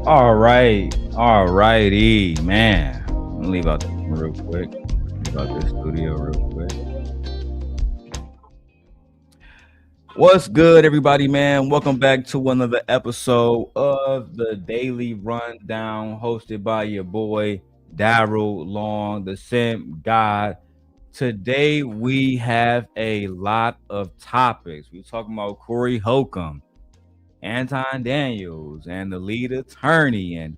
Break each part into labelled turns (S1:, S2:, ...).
S1: All righty, man. Let me leave out real quick. Leave out this studio real quick. What's good, everybody, man? Welcome back to another episode of the Daily Rundown, hosted by your boy Darrel Long, the Simp God. Today we have a lot of topics. We're talking about Corey Holcomb, Anton Daniels, and the lead attorney, and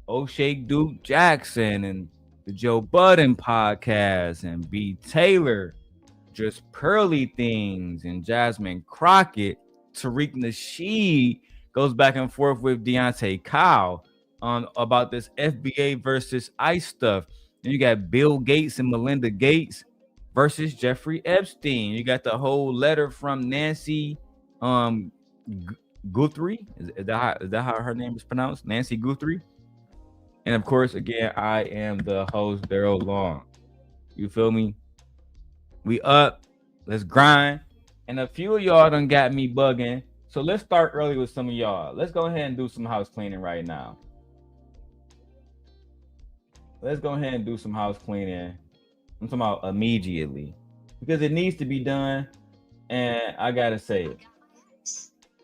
S1: Oshay Duke Jackson, and the Joe Budden Podcast, and JustPearlyThings, and Jasmine Crockett. Tariq Nasheed goes back and forth with Deante about this FBA versus ICE stuff. And you got Bill Gates and Melinda Gates versus Jeffrey Epstein. You got the whole letter from Nancy Guthrie. Is that how her name is pronounced? Nancy Guthrie. And of course, again, I am the host, Darrel Long. You feel me? We up. Let's grind. And a few of y'all done got me bugging. So let's start early with some of y'all. Let's go ahead and do some house cleaning right now. Let's go ahead and do some house cleaning. I'm talking about immediately. Because it needs to be done. And I gotta say it.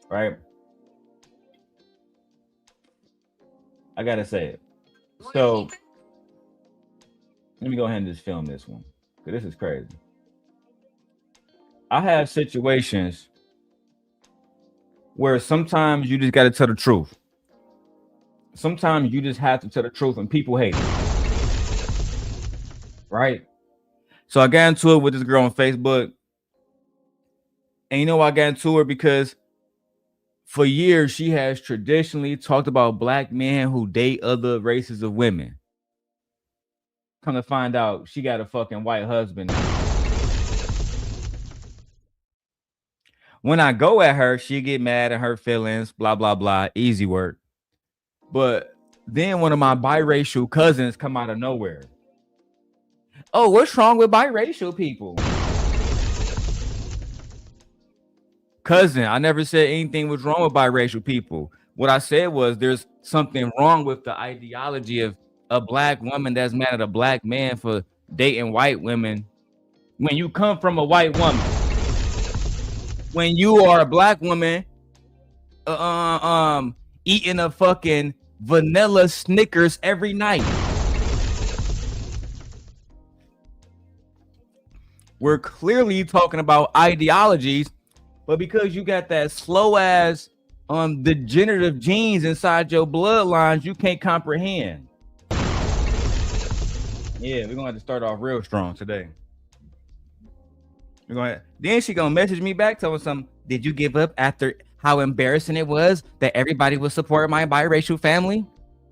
S1: Right? I gotta say it. So let me go ahead and just film this one. Because this is crazy. I have situations where sometimes you just got to tell the truth. Sometimes you just have to tell the truth and people hate it. Right? So I got into it with this girl on Facebook. And you know why I got into it? Because for years, she has traditionally talked about black men who date other races of women. Come to find out, she got a fucking white husband now. When I go at her, she get mad at her feelings, blah, blah, blah, easy work. But then one of my biracial cousins come out of nowhere. Oh, what's wrong with biracial people? Cousin, I never said anything was wrong with biracial people. What I said was there's something wrong with the ideology of a black woman that's mad at a black man for dating white women. When you come from a white woman, when you are a black woman, eating a fucking vanilla Snickers every night. We're clearly talking about ideologies, but because you got that slow ass degenerative genes inside your bloodlines, you can't comprehend. Yeah, we're gonna have to start off real strong today. Then she gonna message me back telling something. Did you give up after how embarrassing it was that everybody was supporting my biracial family?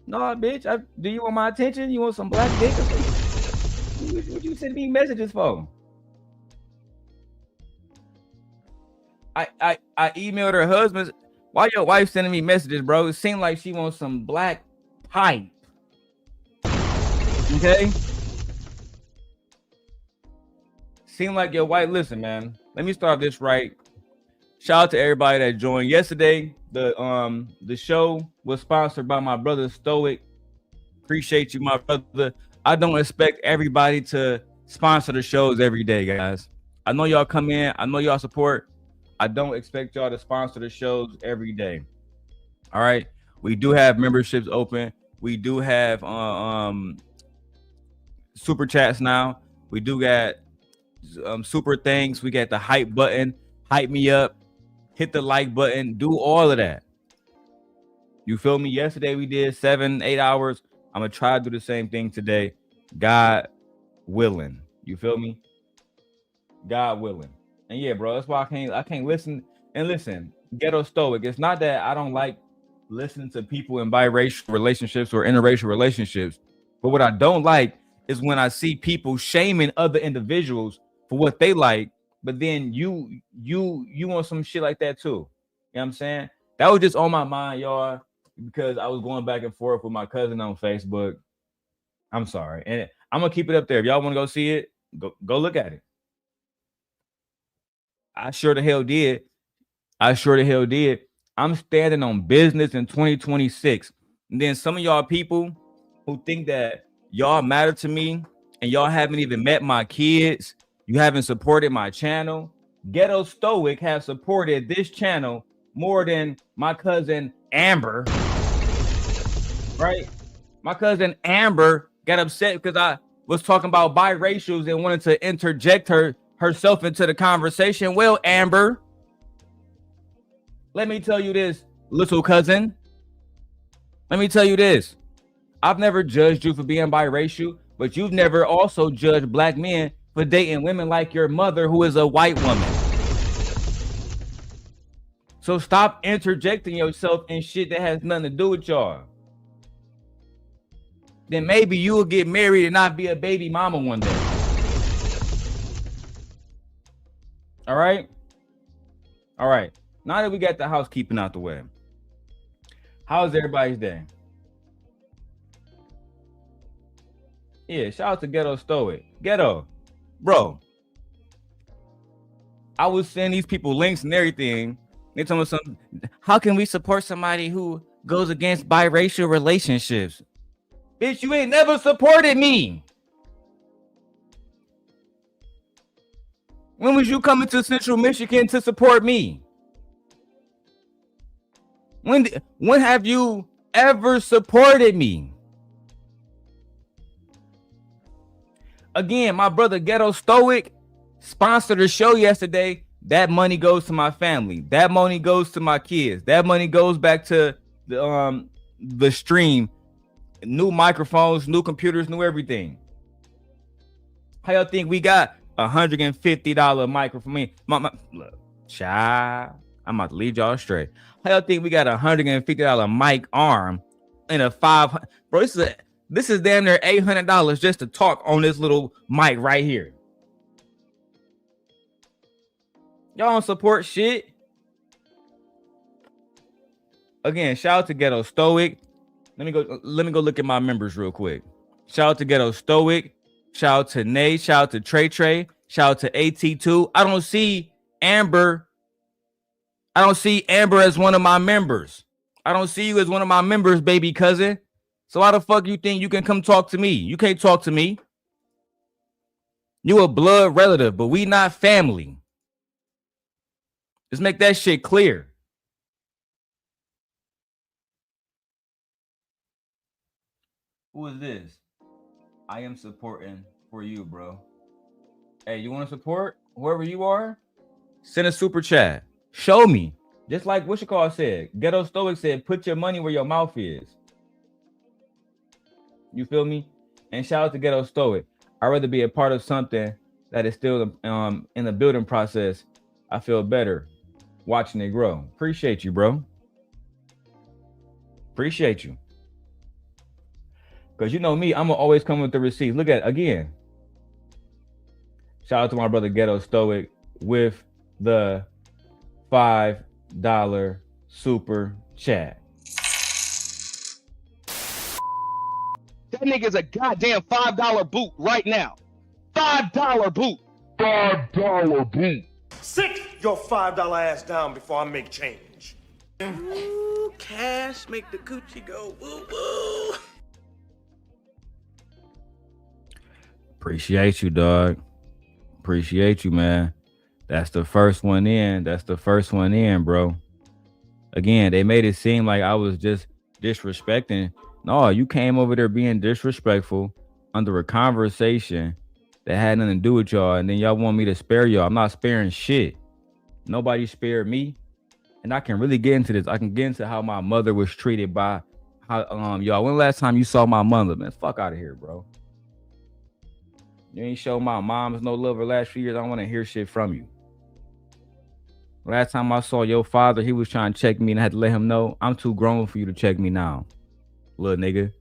S1: No, bitch. Do you want my attention? You want some black dick or something? What you send me messages for? I emailed her husband. Why your wife sending me messages, bro? It seemed like she wants some black pipe. Okay. Seem like your wife. Listen, man. Let me start this right. Shout out to everybody that joined yesterday. The show was sponsored by my brother Stoic. Appreciate you, my brother. I don't expect everybody to sponsor the shows every day, guys. I know y'all come in. I know y'all support. I don't expect y'all to sponsor the shows every day. All right. We do have memberships open. We do have super chats now. We do got super things. We got the hype button. Hype me up. Hit the like button. Do all of that. You feel me? Yesterday we did 7-8 hours. I'm gonna try to do the same thing today. God willing. You feel me? God willing. And yeah, bro, that's why I can't listen. And listen, ghetto stoic. It's not that I don't like listening to people in biracial relationships or interracial relationships, but what I don't like is when I see people shaming other individuals for what they like, but then you want some shit like that too. You know what I'm saying? That was just on my mind, y'all, because I was going back and forth with my cousin on Facebook. I'm sorry. And I'm gonna keep it up there. If y'all want to go see it, go look at it. I sure the hell did. I'm standing on business in 2026. And then some of y'all people who think that y'all matter to me and y'all haven't even met my kids, you haven't supported my channel. Ghetto Stoic have supported this channel more than my cousin Amber, right? My cousin Amber got upset because I was talking about biracials and wanted to interject herself into the conversation. Well, Amber, let me tell you this, little cousin. Let me tell you this. I've never judged you for being biracial, but you've never also judged black men for dating women like your mother, who is a white woman. So stop interjecting yourself in shit that has nothing to do with y'all. Then maybe you will get married and not be a baby mama one day. All right? All right. Now that we got the housekeeping out the way, how's everybody's day? Yeah, shout out to Ghetto Stoic. Ghetto, bro. I was sending these people links and everything. They told me something. How can we support somebody who goes against biracial relationships? Bitch, you ain't never supported me. When was you coming to Central Michigan to support me? When have you ever supported me? Again, my brother Ghetto Stoic sponsored a show yesterday. That money goes to my family. That money goes to my kids. That money goes back to the stream. New microphones, new computers, new everything. How y'all think we got $150 microphone? Look, child, I'm about to lead y'all straight. How y'all think we got $150 mic arm and a $500? Bro, this is damn near $800 just to talk on this little mic right here. Y'all don't support shit. Again, shout out to Ghetto Stoic. Let me go look at my members real quick. Shout out to Ghetto Stoic. Shout out to Nay. Shout out to Trey. Shout out to AT2. I don't see Amber as one of my members. I don't see you as one of my members, baby cousin. So how the fuck you think you can come talk to me? You can't talk to me. You a blood relative, but we not family. Just make that shit clear. Who is this? I am supporting for you, bro. Hey, you want to support whoever you are? Send a super chat. Show me. Just like Wishicall said. Ghetto Stoic said, put your money where your mouth is. You feel me? And shout out to Ghetto Stoic. I'd rather be a part of something that is still in the building process. I feel better watching it grow. Appreciate you, bro. Appreciate you. Because you know me, I'm going to always come with the receipts. Look at it again. Shout out to my brother Ghetto Stoic with the $5 super chat.
S2: That nigga's a goddamn $5 boot right now. $5 boot.
S3: $5 boot.
S4: Sit your $5 ass down before I make change.
S5: Ooh, cash make the coochie go woo woo.
S1: Appreciate you, dog. Appreciate you, man. That's the first one in. Bro. Again, they made it seem like I was just disrespecting. No, you came over there being disrespectful under a conversation that had nothing to do with y'all, and then y'all want me to spare y'all. I'm not sparing shit. Nobody spared me. And I can really get into this. I can get into how my mother was treated by how y'all. When last time you saw my mother? Man, fuck out of here, bro. You ain't show my moms no love the last few years. I don't want to hear shit from you. Last time I saw your father, he was trying to check me and I had to let him know I'm too grown for you to check me now, little nigga.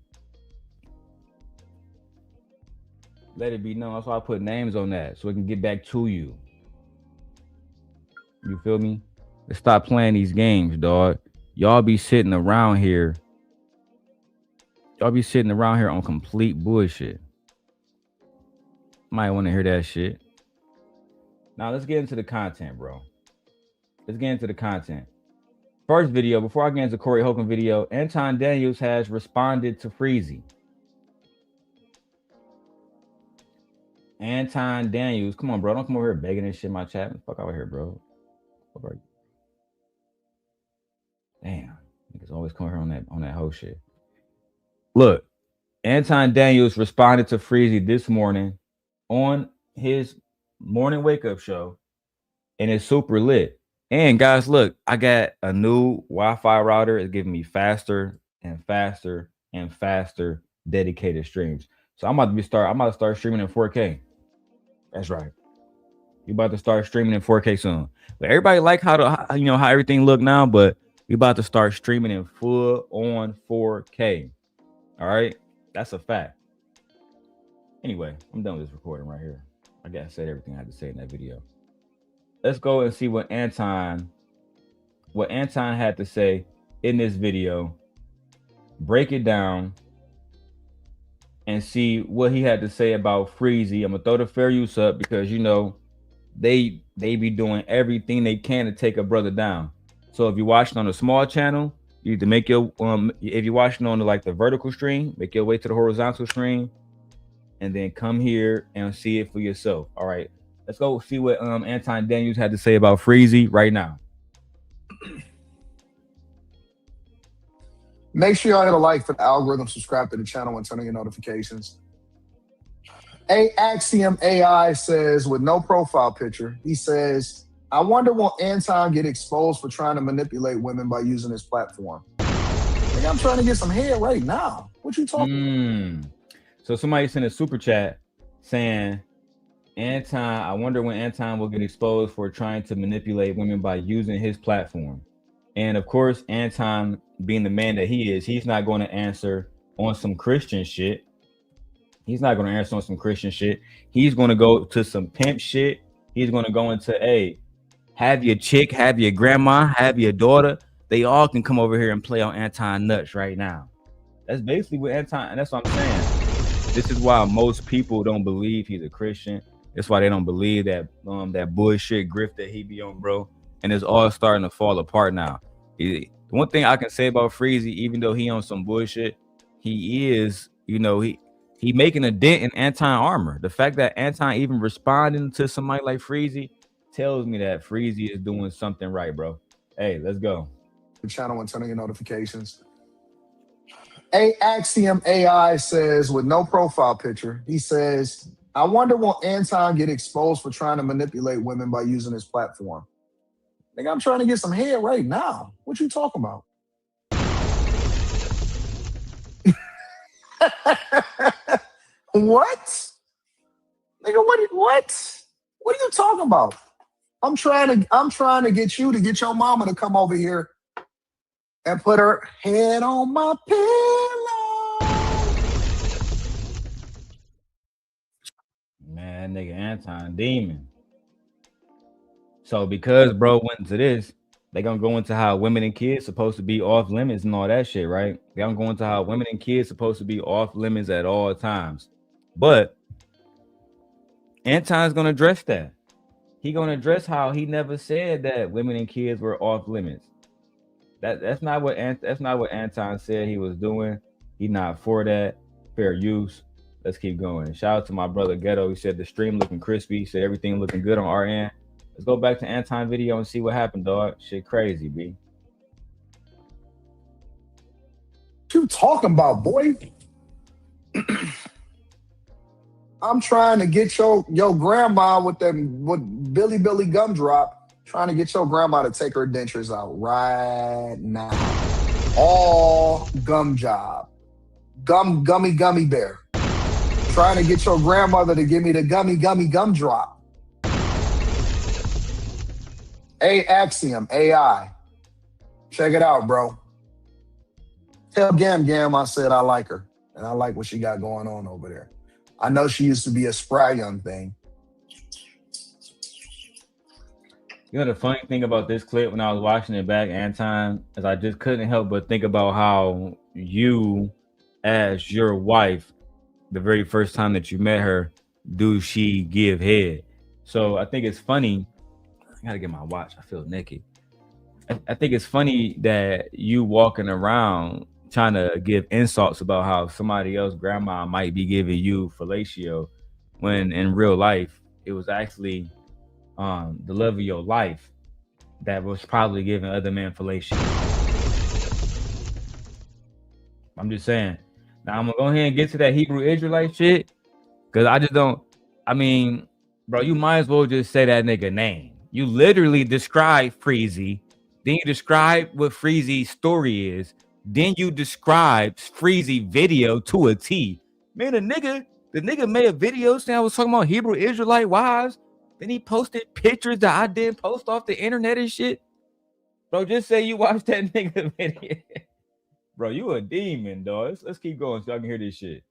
S1: Let it be known. That's why I put names on that so it can get back to you. You feel me? Let's stop playing these games, dog. Y'all be sitting around here. On complete bullshit. Might want to hear that shit. Now let's get into the content, bro. Let's get into the content. First video, before I get into Corey Holcomb video, Anton Daniels has responded to Freezy. Anton Daniels, come on, bro. Don't come over here begging and shit in my chat. Fuck over here, bro. Fuck are you? Damn. Niggas always come here on that whole shit. Look, Anton Daniels responded to Freezy this morning on his morning wake-up show, and it's super lit. And guys, look, I got a new Wi-Fi router. It's giving me faster and faster and faster dedicated streams. So I'm about to start streaming in 4K. That's right. You about to start streaming in 4K soon. But everybody like how everything look now, but we about to start streaming in full on 4K. All right, that's a fact. Anyway, I'm done with this recording right here. I guess I said everything I had to say in that video. Let's go and see what Anton had to say in this video. Break it down and see what he had to say about Freezy. I'm gonna throw the fair use up because they be doing everything they can to take a brother down. So if you're watching on a small channel, you need to make your if you're watching on the vertical stream, make your way to the horizontal stream, and then come here and see it for yourself. All right. Let's go see what Anton Daniels had to say about Freezy right now.
S6: Make sure y'all hit a like for the algorithm, subscribe to the channel, and turn on your notifications. Axiom AI says, with no profile picture, he says, I wonder will Anton get exposed for trying to manipulate women by using his platform? Like, I'm trying to get some head right now. What you talking about?
S1: So somebody sent a super chat saying, Anton, I wonder when Anton will get exposed for trying to manipulate women by using his platform. And of course, Anton, being the man that he is, he's not going to answer on some Christian shit. He's not going to answer on some Christian shit. He's going to go to some pimp shit. He's going to go into, hey, have your chick, have your grandma, have your daughter. They all can come over here and play on Anton nuts right now. That's basically what Anton, and that's what I'm saying. This is why most people don't believe he's a Christian. That's why they don't believe that that bullshit grift that he be on, bro. And it's all starting to fall apart now. The one thing I can say about Freezy, even though he on some bullshit, he is, he making a dent in Anton armor. The fact that Anton even responding to somebody like Freezy tells me that Freezy is doing something right, bro. Hey, let's go.
S6: The channel and turn on your notifications. Axiom AI says, with no profile picture, he says, I wonder will Anton get exposed for trying to manipulate women by using his platform? Like, I'm trying to get some head right now. What you talking about? What? Nigga, what? What are you talking about? I'm trying to get you to get your mama to come over here and put her head on my pillow.
S1: Man, nigga, Anton demon. So because bro went into this, they gonna go into how women and kids supposed to be off limits and all that shit, right? They gonna go into how women and kids supposed to be off limits at all times. But Anton's gonna address that. He gonna address how he never said that women and kids were off limits. That's not what Anton said he was doing. He not for that. Fair use. Let's keep going. Shout out to my brother Ghetto. He said the stream looking crispy. He said everything looking good on our end. Let's go back to Anton video and see what happened, dog. Shit crazy, B.
S6: What you talking about, boy? I'm trying to get your grandma with Billy Gumdrop, trying to get your grandma to take her dentures out right now. All gum job. Gummy bear. Trying to get your grandmother to give me the gum drop. Axiom AI. Check it out, bro. Tell Gam I said I like her. And I like what she got going on over there. I know she used to be a spry young thing.
S1: You know the funny thing about this clip when I was watching it back, Anton, is I just couldn't help but think about how you, as your wife, the very first time that you met her, do she give head? So I think it's funny. I gotta get my watch. I feel naked. I think it's funny that you walking around trying to give insults about how somebody else grandma might be giving you fellatio, when in real life it was actually the love of your life that was probably giving other men fellatio. I'm just saying. Now I'm gonna go ahead and get to that Hebrew Israelite shit, because I just don't. I mean, bro, you might as well just say that nigga name. You literally describe Freezy, then you describe what Freezy's story is, then you describe Freezy video to a T. Man, the nigga made a video saying I was talking about Hebrew Israelite wives. Then he posted pictures that I didn't post off the internet and shit. Bro, just say you watched that nigga video. Bro, you a demon, dog. Let's keep going so I can hear this shit.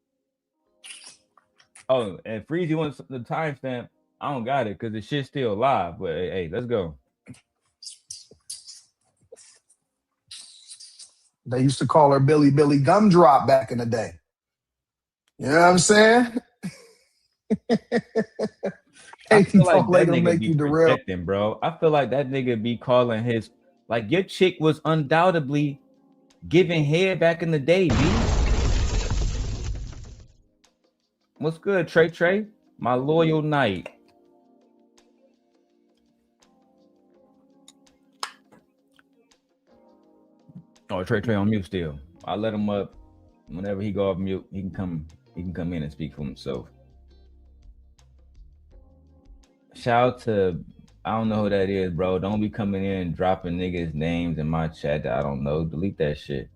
S1: Oh, and Freezy wants the timestamp. I don't got it because the shit's still live. But hey, let's go.
S6: They used to call her Billy Gumdrop back in the day. You know what I'm saying?
S1: I feel like that
S6: nigga
S1: nigga be protecting, bro. I feel like that nigga be calling his, like, your chick was undoubtedly giving head back in the day, B. What's good, Trey? My loyal knight. Oh, Trey on mute still. I let him up. Whenever he go off mute, he can come in and speak for himself. Shout out to, I don't know who that is, bro. Don't be coming in and dropping niggas' names in my chat that I don't know. Delete that shit.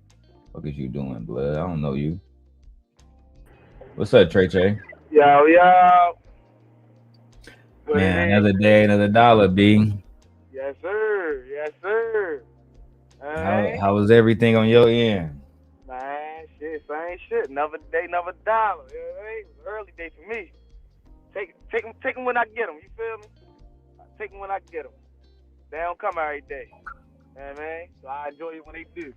S1: What is you doing, blood? I don't know you. What's up, Trey?
S7: Yo.
S1: Man, another day, another dollar, B.
S7: Yes, sir.
S1: How was everything on your end?
S7: Man, same shit. Another day, another dollar. You know what I mean? It was early day for me. Take them when I get them. You feel me? Take them when I get them. They don't come every day. You know what I mean? So I enjoy it when they do.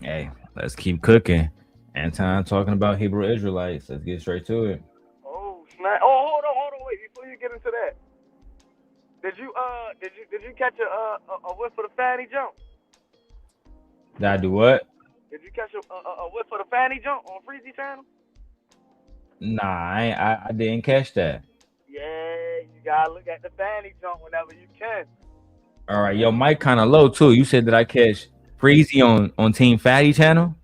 S1: Hey, let's keep cooking. Anton talking about Hebrew Israelites. Let's get straight to it.
S7: Oh, snap. Oh, hold on, wait. Before you get into that, did you catch a whiff for the fanny jump?
S1: Did I do what?
S7: Did you catch a whiff for the fanny jump on Freezy channel?
S1: Nah, I didn't catch that.
S7: Yeah, you gotta look at the fanny jump whenever you can.
S1: All right, your mic kind of low too. You said that I catch Freezy on Team Fatty channel?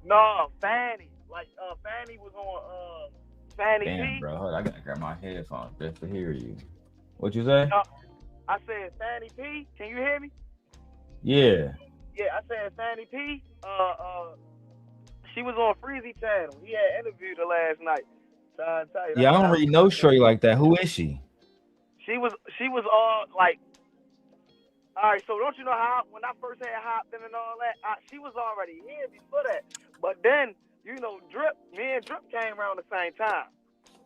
S7: No, Fanny. Like Fanny was on Fanny
S1: Damn,
S7: P.
S1: bro, hold on, I gotta grab my headphones just to hear you. What you say?
S7: I said Fanny P. Can you hear me?
S1: Yeah.
S7: Yeah, I said Fanny P. She was on Freezy channel. He had interviewed her last night.
S1: Yeah, I don't really know Shorty like that. Who is she?
S7: She was like, all right. So don't you know how when I first had hopped in and all that, she was already here before that. But then me and Drip came around the same time.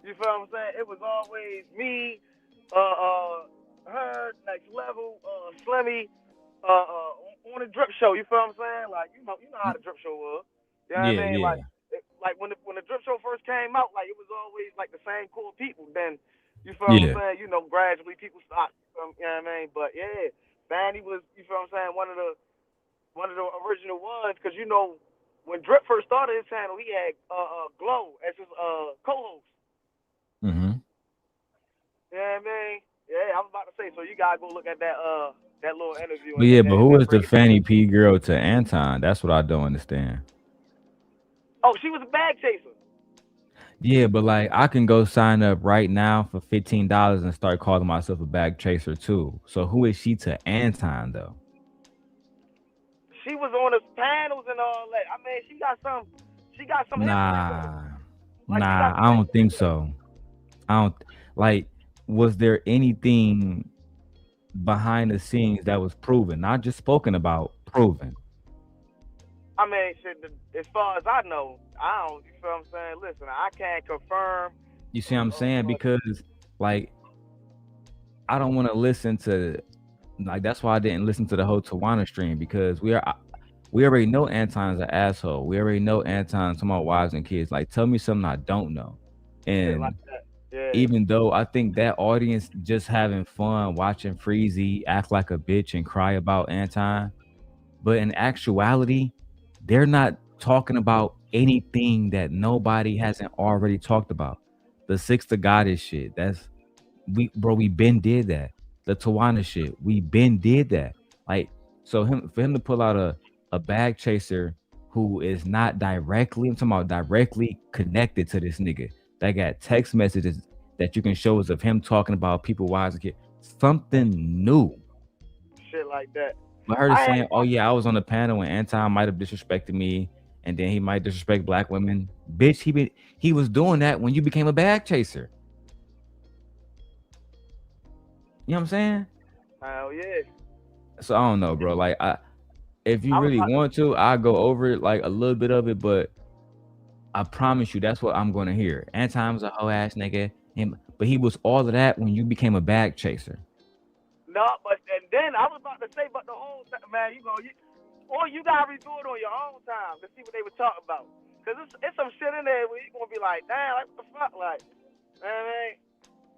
S7: You feel what I'm saying? It was always me, her, Next Level, Slimmy, on the Drip show. You feel what I'm saying? Like you know how the Drip show was. You know what I mean?
S1: Yeah.
S7: Like when the Drip show first came out, like it was always like the same core people. Then you feel what I'm saying? You know, gradually people stopped. You know what I mean? But yeah, Fanny was, you feel what I'm saying, one of the original ones, because you know when Drip first started his channel, he had Glow as his co-host.
S1: Mm-hmm.
S7: Yeah, man. Yeah, I was about to say. So you gotta go look at that little interview.
S1: But yeah, but who is the Fanny P girl to Anton? That's what I don't understand.
S7: Oh, she was a bag chaser.
S1: Yeah, but like I can go sign up right now for $15 and start calling myself a bag chaser too. So who is she to Anton though?
S7: She was on the panels and all that. I mean, she got some.
S1: Nah, I don't think so. Was there anything behind the scenes that was proven, not just spoken about, proven?
S7: I mean, shit, as far as I know, I don't, you feel what I'm saying? Listen, I can't confirm.
S1: You see what I'm saying? Because, like, I don't want to listen to, like, that's why I didn't listen to the whole Tawana stream, because we already know Anton's an asshole. We already know Anton's talking about wives and kids. Like, tell me something I don't know. And
S2: Yeah.
S1: Even though I think that audience just having fun watching Freezy act like a bitch and cry about Anton, but in actuality, they're not talking about anything that nobody hasn't already talked about. The Six to Goddess shit. We been did that. The Tawana shit. We been did that. Like, so for him to pull out a bag chaser who is not directly, I'm talking about directly connected to this nigga, that got text messages that you can show us of him talking about people, wives, and kids. Something new.
S2: Shit like that.
S1: I heard it saying, "Oh yeah, I was on the panel and Anton might have disrespected me, and then he might disrespect black women." Bitch, he was doing that when you became a bag chaser. You know what I'm saying?
S2: Hell yeah.
S1: So I don't know, bro. Like, if you really want to, I'll go over it, like a little bit of it, but I promise you, that's what I'm gonna hear. Anton was a hoe ass nigga, but he was all of that when you became a bag chaser.
S2: No, but and then I was about to say, but the whole man, you gotta redo it on your own time to see what they were talking about. Cause it's some shit in there where you gonna be like, damn, like what the fuck, like, you know what I mean?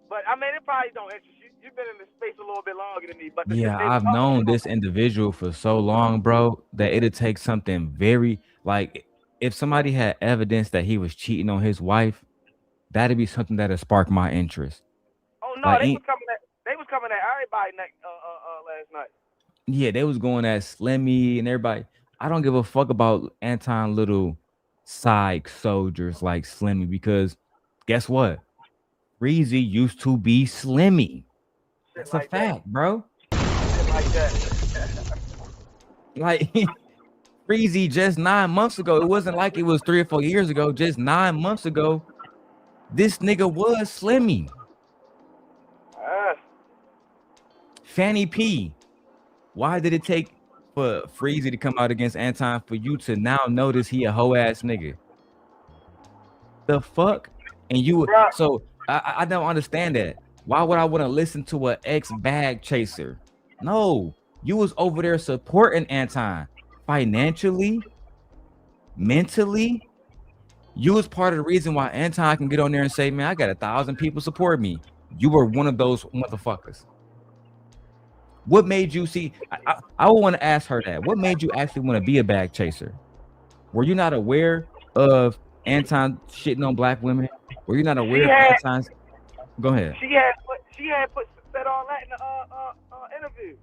S2: But I mean, it probably don't interest you. You've been in this space a little bit longer than me. But
S1: Yeah, I've known this individual for so long, bro, that it'd take something very, like, if somebody had evidence that he was cheating on his wife, that'd be something that'd spark my interest.
S2: Oh no,
S1: like,
S2: they was coming at everybody last night.
S1: Yeah, they was going at Slimmy and everybody. I don't give a fuck about Anton little side soldiers like Slimmy, because guess what? Freezy used to be Slimmy. That's like a fact, bro.
S2: Shit like that.
S1: Like, Freezy just 9 months ago, it wasn't like it was 3 or 4 years ago. Just 9 months ago, this nigga was Slimmy. Fanny P. Why did it take for Freezy to come out against Anton for you to now notice he a hoe ass nigga? The fuck? And you, so I don't understand that. Why would I want to listen to an ex bag chaser? No, you was over there supporting Anton financially, mentally. You was part of the reason why Anton can get on there and say, man, I got 1,000 people support me. You were one of those motherfuckers. What made you see? I want to ask her that. What made you actually want to be a bag chaser? Were you not aware of Anton shitting on black women? Were you not aware of Anton's? Go ahead.
S2: She had said all that in the interview.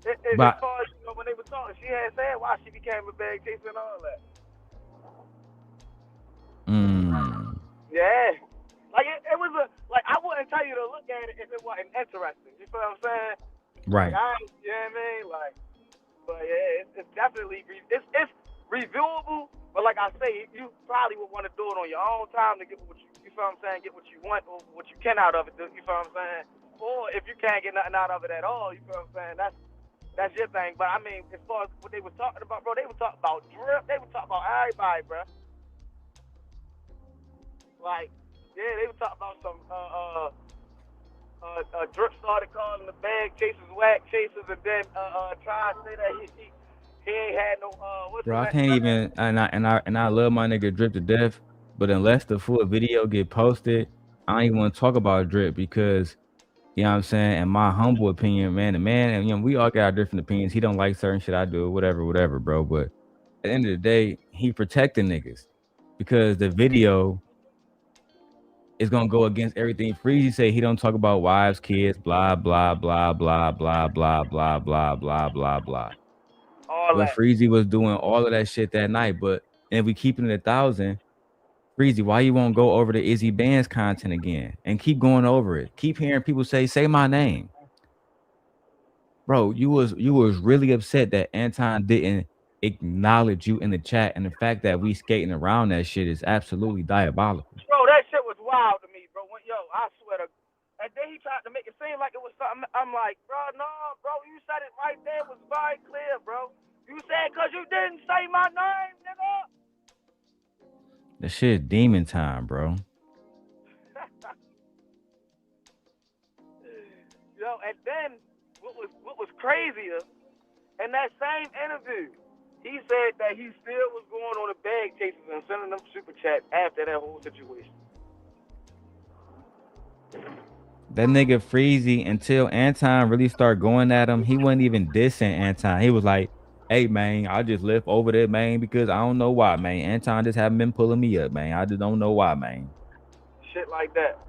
S2: As far as, when they were talking, she had said why she became a bag chaser and all that. Yeah. Like it was I wouldn't tell you to look at it if it wasn't interesting. You feel what I'm saying?
S1: Right.
S2: You know what I mean? Like, but yeah, it's definitely it's reviewable. But like I say, you probably would want to do it on your own time to get what you feel what I'm saying, get what you want or what you can out of it. You feel what I'm saying? Or if you can't get nothing out of it at all, you feel what I'm saying? That's your thing. But I mean, as far as what they were talking about, bro, they were talking about drip. They were talking about everybody, bro. Like, yeah, they were talking about some Drip started calling the bag chasers whack chasers, and then tried to say that he ain't had no
S1: bro, I can't even, and I love my nigga Drip to death, but unless the full video get posted, I don't even want to talk about Drip, because you know what I'm saying, in my humble opinion, man, and you know, we all got our different opinions. He don't like certain shit I do, whatever, bro. But at the end of the day, he protecting niggas, because the video is gonna go against everything Freezy say. He don't talk about wives, kids, blah blah blah blah blah blah blah blah blah blah blah. But Freezy was doing all of that shit that night. But if we keeping it 1,000, Freezy, why you won't go over the Izzy Band's content again and keep going over it? Keep hearing people say my name, bro. You was really upset that Anton didn't acknowledge you in the chat, and the fact that we skating around that shit is absolutely diabolical.
S2: Bro, that shit was wild to me, bro. I swear to. And then he tried to make it seem like it was something. I'm like, bro, no, bro, you said it right there. It was very clear, bro. You said because you didn't say my name, nigga.
S1: The shit demon time, bro.
S2: Yo, and then what was crazier, in that same interview, he said that he still was going on the bag chases and sending them super chats after that whole situation.
S1: That nigga Freezy, until Anton really started going at him, he wasn't even dissing Anton. He was like, hey man, I just left over there, man, because I don't know why, man. Anton just haven't been pulling me up, man. I just don't know why, man.
S2: Shit like that.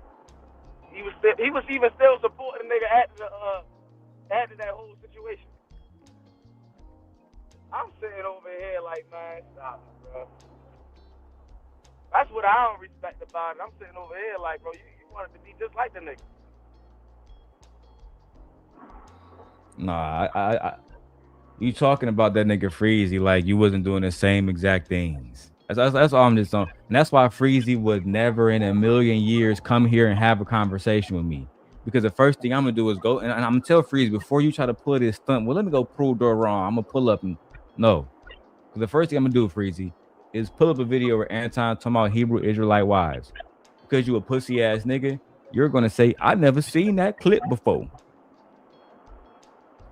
S2: He was even still supporting the nigga after that whole situation. I'm sitting over here like, man, stop it, bro. That's what I don't respect about it. I'm sitting over here like, bro, you wanted to be just like the nigga.
S1: Nah, I you talking about that nigga Freezy like you wasn't doing the same exact things. That's all I'm just on. And that's why Freezy would never in a million years come here and have a conversation with me. Because the first thing I'm gonna do is go and I'm gonna tell Freezy before you try to pull this stunt, well, let me go prove Darrel wrong. I'm gonna pull up and no. Because the first thing I'm gonna do, Freezy, is pull up a video where Anton talking about Hebrew Israelite wives. Because you a pussy ass nigga, you're gonna say, I never seen that clip before.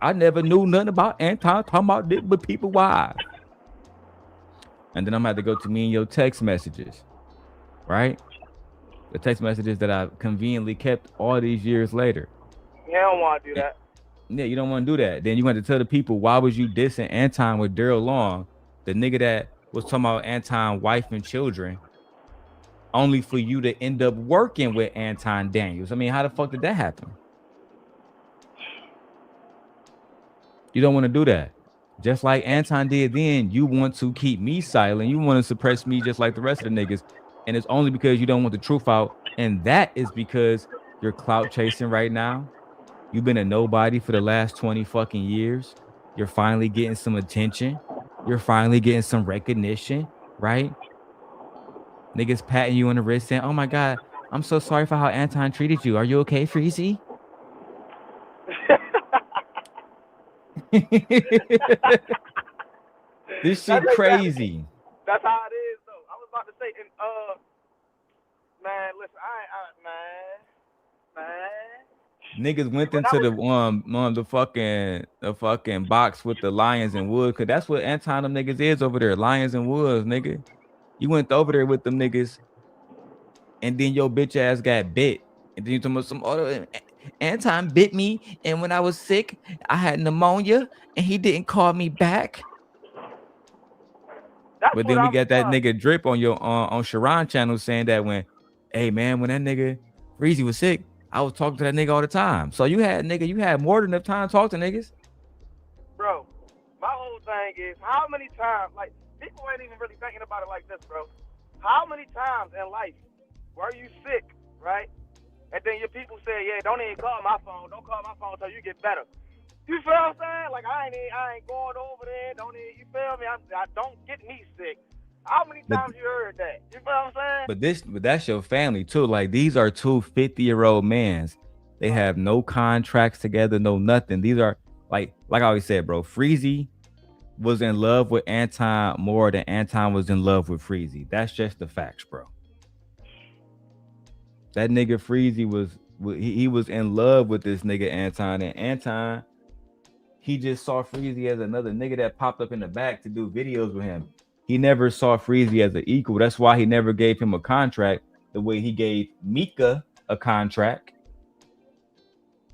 S1: I never knew nothing about Anton talking about this with people wives. And then I'm gonna have to go to me and your text messages, right? The text messages that I conveniently kept all these years later.
S2: Yeah, I don't want to do that.
S1: Yeah, you don't want to do that. Then you want to tell the people, why was you dissing Anton with Darrel Long, the nigga that was talking about Anton's wife and children, only for you to end up working with Anton Daniels? I mean, how the fuck did that happen? You don't want to do that. Just like Anton did then, you want to keep me silent. You want to suppress me just like the rest of the niggas. And it's only because you don't want the truth out. And that is because you're clout chasing right now. You've been a nobody for the last 20 fucking years. You're finally getting some attention. You're finally getting some recognition, right? Niggas patting you on the wrist saying, oh my God, I'm so sorry for how Anton treated you. Are you okay, Freezy? This shit crazy.
S2: That's how it is, though. I was about to say, and man, listen, man.
S1: Niggas went into the fucking box with the lions and wood, cause that's what Anton them niggas is over there, lions and woods, nigga. You went over there with them niggas, and then your bitch ass got bit, and then you talking about some other. Anton bit me, and when I was sick, I had pneumonia, and he didn't call me back. But then we got that nigga Drip on your on Sharon channel saying that when that nigga Freezy was sick, I was talking to that nigga all the time. So you had more than enough time to talk to niggas.
S2: Bro, my whole thing is how many times, like, people ain't even really thinking about it like this, bro. How many times in life were you sick, right? And then your people say, yeah, don't even call my phone. Don't call my phone until you get better. You feel what I'm saying? Like, I ain't going over there. You feel me? I don't get me sick. How many times you heard that? You feel what I'm saying?
S1: But that's your family too. Like, these are two 50-year-old mans. They have no contracts together, no nothing. These are like I always said, bro. Freezy was in love with Anton more than Anton was in love with Freezy. That's just the facts, bro. That nigga Freezy was in love with this nigga Anton, and Anton, he just saw Freezy as another nigga that popped up in the back to do videos with him. He never saw Freezy as an equal. That's why he never gave him a contract the way he gave Mika a contract.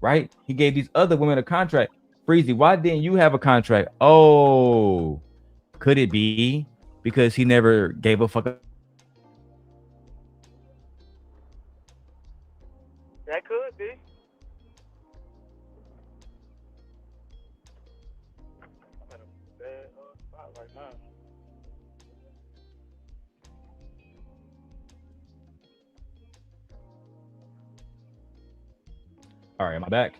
S1: Right? He gave these other women a contract. Freezy, why didn't you have a contract? Oh, could it be because he never gave a fuck?
S2: That could be. I'm at a bad spot right now.
S1: All right, am I back?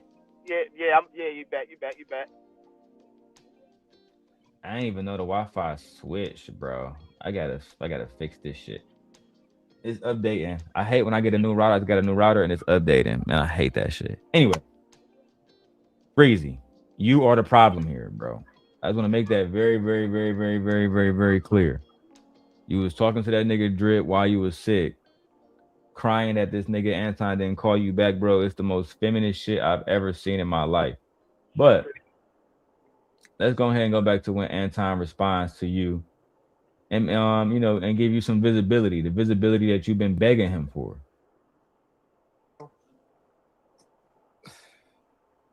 S2: Yeah, you back.
S1: I didn't even know the Wi-Fi switched, bro. I gotta fix this shit. It's updating. I hate when I get a new router. I got a new router and it's updating. Man, I hate that shit. Anyway, Freezy, you are the problem here, bro. I just want to make that very, very, very, very, very, very, very clear. You was talking to that nigga Drip while you was sick, crying that this nigga Anton didn't call you back, bro. It's the most feminist shit I've ever seen in my life. But let's go ahead and go back to when Anton responds to you and and give you some visibility, the visibility that you've been begging him for.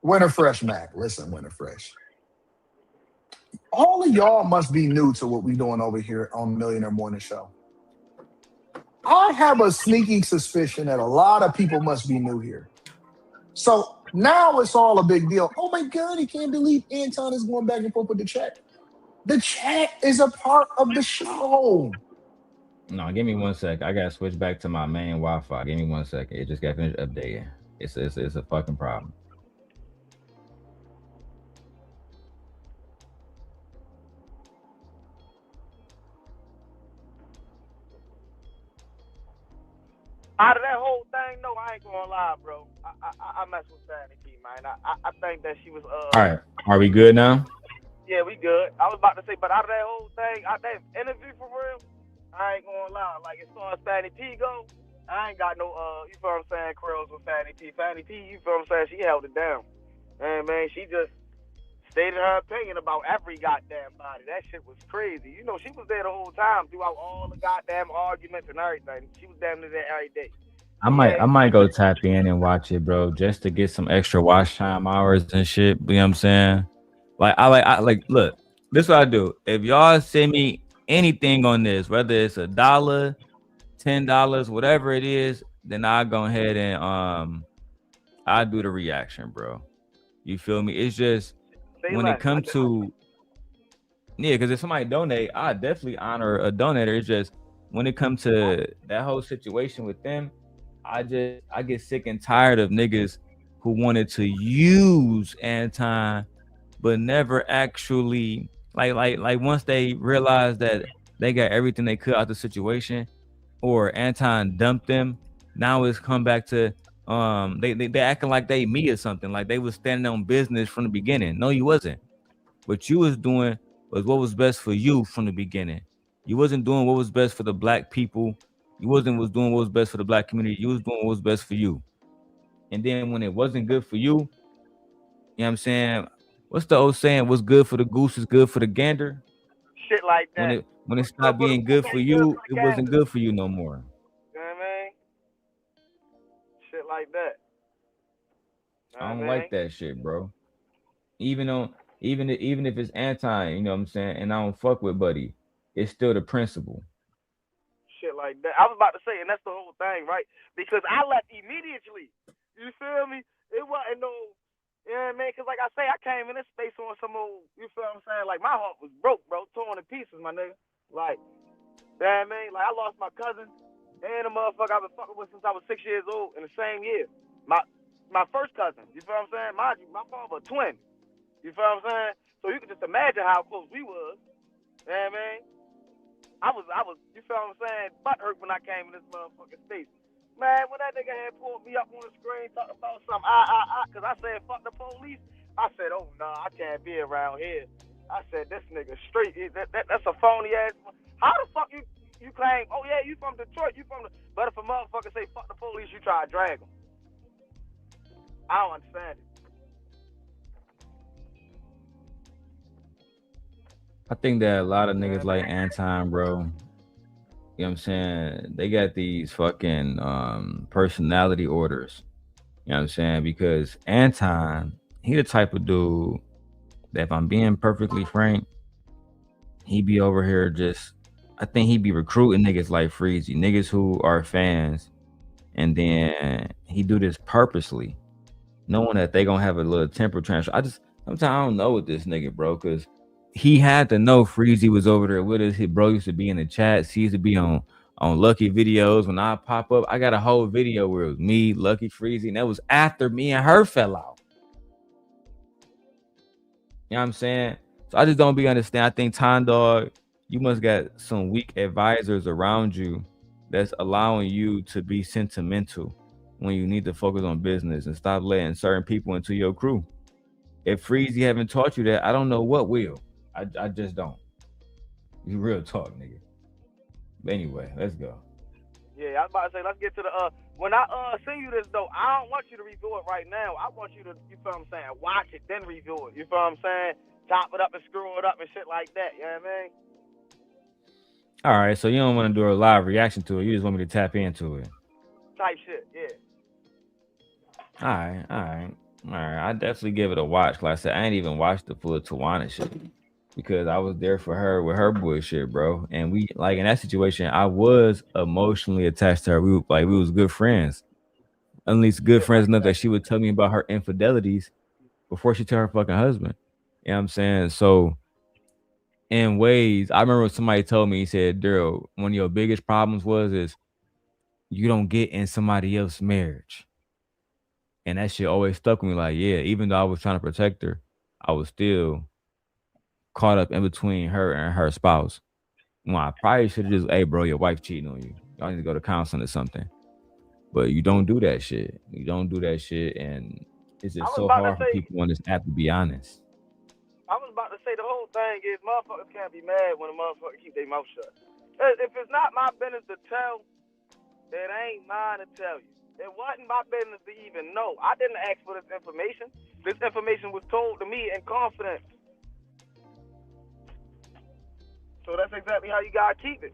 S6: Winter Fresh, Mac. Listen, Winter Fresh. All of y'all must be new to what we doing over here on Millionaire Morning Show. I have a sneaking suspicion that a lot of people must be new here. So now it's all a big deal. Oh my God, I can't believe Anton is going back and forth with the chat. The chat is a part of the show.
S1: No, give me 1 sec. I gotta switch back to my main Wi-Fi. Give me 1 second. It just got finished updating. It's a fucking problem.
S2: Out of that whole thing, no, I ain't gonna lie, bro. I mess with Sandy P, man. I think that she was
S1: All right, are we good now?
S2: Yeah, we good. I was about to say, but out of that whole thing, out that interview for real, I ain't gonna lie. Like as far as Fanny P go, I ain't got no you feel what I'm saying, quarrels with Fanny P. Fanny P, you feel what I'm saying, she held it down. And man, she just stated her opinion about every goddamn body. That shit was crazy. You know, she was there the whole time throughout all the goddamn arguments and everything. She was damn near there every day.
S1: I might go tap in and watch it, bro, just to get some extra watch time hours and shit. You know what I'm saying? I like look, this is what I do. If y'all send me anything on this, whether it's $1, $10, whatever it is, then I'll go ahead and I'll do the reaction, bro. You feel me? It's just when it comes to because if somebody donate, I definitely honor a donator. It's just when it comes to that whole situation with them, I get sick and tired of niggas who wanted to use Anton but never actually like once they realized that they got everything they could out the situation or Anton dumped them, now it's come back to they acting like they me or something, like they was standing on business from the beginning. No, you wasn't. What you was doing was what was best for you from the beginning. You wasn't doing what was best for the black people. You was doing what was best for the black community. You was doing what was best for you. And then when it wasn't good for you, you know what I'm saying? What's the old saying? What's good for the goose is good for the gander.
S2: Shit like that.
S1: When it stopped being good for you, it wasn't good for you no more.
S2: You know what I mean? Shit like that.
S1: I don't like that shit, bro. Even if it's anti, you know what I'm saying, and I don't fuck with Buddy, it's still the principle.
S2: Shit like that. I was about to say, and that's the whole thing, right? Because I left immediately. You feel me? It wasn't no, you know what I mean? Because like I say, I came in this space on some old, you feel what I'm saying? Like my heart was broke, bro, torn to pieces, my nigga. Like, you know what I mean? Like I lost my cousin and a motherfucker I've been fucking with since I was 6 years old in the same year. My first cousin, you feel what I'm saying? Mind you, my father a twin. You feel what I'm saying? So you can just imagine how close we was. You know what I mean? I was, you feel what I'm saying, butt hurt when I came in this motherfucking space. Man, when that nigga had pulled me up on the screen talking about something, because I said, fuck the police, I said, oh, nah, I can't be around here. I said, this nigga straight, that's a phony ass. How the fuck you claim, oh, yeah, you from Detroit, but if a motherfucker say, fuck the police, you try to drag him. I don't understand it.
S1: I think that a lot of niggas like Anton, bro. You know what I'm saying? They got these fucking personality orders. You know what I'm saying? Because Anton, he the type of dude that if I'm being perfectly frank, he be over here I think he be recruiting niggas like Freezy, niggas who are fans. And then he do this purposely, knowing that they gonna have a little temper transfer. Sometimes I don't know with this nigga, bro, because he had to know Freezy was over there with us. His bro used to be in the chat. He used to be on Lucky videos. When I pop up, I got a whole video where it was me, Lucky, Freezy, and that was after me and her fell out. You know what I'm saying? So I just don't understand. I think Time Dog, you must got some weak advisors around you that's allowing you to be sentimental when you need to focus on business and stop letting certain people into your crew. If Freezy haven't taught you that, I don't know what will. I just don't. You real talk, nigga. But anyway, let's go.
S2: Yeah, I was about to say, let's get to the when I send you this though, I don't want you to review it right now. I want you to, you feel what I'm saying, watch it, then review it. You feel what I'm saying? Chop it up and screw it up and shit like that. You know what I mean?
S1: All right, so you don't want to do a live reaction to it. You just want me to tap into it.
S2: Type shit, yeah.
S1: All right. All right, I definitely give it a watch. Like I said, I ain't even watched the full Tawana shit because I was there for her with her bullshit, bro. And we like in that situation, I was emotionally attached to her. We was good friends, at least good friends enough that she would tell me about her infidelities before she told her fucking husband. You know what I'm saying? So in ways, I remember somebody told me, he said, Darrel, one of your biggest problems is you don't get in somebody else's marriage. And that shit always stuck with me. Like, yeah, even though I was trying to protect her, I was still caught up in between her and her spouse. Well, I probably should have just, hey, bro, your wife cheating on you. Y'all need to go to counseling or something. But you don't do that shit. You don't do that shit. And it's just so hard for people on this app to be honest.
S2: I was about to say the whole thing is motherfuckers can't be mad when a motherfucker keep their mouth shut. If it's not my business to tell, it ain't mine to tell you. It wasn't my business to even know. I didn't ask for this information. This information was told to me in confidence. So that's exactly how you gotta keep it.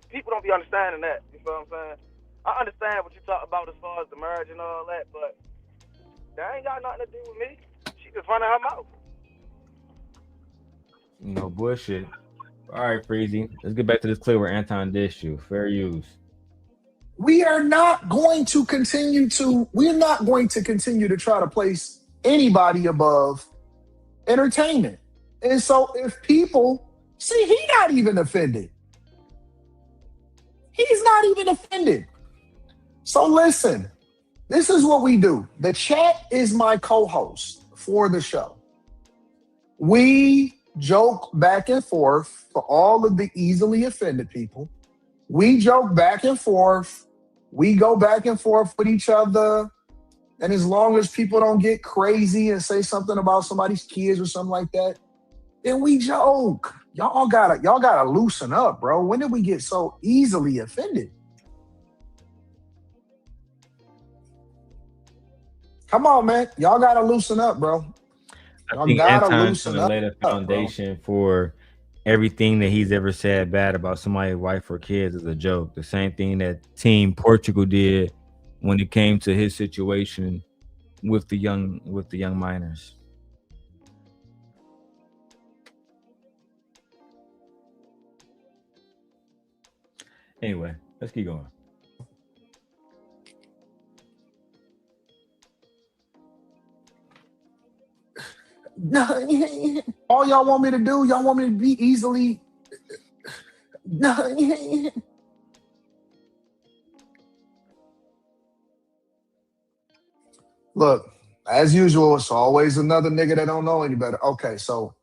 S2: People don't be understanding that. You feel what I'm saying? I understand what you talk about as far as the marriage and all that, but that ain't got nothing to do with me. She just running her mouth.
S1: No bullshit. All right, Freezy. Let's get back to this clip where Anton dissed you. Fair use.
S6: We're not going to continue to try to place anybody above entertainment. And so if people see, he's not even offended. He's not even offended. So listen, this is what we do. The chat is my co-host for the show. We joke back and forth for all of the easily offended people. We joke back and forth. We go back and forth with each other. And as long as people don't get crazy and say something about somebody's kids or something like that, then we joke. Y'all gotta loosen up, bro. When did we get so easily offended? Come on, man. Y'all gotta loosen up, bro.
S1: I think Anton's gonna lay the foundation for everything that he's ever said bad about somebody's wife or kids is a joke. The same thing that Team Portugal did when it came to his situation with the young minors. Anyway, let's keep going.
S6: No, all y'all want me to do, y'all want me to be easily. No. Look, as usual, it's always another nigga that don't know any better. Okay, so,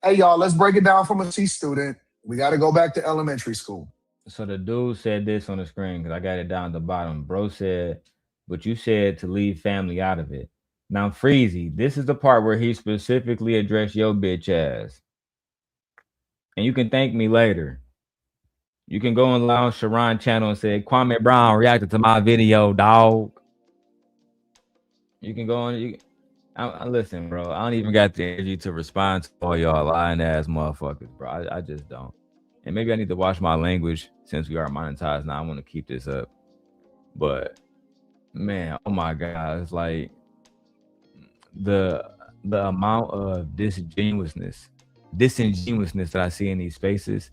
S6: hey, y'all, let's break it down from a C student. We got to go back to elementary school.
S1: So the dude said this on the screen because I got it down at the bottom. Bro said, but you said to leave family out of it. Now, Freezy, this is the part where he specifically addressed your bitch ass. And you can thank me later. You can go on Lounge Sharon channel and say, Kwame Brown reacted to my video, dog. You can go on. Listen, bro, I don't even got the energy to respond to all y'all lying ass motherfuckers, bro. I just don't. And maybe I need to watch my language since we are monetized now. I want to keep this up. But, man, oh my God. It's like the amount of disingenuousness that I see in these spaces.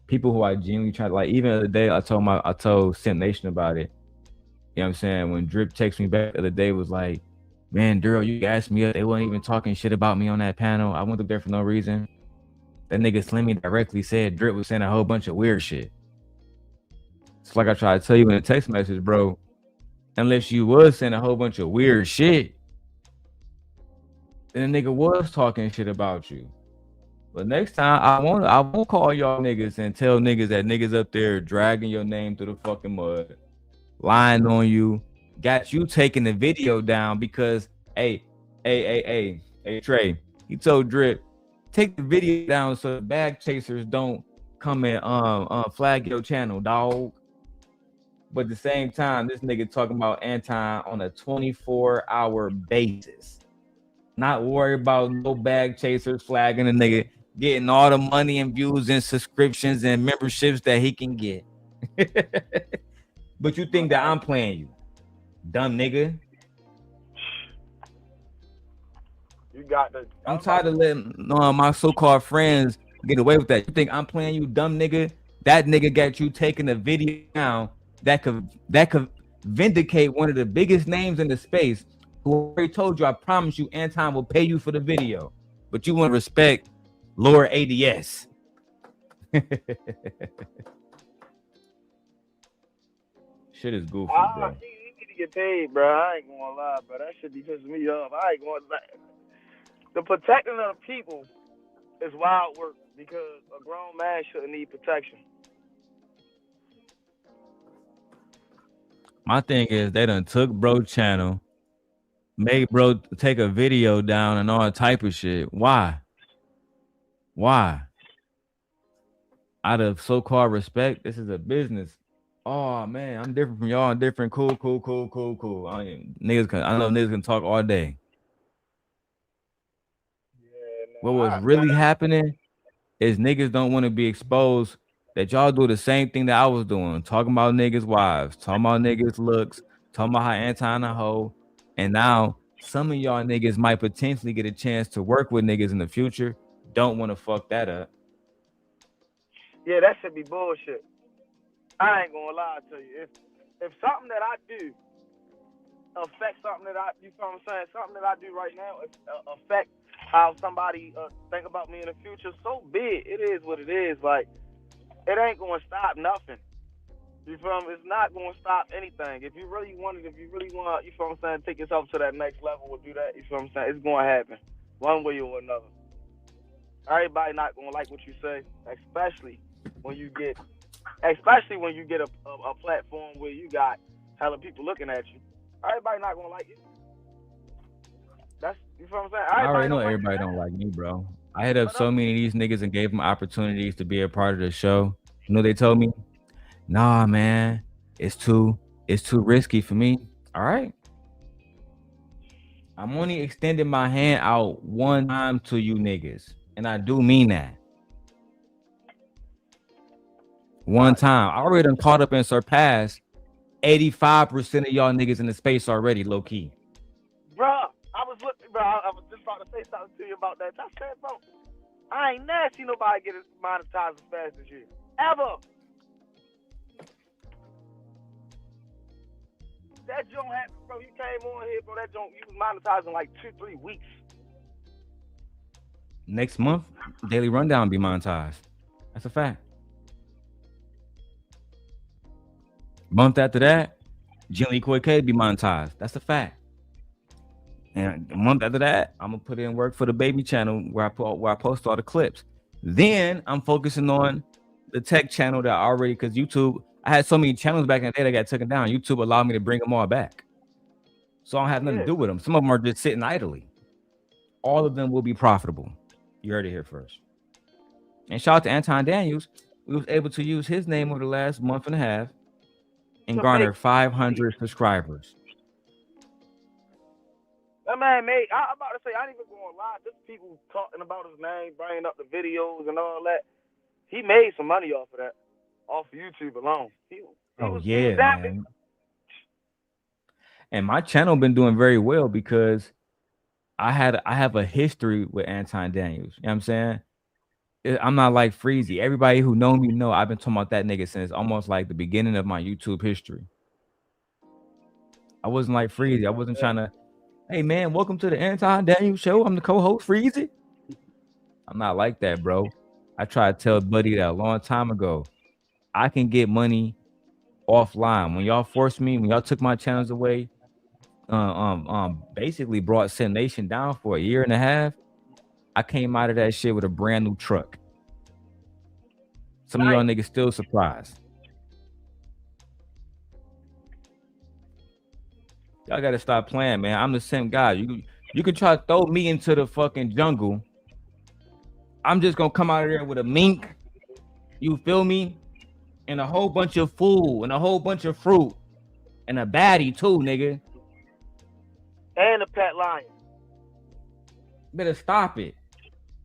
S1: People who I genuinely try to, like, even the other day, I told Simp Nation about it. You know what I'm saying? When Drip texted me back the other day, was like, man, Darrel, you asked me up. They weren't even talking shit about me on that panel. I went up there for no reason. That nigga Slimmy directly said Drip was saying a whole bunch of weird shit. It's like I tried to tell you in a text message, bro. Unless you was saying a whole bunch of weird shit, then the nigga was talking shit about you. But next time, I won't call y'all niggas and tell niggas that niggas up there dragging your name through the fucking mud, lying on you, got you taking the video down because, hey, Trey, he told Drip, take the video down so the bag chasers don't come and flag your channel, dog. But at the same time, this nigga talking about Anton on a 24-hour basis. Not worried about no bag chasers flagging the nigga, getting all the money and views and subscriptions and memberships that he can get. But you think that I'm playing you, dumb nigga?
S7: You got the.
S1: I'm tired of letting my so-called friends get away with that. You think I'm playing you, dumb nigga? That nigga got you taking a video down that could vindicate one of the biggest names in the space. Who already told you, I promise you, Anton will pay you for the video. But you want to respect lower ADS. Shit is goofy, bro.
S7: You need to get paid, bro. I ain't gonna lie, bro. That shit be pissing me off. I ain't gonna lie. The protecting of the people is wild work because a grown man shouldn't need protection.
S1: My thing is they done took bro channel, made bro take a video down and all type of shit. Why? Out of so-called respect, this is a business. Oh man, I'm different from y'all. I'm different. Cool. I know niggas can talk all day. What was really happening is niggas don't want to be exposed that y'all do the same thing that I was doing, talking about niggas' wives, talking about niggas' looks, talking about how Anton a hoe, and now some of y'all niggas might potentially get a chance to work with niggas in the future. Don't want to fuck that up.
S7: Yeah, that should be bullshit. I ain't gonna lie to you. If something that I do affects something that you know what I'm saying, something that I do right now affect how somebody think about me in the future, so be it. It is what it is. Like, it ain't gonna stop nothing. You feel me? It's not gonna stop anything. If you really want, you feel what I'm saying, take yourself to that next level or do that, you feel what I'm saying, it's gonna happen. One way or another. Everybody not gonna like what you say, especially when you get a platform where you got hella people looking at you. Everybody not gonna like it. That's, you feel what I'm saying?
S1: I already know everybody don't like me, bro. I hit up so many of these niggas and gave them opportunities to be a part of the show. You know, they told me, nah, man, it's too risky for me. All right. I'm only extending my hand out one time to you niggas. And I do mean that. One time. I already done caught up and surpassed 85% of y'all niggas in the space already, low key.
S7: Bruh, I was just about to say something to you about that. I said, bro, I ain't never seen nobody get monetized as fast as you. Ever. That joint happened, bro. You came on here, bro. That joint, you was monetizing like 2-3 weeks.
S1: Next month, Daily Rundown be monetized. That's a fact. Month after that, Jilly Koi K be monetized. That's a fact. And a month after that, I'm gonna put in work for the baby channel where I post all the clips. Then I'm focusing on the tech channel that because YouTube, I had so many channels back in the day that got taken down. YouTube allowed me to bring them all back. So I don't have nothing to do with them. Some of them are just sitting idly. All of them will be profitable. You heard it here first. And shout out to Anton Daniels. We was able to use his name over the last month and a half and garner 500 subscribers.
S7: That man made, I'm about to say, I ain't even going to lie. Just people talking about his name, bringing up the videos and all that. He made some money off of that, off of YouTube alone. Man. And
S1: my channel been doing very well because I have a history with Anton Daniels. You know what I'm saying? I'm not like Freezy. Everybody who know me know I've been talking about that nigga since almost like the beginning of my YouTube history. I wasn't like Freezy. I wasn't trying to, hey man, welcome to the Anton Daniels show. I'm the co-host, Freezy. I'm not like that, bro. I tried to tell Buddy that a long time ago. I can get money offline. When y'all forced me, when y'all took my channels away, basically brought Sin Nation down for a year and a half. I came out of that shit with a brand new truck. Some of y'all niggas still surprised. Y'all gotta stop playing, man. I'm the same guy. You can try to throw me into the fucking jungle. I'm just gonna come out of there with a mink. You feel me? And a whole bunch of food and a whole bunch of fruit and a baddie too, nigga.
S7: And a pet lion.
S1: Better stop it.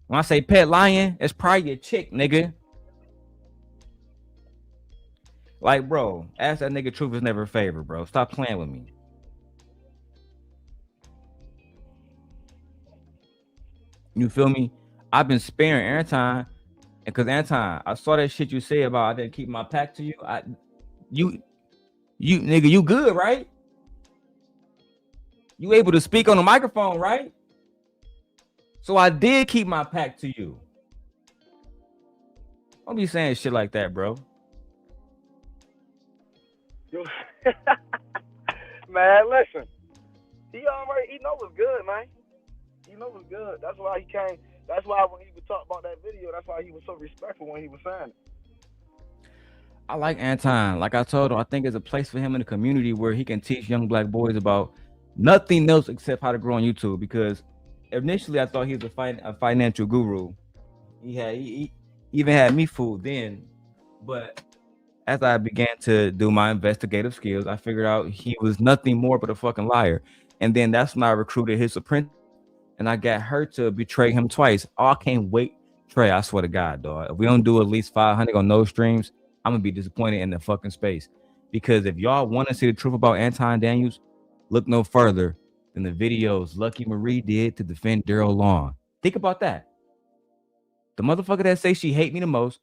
S1: When I say pet lion, it's probably your chick, nigga. Like, bro, ask that nigga truth is never favored, bro. Stop playing with me. You feel me? I've been sparing Anton, and because Anton, I saw that shit you say about I didn't keep my pack to you. You nigga, you good, right? You able to speak on the microphone, right? So I did keep my pack to you. Don't be saying shit like that, bro.
S2: Man, listen. He know what's good, man. He know what's good. That's why he came. That's why when he would talk about that video, that's why he was so respectful when he was saying it.
S1: I like Anton. Like I told him, I think there's a place for him in the community where he can teach young black boys about nothing else except how to grow on YouTube. Because initially I thought he was a financial guru. He even had me fooled then. But as I began to do my investigative skills, I figured out he was nothing more but a fucking liar. And then that's when I recruited his apprentice, and I got her to betray him twice. Oh, I can't wait. Trey, I swear to God, dog. If we don't do at least 500 on those streams, I'm gonna be disappointed in the fucking space. Because if y'all want to see the truth about Anton Daniels, look no further than the videos Lucky Marie did to defend Darrel Long. Think about that. The motherfucker that say she hate me the most,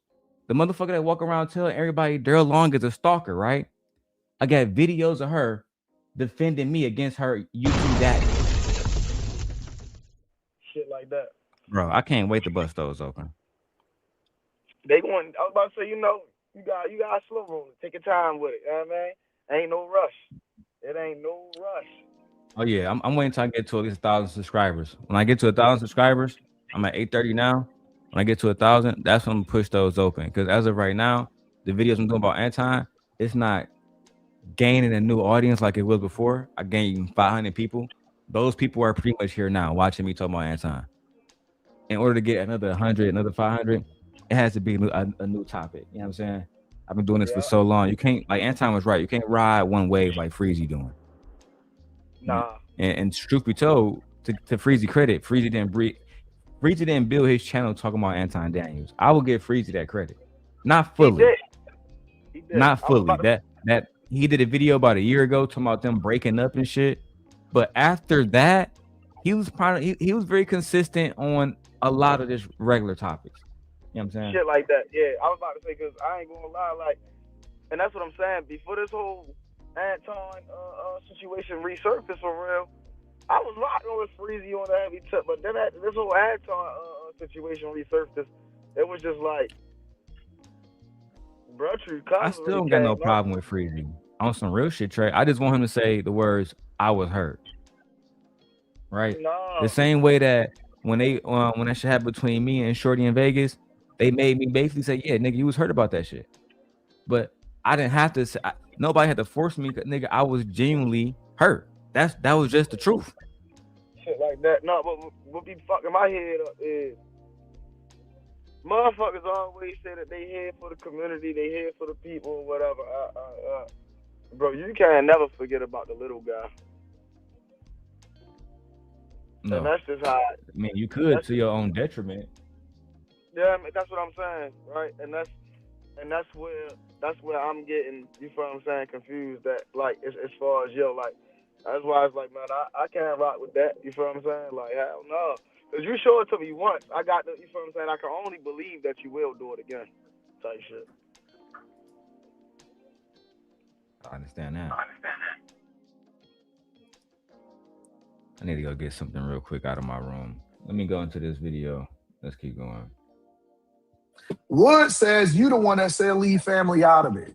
S1: the motherfucker that walk around telling everybody Darrel Long is a stalker, right? I got videos of her defending me against her YouTube daddy.
S2: Shit like that.
S1: Bro, I can't wait to bust those open.
S2: I was about to say, you got slow roll. Take your time with it. You know what I mean? Ain't no rush. It ain't no rush.
S1: Oh yeah, I'm waiting till I get to at least 1,000 subscribers. When I get to 1,000 subscribers, I'm at 830 now. When I get to 1,000, that's when I'm gonna push those open. Because as of right now, the videos I'm doing about Anton, it's not gaining a new audience like it was before. I gained 500 people. Those people are pretty much here now watching me talk about Anton. In order to get another 100, another 500, it has to be a new topic. You know what I'm saying? I've been doing this for so long. You can't, like Anton was right. You can't ride one wave like Freezy doing.
S2: Nah.
S1: And truth be told, to Freezy credit, Freezy didn't build his channel talking about Anton Daniels. I will give Freezy that credit. Not fully.
S2: He did.
S1: Not fully. That he did a video about a year ago talking about them breaking up and shit. But after that, he was very consistent on a lot of this regular topics. You know what I'm saying?
S2: Shit like that. Yeah, I was about to say, because I ain't gonna lie, like, and that's what I'm saying. Before this whole Anton situation resurfaced for real, I was rocking with Freezy on the heavy tip, but then after this whole Anton situation resurfaced, it was just like, bro,
S1: I still don't got no problem with Freezy. On some real shit, Trey. I just want him to say the words, "I was hurt." Right?
S2: No.
S1: The same way that when that shit happened between me and Shorty in Vegas, they made me basically say, "Yeah, nigga, you was hurt about that shit." But I didn't have to say. Nobody had to force me, nigga. I was genuinely hurt. That was just the truth.
S2: Shit like that. No, but what be fucking my head up is motherfuckers always say that they here for the community, they here for the people, whatever. Bro, you can't never forget about the little guy.
S1: No,
S2: and that's just how.
S1: I mean, you could to your own detriment.
S2: Yeah, I mean, that's what I'm saying, right? And that's where I'm getting, you feel what I'm saying, confused. That like as far as like that's why it's like, man, I can't rock with that. You feel what I'm saying? Like, hell no. Because you show it to me once. I got the, you feel what I'm saying? I can only believe that you will do it again. Type shit.
S1: I understand that. I need to go get something real quick out of my room. Let me go into this video. Let's keep going.
S6: Wood says you the one that said leave family out of it.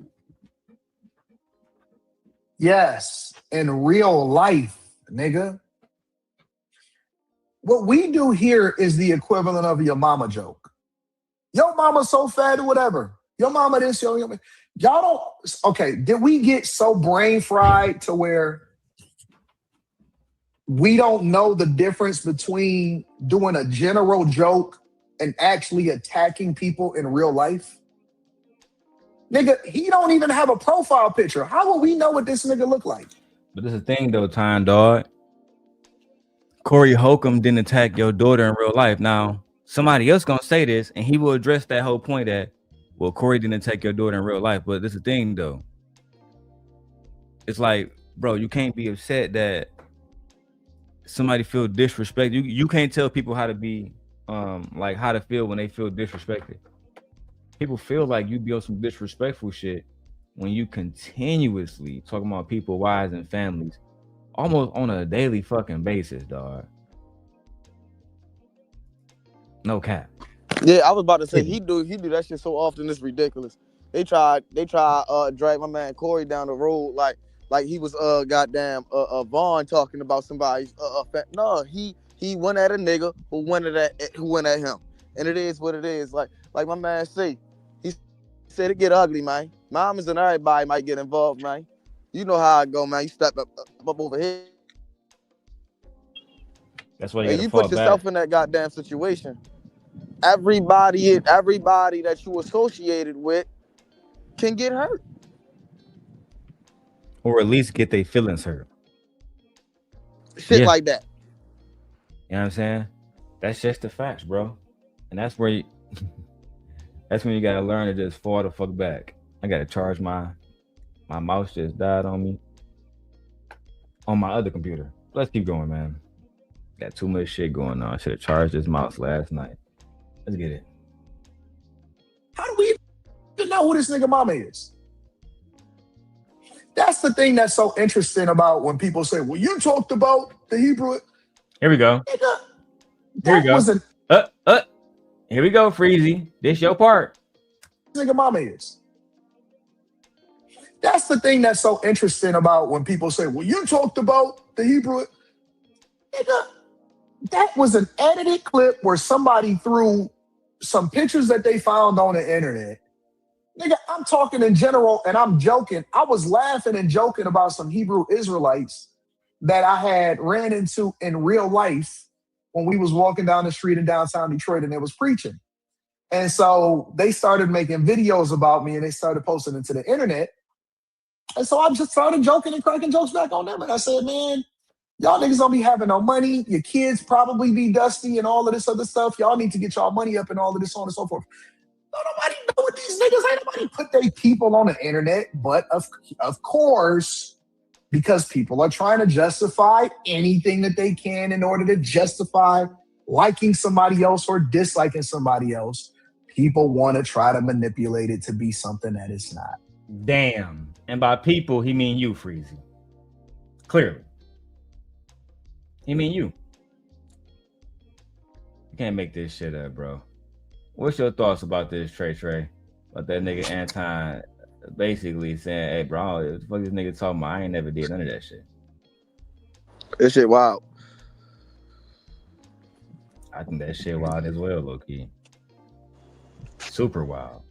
S6: Yes, in real life, nigga. What we do here is the equivalent of your mama joke. Your mama so fat or whatever. Your mama this, y'all don't, okay, did we get so brain fried to where we don't know the difference between doing a general joke and actually attacking people in real life? Nigga, he don't even have a profile picture. How will we know what this nigga look like?
S1: But this is the thing though, Time Dog. Corey Holcomb didn't attack your daughter in real life. Now, somebody else gonna say this, and he will address that whole point that, well, Corey didn't attack your daughter in real life. But this is the thing though. It's like, bro, you can't be upset that somebody feel disrespect. You can't tell people how to be like how to feel when they feel disrespected. People feel like you be on some disrespectful shit when you continuously talking about people, wives, and families almost on a daily fucking basis, dog. No cap.
S7: Yeah, I was about to say he do that shit so often it's ridiculous. They try drag my man Corey down the road like he was goddamn Vaughn talking about somebody's no, he went at a nigga who went at him. And it is what it is. Like my man say, he said it get ugly, man. Mamas and everybody might get involved, man. You know how I go, man. You step up over here.
S1: That's why
S7: you, you put yourself in that goddamn situation. Everybody that you associated with can get hurt.
S1: Or at least get their feelings hurt.
S7: Shit like that.
S1: You know what I'm saying? That's just the facts, bro. And that's where that's when you gotta learn to just fall the fuck back. I gotta charge my mouse just died on me. On my other computer. Let's keep going, man. Got too much shit going on. I should have charged this mouse last night. Let's get it.
S6: How do we even know who this nigga mama is? That's the thing that's so interesting about when people say, well, you talked about the Hebrew.
S1: Here we go.
S6: Nigga,
S1: here we go. Here we go, Freezy. This your part.
S6: Nigga mama is. That's the thing that's so interesting about when people say, well, you talked about the Hebrew. Nigga, that was an edited clip where somebody threw some pictures that they found on the internet. Nigga, I'm talking in general and I'm joking. I was laughing and joking about some Hebrew Israelites that I had ran into in real life when we was walking down the street in downtown Detroit and they was preaching. And so they started making videos about me and they started posting it to the internet. And so I just started joking and cracking jokes back on them. And I said, man, y'all niggas don't be having no money. Your kids probably be dusty and all of this other stuff. Y'all need to get y'all money up and all of this, so on and so forth. Don't nobody know what these niggas ain't. Nobody put their people on the internet. But of course, because people are trying to justify anything that they can in order to justify liking somebody else or disliking somebody else, people want to try to manipulate it to be something that it's not.
S1: Damn. And by people, he mean you, Freezy. Clearly. He mean you. You can't make this shit up, bro. What's your thoughts about this, Trey? About that nigga Anton basically saying, hey, bro, what the fuck this nigga talking about? I ain't never did none of that shit.
S7: That shit wild.
S1: I think that shit wild as well, low-key. Super wild.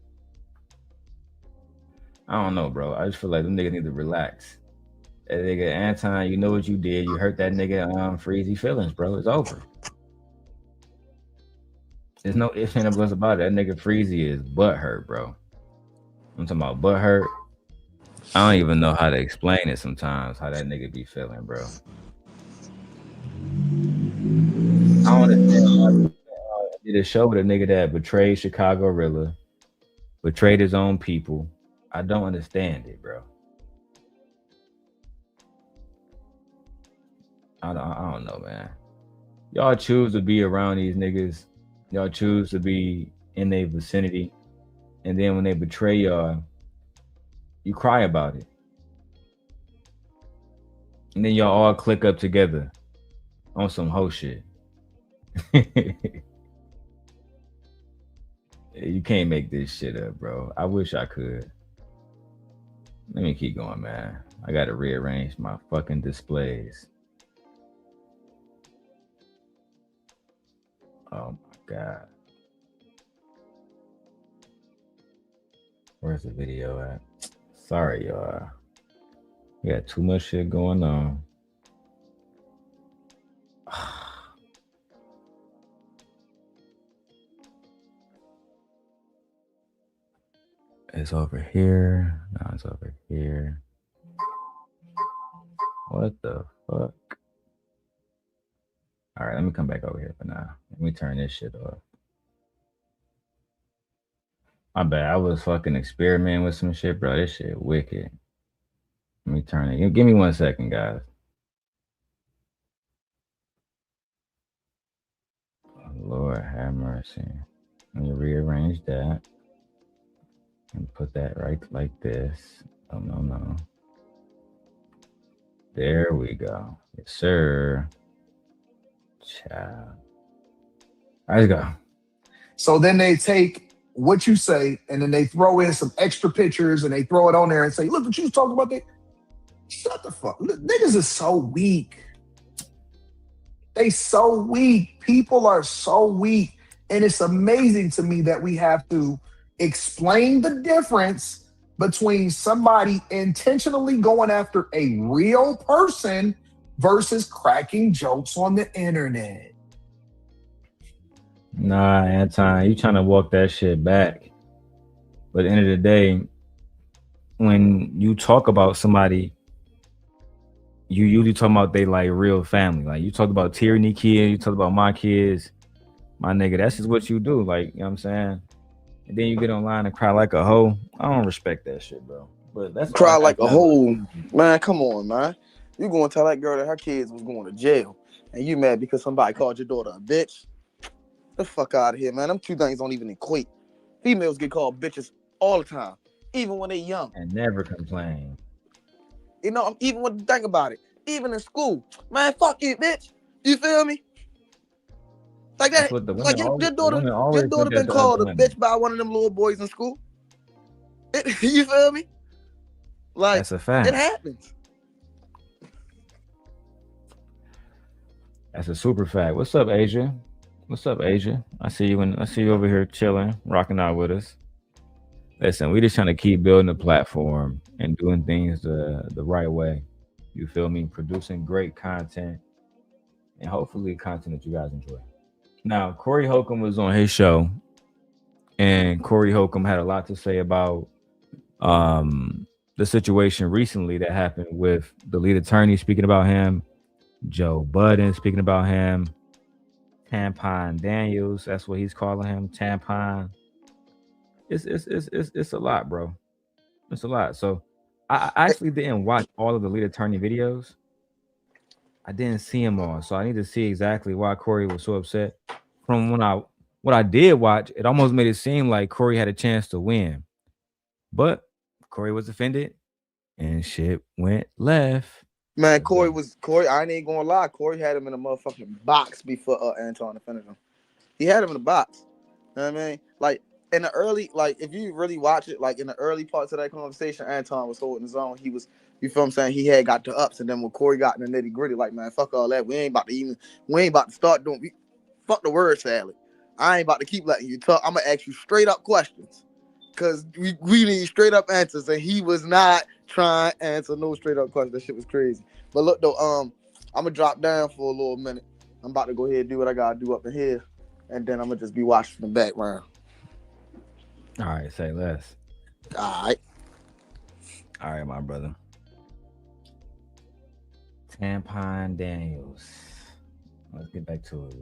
S1: I don't know, bro. I just feel like them niggas need to relax. That nigga Anton, you know what you did. You hurt that nigga Freezy feelings, bro. It's over. There's no ifs and buts about it. That nigga Freezy is butthurt, bro. I'm talking about butthurt. I don't even know how to explain it sometimes, how that nigga be feeling, bro. I don't understand. I did a show with a nigga that betrayed Chicago Rilla, betrayed his own people. I don't understand it, bro. I don't know, man. Y'all choose to be around these niggas. Y'all choose to be in their vicinity. And then when they betray y'all, you cry about it. And then y'all all click up together on some hoe shit. You can't make this shit up, bro. I wish I could. Let me keep going, man. I gotta rearrange my fucking displays. Oh my God. Where's the video at? Sorry, y'all. We got too much shit going on. It's over here. No, it's over here. What the fuck? All right, let me come back over here for now. Let me turn this shit off. My bad. I was fucking experimenting with some shit, bro. This shit wicked. Let me turn it. Give me 1 second, guys. Lord have mercy. Let me rearrange that and put that right like this. Oh, no. There we go. Yes, sir. Ciao. All right, let's go.
S6: So then they take what you say and then they throw in some extra pictures and they throw it on there and say, look what you was talking about. Shut the fuck. Look, niggas is so weak. They so weak. People are so weak. And it's amazing to me that we have to explain the difference between somebody intentionally going after a real person versus cracking jokes on the internet.
S1: Nah, Anton, you trying to walk that shit back. But at the end of the day, when you talk about somebody, you usually talk about they like real family. Like you talk about Tyranny kids, you talk about my kids, my nigga. That's just what you do. Like, you know what I'm saying? And then you get online and cry like a hoe. I don't respect that shit, bro. But that's
S5: cry like a hoe. Man, come on, man. You gonna tell that girl that her kids was going to jail and you mad because somebody called your daughter a bitch? The fuck out of here, man. Them two things don't even equate. Females get called bitches all the time, even when they young.
S1: And never complain.
S5: You know, even when you think about it, even in school, man, fuck you, bitch. You feel me? Like that. Like your daughter been called a bitch by one of them little boys in school. You feel me? Like
S1: that's a fact.
S5: It happens.
S1: That's a super fact. What's up, Asia? What's up, Asia? I see you over here chilling, rocking out with us. Listen, we just trying to keep building the platform and doing things the right way. You feel me? Producing great content and hopefully content that you guys enjoy. Now, Corey Holcomb was on his show, and Corey Holcomb had a lot to say about the situation recently that happened with the lead attorney speaking about him, Joe Budden speaking about him, Anton Daniels, that's what he's calling him, Tampon. It's a lot, bro. It's a lot. So I actually didn't watch all of the lead attorney videos. I didn't see them all, so I need to see exactly why Corey was so upset. From what I did watch, it almost made it seem like Corey had a chance to win, but Corey was offended, and shit went left.
S5: Man, Corey, I ain't gonna lie. Corey had him in a motherfucking box before Anton finished him. He had him in a box. You know what I mean? Like, in the early, like, if you really watch it, like, in the early parts of that conversation, Anton was holding his own. He was, you feel what I'm saying? He had got the ups, and then when Corey got in the nitty gritty, like, man, fuck all that. We ain't about to start doing, fuck the word salad. I ain't about to keep letting you talk. I'm gonna ask you straight up questions. Because we need straight up answers, and he was not trying to answer no straight up questions. That shit was crazy. But look though, I'm gonna drop down for a little minute. I'm about to go ahead and do what I gotta do up in here, and then I'm gonna just be watching the background.
S1: All right, say less.
S5: All
S1: right, my brother. Tampon Daniels. Let's get back to it.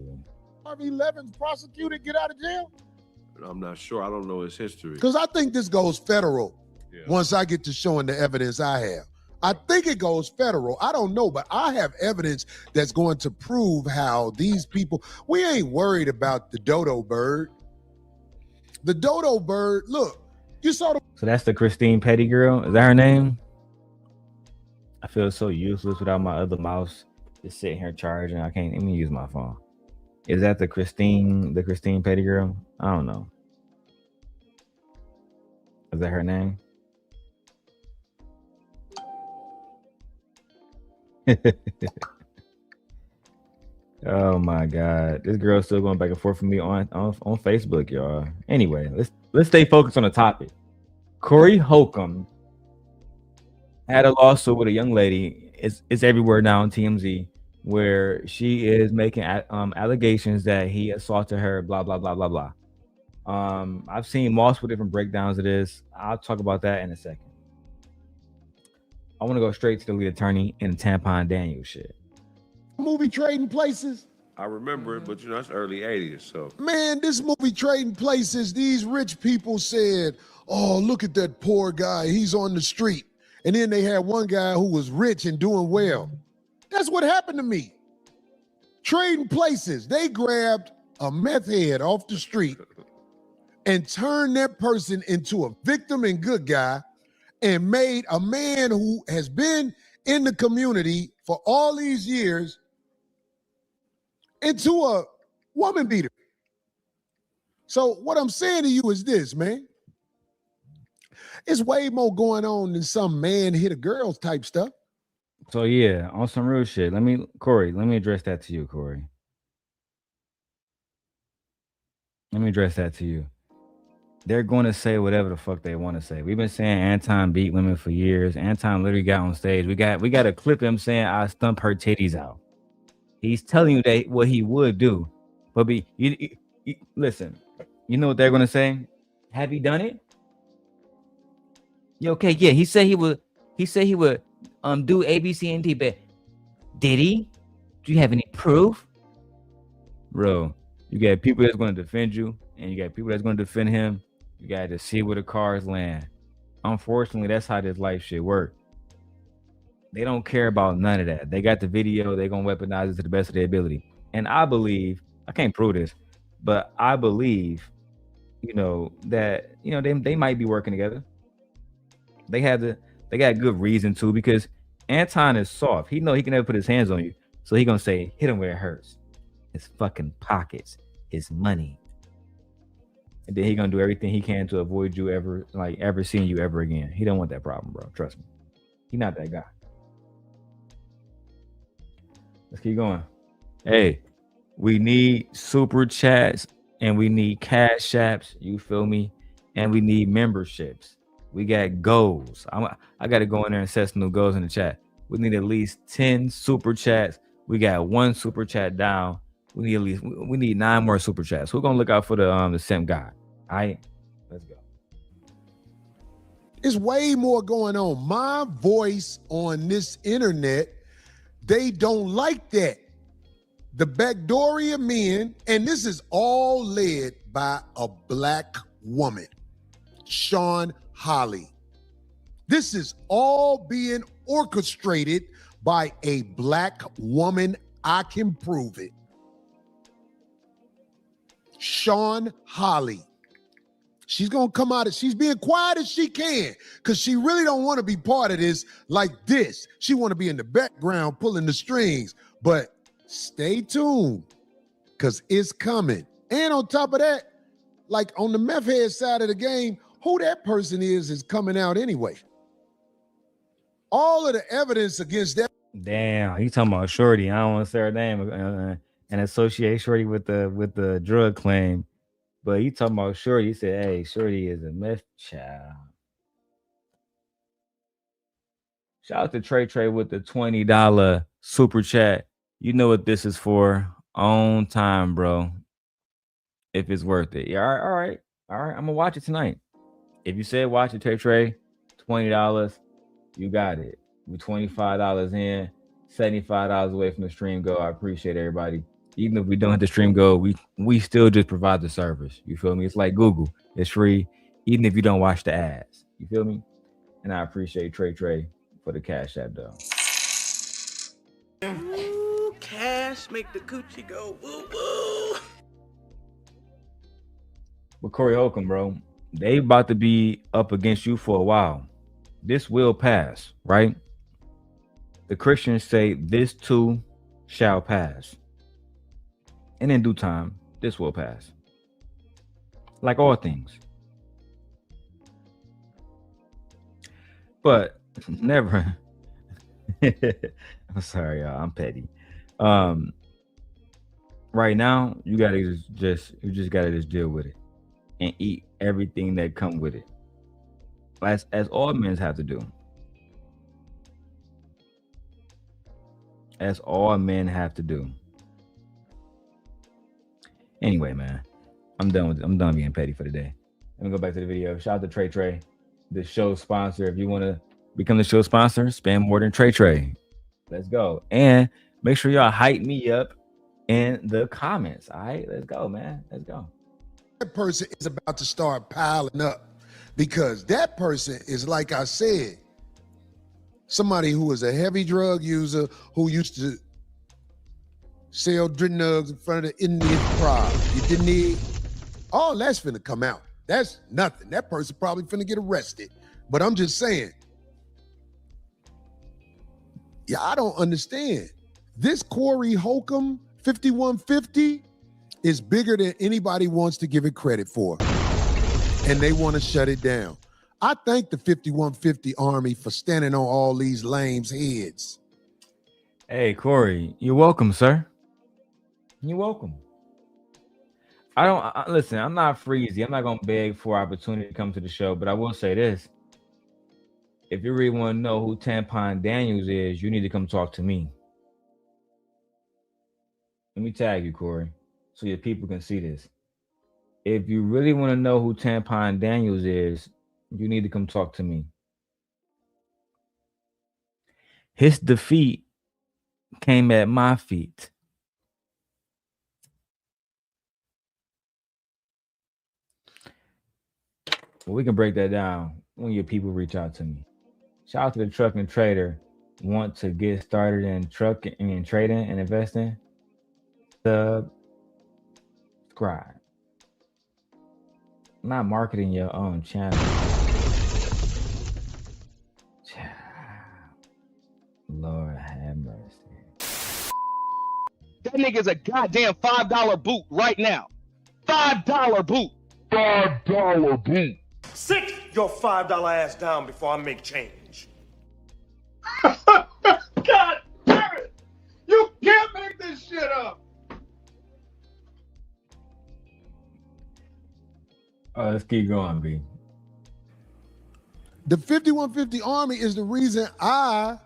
S3: Harvey Levin's prosecuted, get out of jail?
S8: I'm not sure. I don't know his history.
S3: Because I think this goes federal once I get to showing the evidence I have. I think it goes federal. I don't know, but I have evidence that's going to prove how these people, we ain't worried about the dodo bird. The dodo bird, look, you saw the...
S1: So that's the Christine Petty girl? Is that her name? I feel so useless without my other mouse just sitting here charging. I can't even use my phone. Is that the Christine Petty girl? I don't know. Is that her name? Oh my God. This girl's still going back and forth with me on Facebook, y'all. Anyway, let's stay focused on the topic. Corey Holcomb had a lawsuit with a young lady. It's everywhere now on TMZ, where she is making allegations that he assaulted her, blah, blah, blah, blah, blah. I've seen multiple different breakdowns of this. I'll talk about that in a second. I want to go straight to the lead attorney and Tampon Daniels shit.
S3: Movie Trading Places.
S8: I remember it, but it's early 80s, so.
S3: Man, this movie Trading Places, these rich people said, oh, look at that poor guy. He's on the street. And then they had one guy who was rich and doing well. That's what happened to me. Trading Places, they grabbed a meth head off the street and turned that person into a victim and good guy and made a man who has been in the community for all these years into a woman beater. So what I'm saying to you is this, man. It's way more going on than some man hit a girl type stuff.
S1: So yeah, on some real shit. Corey, let me address that to you, Corey. Let me address that to you. They're going to say whatever the fuck they want to say. We've been saying Anton beat women for years. Anton literally got on stage. We got a clip of him saying, "I stump her titties out." He's telling you that what he would do. But listen, you know what they're going to say? Have he done it? Yeah, okay, yeah. He said he would do A, B, C, and D, but did he? Do you have any proof? Bro, you got people that's going to defend you, and you got people that's going to defend him. You got to see where the cars land. Unfortunately, that's how this life shit work. They don't care about none of that. They got the video. They're going to weaponize it to the best of their ability. And I believe, I can't prove this, but I believe, that, they might be working together. They got good reason to, because Anton is soft. He know he can never put his hands on you. So he going to say, hit him where it hurts. His fucking pockets, his money. And then he going to do everything he can to avoid you ever seeing you ever again. He don't want that problem, bro. Trust me. He not that guy. Let's keep going. Hey, we need super chats and we need cash apps. You feel me? And we need memberships. We got goals. I got to go in there and set some new goals in the chat. We need at least 10 super chats. We got 1 super chat down. We need 9 more super chats. We're gonna look out for the simp guy. All right, let's go.
S3: It's way more going on. My voice on this internet, they don't like that. The Backdoria men, and this is all led by a black woman, Sean Holly. This is all being orchestrated by a black woman. I can prove it. Sean Holly. She's gonna come out. She's being quiet as she can because she really don't want to be part of this like this. She want to be in the background pulling the strings. But stay tuned because it's coming. And on top of that, like on the meth head side of the game, who that person is coming out anyway. All of the evidence against that.
S1: Damn, he talking about Shorty. I don't want to say her name and associate Shorty with the drug claim. But he talking about Shorty. He said, hey, Shorty is a meth child. Shout out to Trey with the $20 super chat. You know what this is for. On time, bro. If it's worth it. Yeah, all right. I'm going to watch it tonight. If you said watch it, Trey, $20, you got it. We're $25 in, $75 away from the stream go. I appreciate everybody. Even if we don't hit the stream go, we still just provide the service. You feel me? It's like Google. It's free, even if you don't watch the ads. You feel me? And I appreciate Trey for the cash app, though.
S9: Ooh, cash make the coochie go woo woo.
S1: But Corey Holcomb, bro, they about to be up against you for a while. This will pass, right? The Christians say this too shall pass. And in due time, this will pass. Like all things. But never. I'm sorry, y'all. I'm petty. Right now, you gotta just gotta just deal with it and eat everything that come with it. As all men have to do. As all men have to do. Anyway, man, I'm done being petty for the day. Let me go back to the video. Shout out to Trey, the show sponsor. If you want to become the show sponsor, spend more than Trey. Let's go. And make sure y'all hype me up in the comments. All right, let's go, man. Let's go.
S3: That person is about to start piling up because that person is, like I said, somebody who is a heavy drug user who used to sell nugs in front of the Indian crowd. You didn't need. All that's finna come out. That's nothing. That person probably finna get arrested. But I'm just saying. Yeah, I don't understand. This Corey Holcomb 5150 is bigger than anybody wants to give it credit for. And they want to shut it down. I thank the 5150 Army for standing on all these lames' heads.
S1: Hey, Corey, you're welcome, sir. You're welcome. Listen, I'm not freezy. I'm not going to beg for opportunity to come to the show, but I will say this. If you really want to know who Anton Daniels is, you need to come talk to me. Let me tag you, Corey, so your people can see this. If you really want to know who Anton Daniels is, you need to come talk to me. His defeat came at my feet. Well, we can break that down when your people reach out to me. Shout out to the truck and trader. Want to get started in trucking and trading and investing? Subscribe. Not marketing your own channel. Lord have mercy.
S10: That nigga's a goddamn $5 boot right now. $5 boot. $5 boot.
S4: Sit your $5 ass down before I make change.
S11: God damn it! You can't make this shit up.
S1: Let's keep going, B.
S3: The 5150 Army is the reason I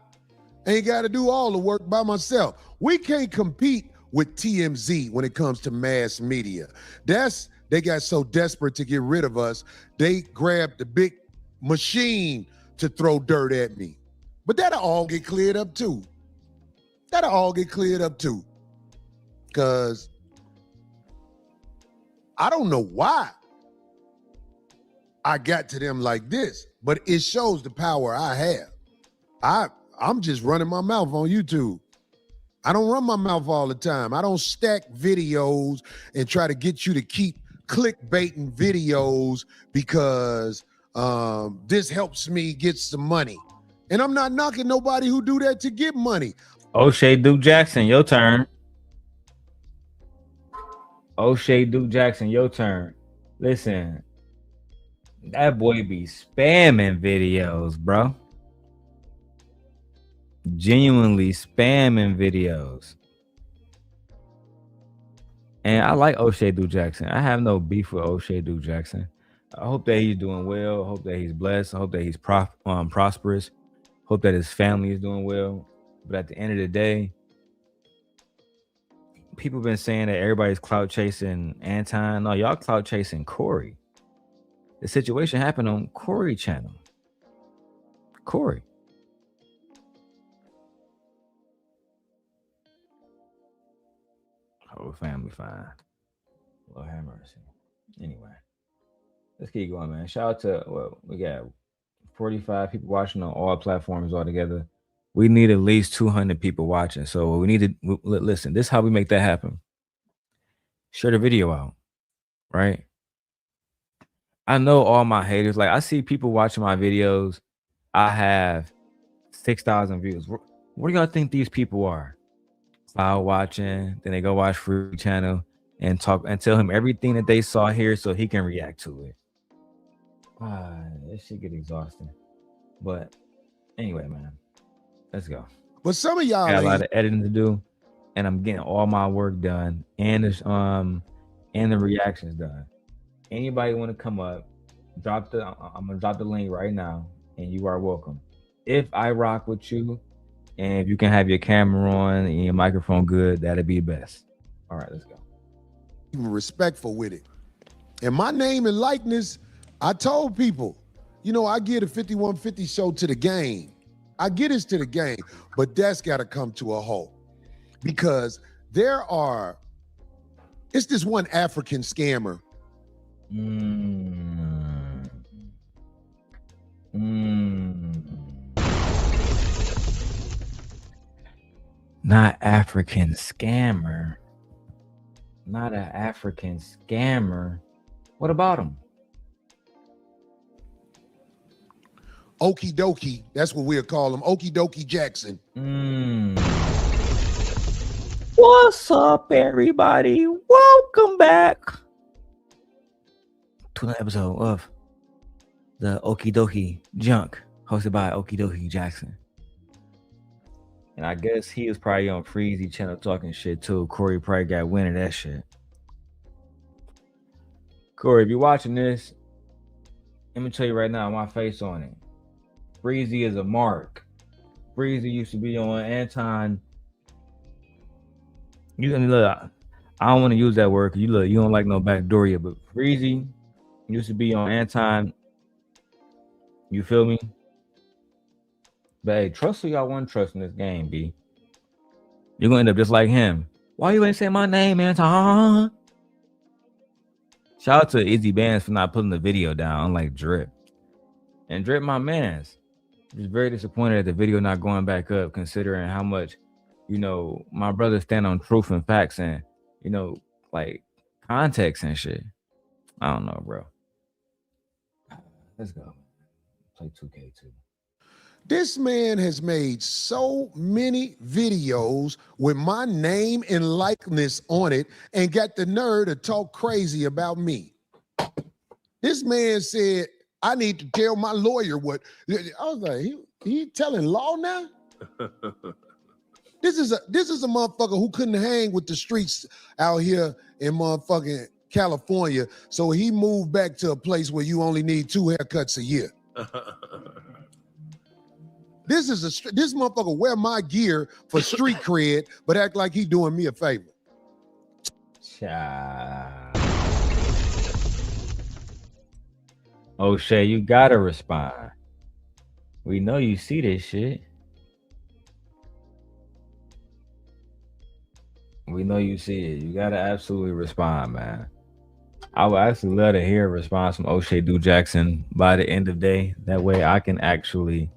S3: ain't got to do all the work by myself. We can't compete with TMZ when it comes to mass media. They got so desperate to get rid of us, they grabbed the big machine to throw dirt at me. But that'll all get cleared up too. Because I don't know why I got to them like this, but it shows the power I have. I'm just running my mouth on YouTube. I don't run my mouth all the time. I don't stack videos and try to get you to keep clickbaiting videos because this helps me get some money. And I'm not knocking nobody who do that to get money.
S1: Oshay Duke Jackson, your turn. Oshay Duke Jackson, your turn. Listen, that boy be spamming videos, bro. Genuinely spamming videos. And I like Oshay Duke Jackson. I have no beef with Oshay Duke Jackson. I hope that he's doing well. I hope that he's blessed. I hope that he's prosperous. Hope that his family is doing well. But at the end of the day, people been saying that everybody's clout chasing Anton. No, y'all clout chasing Corey. The situation happened on Corey channel. Corey. Whole family fine. Lord have mercy. Anyway, let's keep going, man. Shout out to, well, we got 45 people watching on all platforms altogether. We need at least 200 people watching. So we need to listen. This is how we make that happen. Share the video out, right? I know all my haters. Like, I see people watching my videos. I have 6,000 views. What do y'all think these people are? Cloud watching, then they go watch Free Channel and talk and tell him everything that they saw here so he can react to it. This shit get exhausting. But anyway, man, let's go.
S3: But some of y'all
S1: got a lot of editing to do, and I'm getting all my work done and the reactions done. Anybody want to come up, I'm gonna drop the link right now, and you are welcome. If I rock with you, and if you can have your camera on and your microphone good, that'd be best. All right, let's go.
S3: Even respectful with it. And my name and likeness, I told people, you know, I get a 5150 show to the game. I get us to the game, but that's got to come to a halt because it's this one African scammer.
S1: Not African scammer. Not an African scammer. What about him?
S3: Okie dokie. That's what we'll call him. Okie dokie Jackson.
S1: What's up, everybody? Welcome back to another episode of the Okie dokie Junk, hosted by Okie dokie Jackson. And I guess he was probably on Freezy channel talking shit too. Corey probably got wind of that shit. Corey, if you're watching this, let me tell you right now, my face on it. Freezy is a mark. Freezy used to be on Anton. Look, I don't want to use that word because you don't like no backdooria, but Freezy used to be on Anton. You feel me? But hey, trust who y'all want to trust in this game, B. You're gonna end up just like him. Why you ain't say my name, Anton? Shout out to Izzy Bands for not putting the video down, unlike Drip. And Drip, my mans, just very disappointed at the video not going back up, considering how much, my brother stand on truth and facts and, like context and shit. I don't know, bro. Let's go. Play 2K2.
S3: This man has made so many videos with my name and likeness on it and got the nerve to talk crazy about me. This man said, I need to tell my lawyer what. I was like, he telling law now? This is a motherfucker who couldn't hang with the streets out here in motherfucking California, so he moved back to a place where you only need 2 haircuts a year. This motherfucker wear my gear for street cred, but act like he doing me a favor.
S1: Oshay, you gotta respond. We know you see this shit. We know you see it. You gotta absolutely respond, man. I would actually love to hear a response from Oshay Duke Jackson by the end of the day. That way I can actually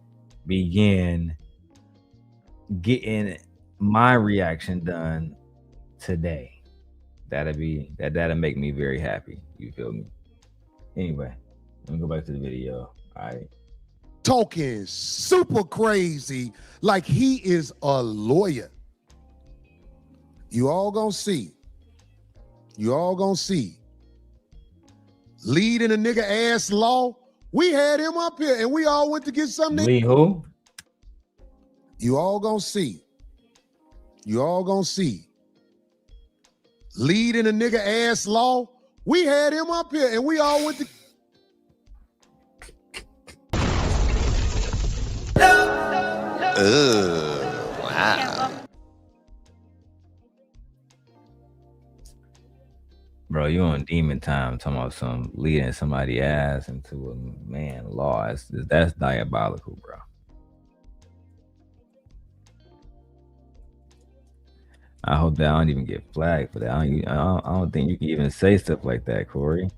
S1: begin getting my reaction done today. That'll make me very happy. You feel me? Anyway, let me go back to the video. All right.
S3: Talking super crazy like he is a lawyer. You all gonna see. You all gonna see. Lead in a nigga ass law. We had him up here and we all went to get something.
S1: Lee who?
S3: You all gonna see. You all gonna see. Lead in a nigga ass law. We had him up here and we all went to.
S5: Wow.
S1: Bro, you on demon time talking about some leading somebody ass into a man law. That's diabolical, bro. I hope that I don't even get flagged for that. I don't think you can even say stuff like that, Corey.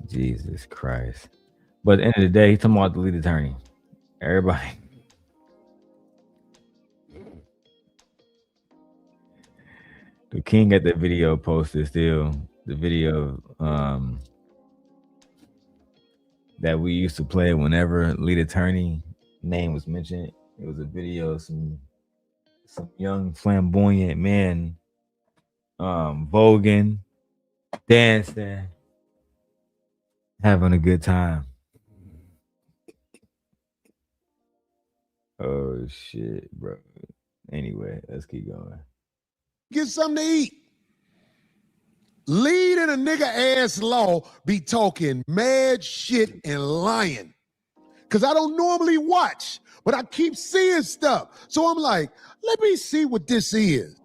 S1: Jesus Christ. But at the end of the day, he's talking about the lead attorney. Everybody. The king got the video posted still. The video that we used to play whenever lead attorney name was mentioned. It was a video of some young flamboyant men voguing, dancing, having a good time. Oh shit, bro. Anyway, let's keep going.
S3: Get something to eat. Lead in a nigga ass law be talking mad shit and lying. Cause I don't normally watch, but I keep seeing stuff. So I'm like, let me see what this is.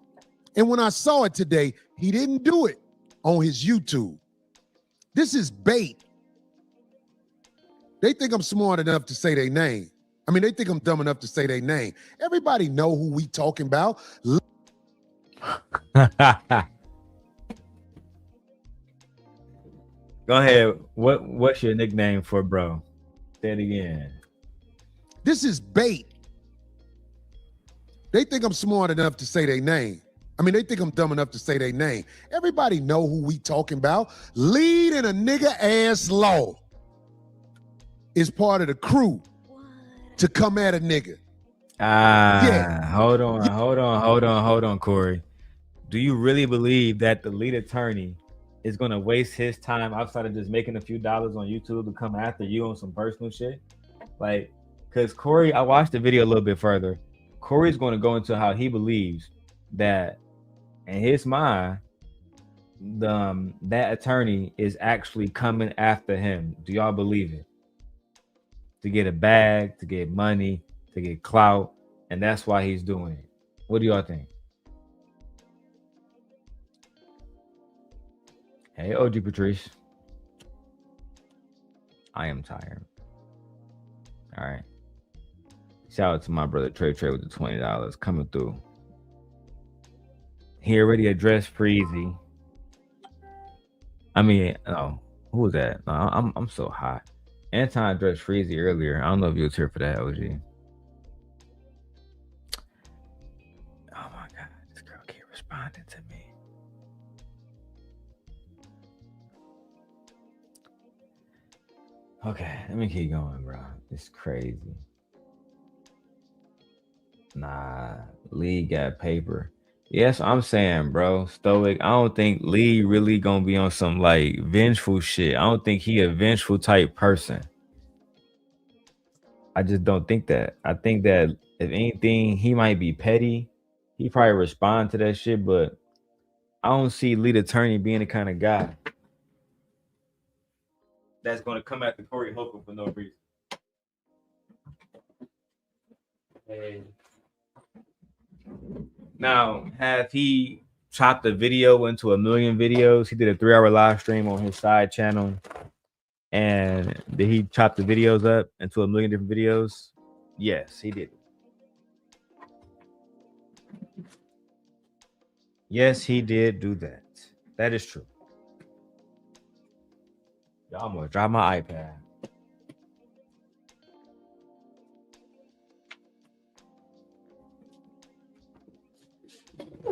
S3: And when I saw it today, he didn't do it on his YouTube. This is bait. They think I'm smart enough to say their name. I mean, they think I'm dumb enough to say their name. Everybody know who we talking about.
S1: Go ahead. What's your nickname for bro? Say it again.
S3: This is bait. They think I'm smart enough to say their name. I mean, they think I'm dumb enough to say their name. Everybody know who we talking about. Lead in a nigga ass law is part of the crew to come at a nigga.
S1: Hold on, Corey. Do you really believe that the lead attorney is gonna waste his time outside of just making a few dollars on YouTube to come after you on some personal shit? Like, cause Corey, I watched the video a little bit further. Corey's gonna go into how he believes that in his mind, that attorney is actually coming after him. Do y'all believe it? To get a bag, to get money, to get clout, and that's why he's doing it. What do y'all think? Hey, OG Patrice. I am tired. All right. Shout out to my brother Trey with the $20 coming through. He already addressed Freezy. I mean, oh, who was that? No, I'm so hot. Anton addressed Freezy earlier. I don't know if you was here for that, OG. Oh my God, this girl keep responding to me. Okay, let me keep going, bro. It's crazy. Nah, Lee got paper. Yes, I'm saying, bro, Stoic. I don't think Lee really gonna be on some like vengeful shit. I don't think he a vengeful type person. I just don't think that. I think that if anything, he might be petty. He probably respond to that shit, but I don't see lead attorney being the kind of guy that's gonna come after Corey Holcomb for no reason. Hey. Now, have he chopped the video into 1 million videos? He did a 3-hour live stream on his side channel. And did he chop the videos up into 1 million different videos? Yes, he did. Yes, he did do that. That is true. Y'all, I'm gonna drop my iPad.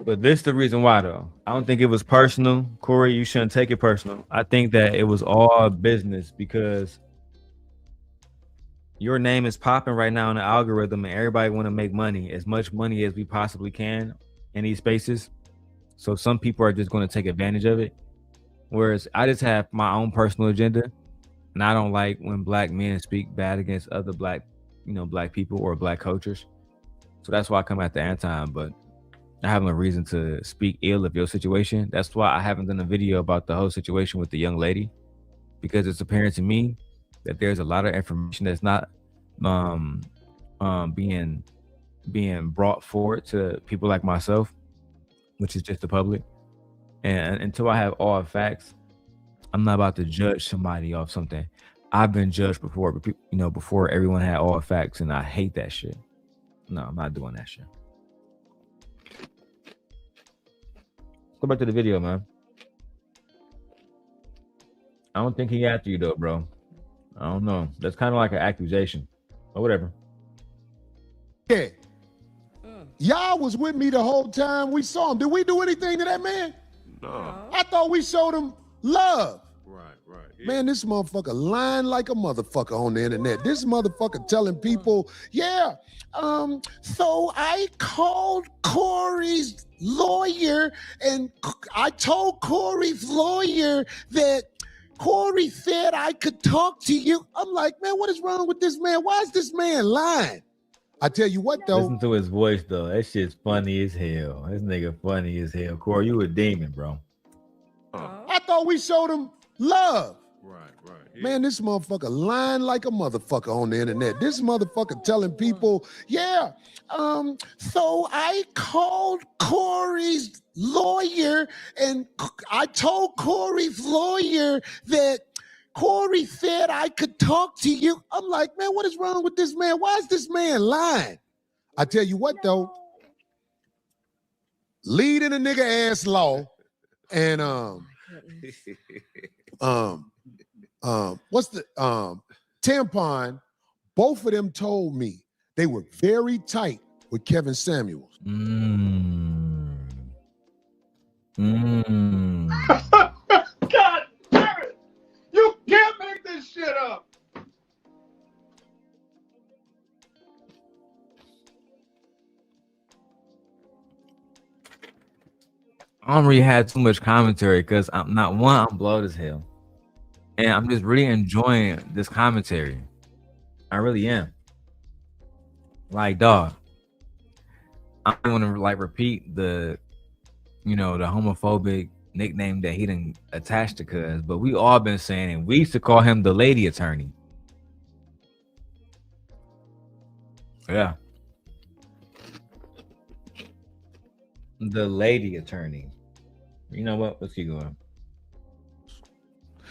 S1: But this is the reason why, though. I don't think it was personal. Corey, you shouldn't take it personal. I think that it was all business because your name is popping right now in the algorithm and everybody want to make money, as much money as we possibly can in these spaces. So some people are just going to take advantage of it. Whereas I just have my own personal agenda. And I don't like when black men speak bad against other black people or black cultures. So that's why I come at the Anton, but I have no reason to speak ill of your situation. That's why I haven't done a video about the whole situation with the young lady, because it's apparent to me that there's a lot of information that's not being brought forward to people like myself, which is just the public. And until I have all facts, I'm not about to judge somebody off something. I've been judged before, but before everyone had all facts, and I hate that shit. No, I'm not doing that shit. Go back to the video, man. I don't think he after you though, bro. I don't know. That's kind of like an accusation, or whatever.
S3: Yeah. Y'all was with me the whole time we saw him. Did we do anything to that man?
S8: No.
S3: I thought we showed him love.
S8: Right. Yeah.
S3: Man, this motherfucker lying like a motherfucker on the internet. This motherfucker telling people, so I called Corey's lawyer and I told Corey's lawyer that Corey said I could talk to you. I'm like, man, what is wrong with this man? Why is this man lying? I tell you what, though.
S1: Listen to his voice, though. That shit's funny as hell. This nigga funny as hell. Corey, you a demon, bro.
S3: I thought we showed him love.
S8: Right. Yeah.
S3: Man, this motherfucker lying like a motherfucker on the internet. This motherfucker telling people, so I called Corey's lawyer and I told Corey's lawyer that Corey said I could talk to you. I'm like, man, what is wrong with this man? Why is this man lying? I tell you what, though. Leading a nigga ass law and what's the tampon Both of them told me they were very tight with Kevin Samuels.
S11: God damn it! You can't make this shit up.
S1: I don't really have too much commentary because I'm blown as hell. And I'm just really enjoying this commentary. I really am. Like, dog, I don't want to like repeat the homophobic nickname that he didn't attach to Cuz, but we all been saying it. We used to call him the lady attorney. Yeah. The lady attorney. You know what? Let's keep going.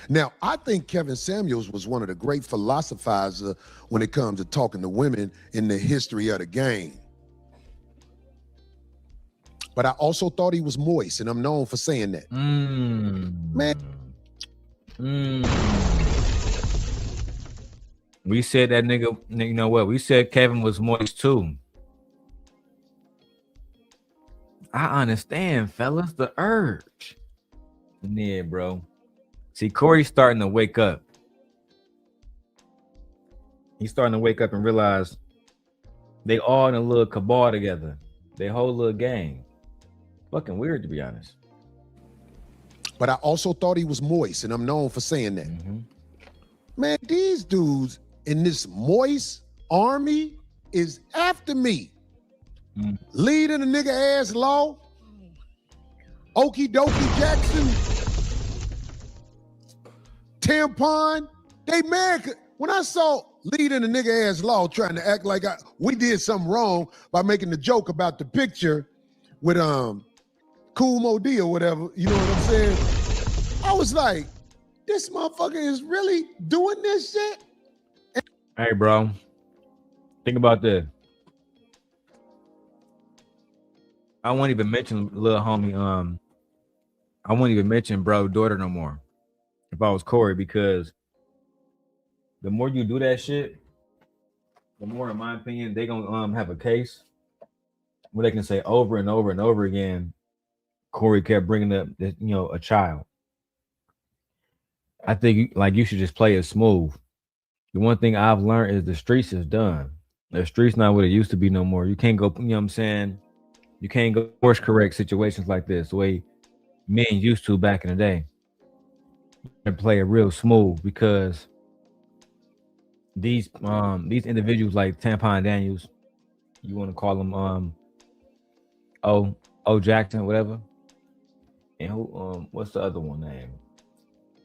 S3: Now, I think Kevin Samuels was one of the great philosophizers when it comes to talking to women in the history of the game. But I also thought he was moist, and I'm known for saying that. Man.
S1: We said that nigga, you know what? We said Kevin was moist too. I understand, fellas, the urge. Yeah, bro. See, Corey's starting to wake up. He's starting to wake up and realize they all in a little cabal together. They whole little gang. Fucking weird, to be honest.
S3: But I also thought he was moist, and I'm known for saying that. Man, these dudes in this moist army is after me. Leading the nigga ass law. Okie dokie Jackson. Tampon. They mad. When I saw leading the nigga ass law trying to act like we did something wrong by making the joke about the picture with Cool Mo D or whatever, you know what I'm saying? I was like, this motherfucker is really doing this shit?
S1: Hey, bro. Think about this. I won't even mention little homie. I won't even mention bro daughter no more. If I was Corey, because the more you do that shit, the more, in my opinion, they gonna have a case where they can say over and over and over again, Corey kept bringing up this, a child. I think you should just play it smooth. The one thing I've learned is the streets is done. The streets not what it used to be no more. You can't go, you know what I'm saying? You can't go course correct situations like this the way men used to back in the day. And play it real smooth, because these individuals like Anton Daniels, you want to call them O Jackson, whatever. And who what's the other one name?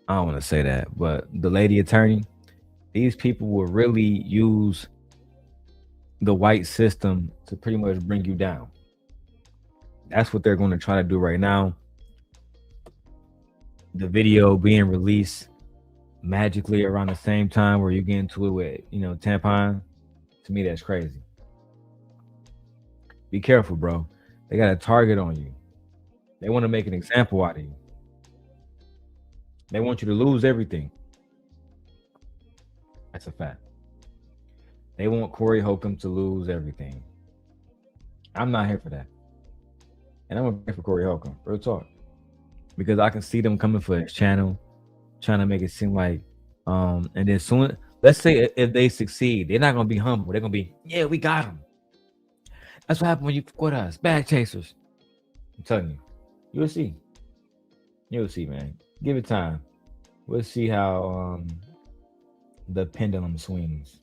S1: I don't want to say that, but the lady attorney, these people will really use the white system to pretty much bring you down. That's what they're going to try to do right now. The video being released magically around the same time where you get into it with, Tampon, to me, that's crazy. Be careful, bro. They got a target on you. They want to make an example out of you. They want you to lose everything. That's a fact. They want Corey Holcomb to lose everything. I'm not here for that. And I'm going to pay for Corey Holcomb. Real talk. Because I can see them coming for his channel, trying to make it seem like, and then soon, let's say if they succeed, they're not going to be humble. They're going to be, yeah, we got him. That's what happened when you fuck with us. Bag chasers. I'm telling you. You'll see. You'll see, man. Give it time. We'll see how the pendulum swings.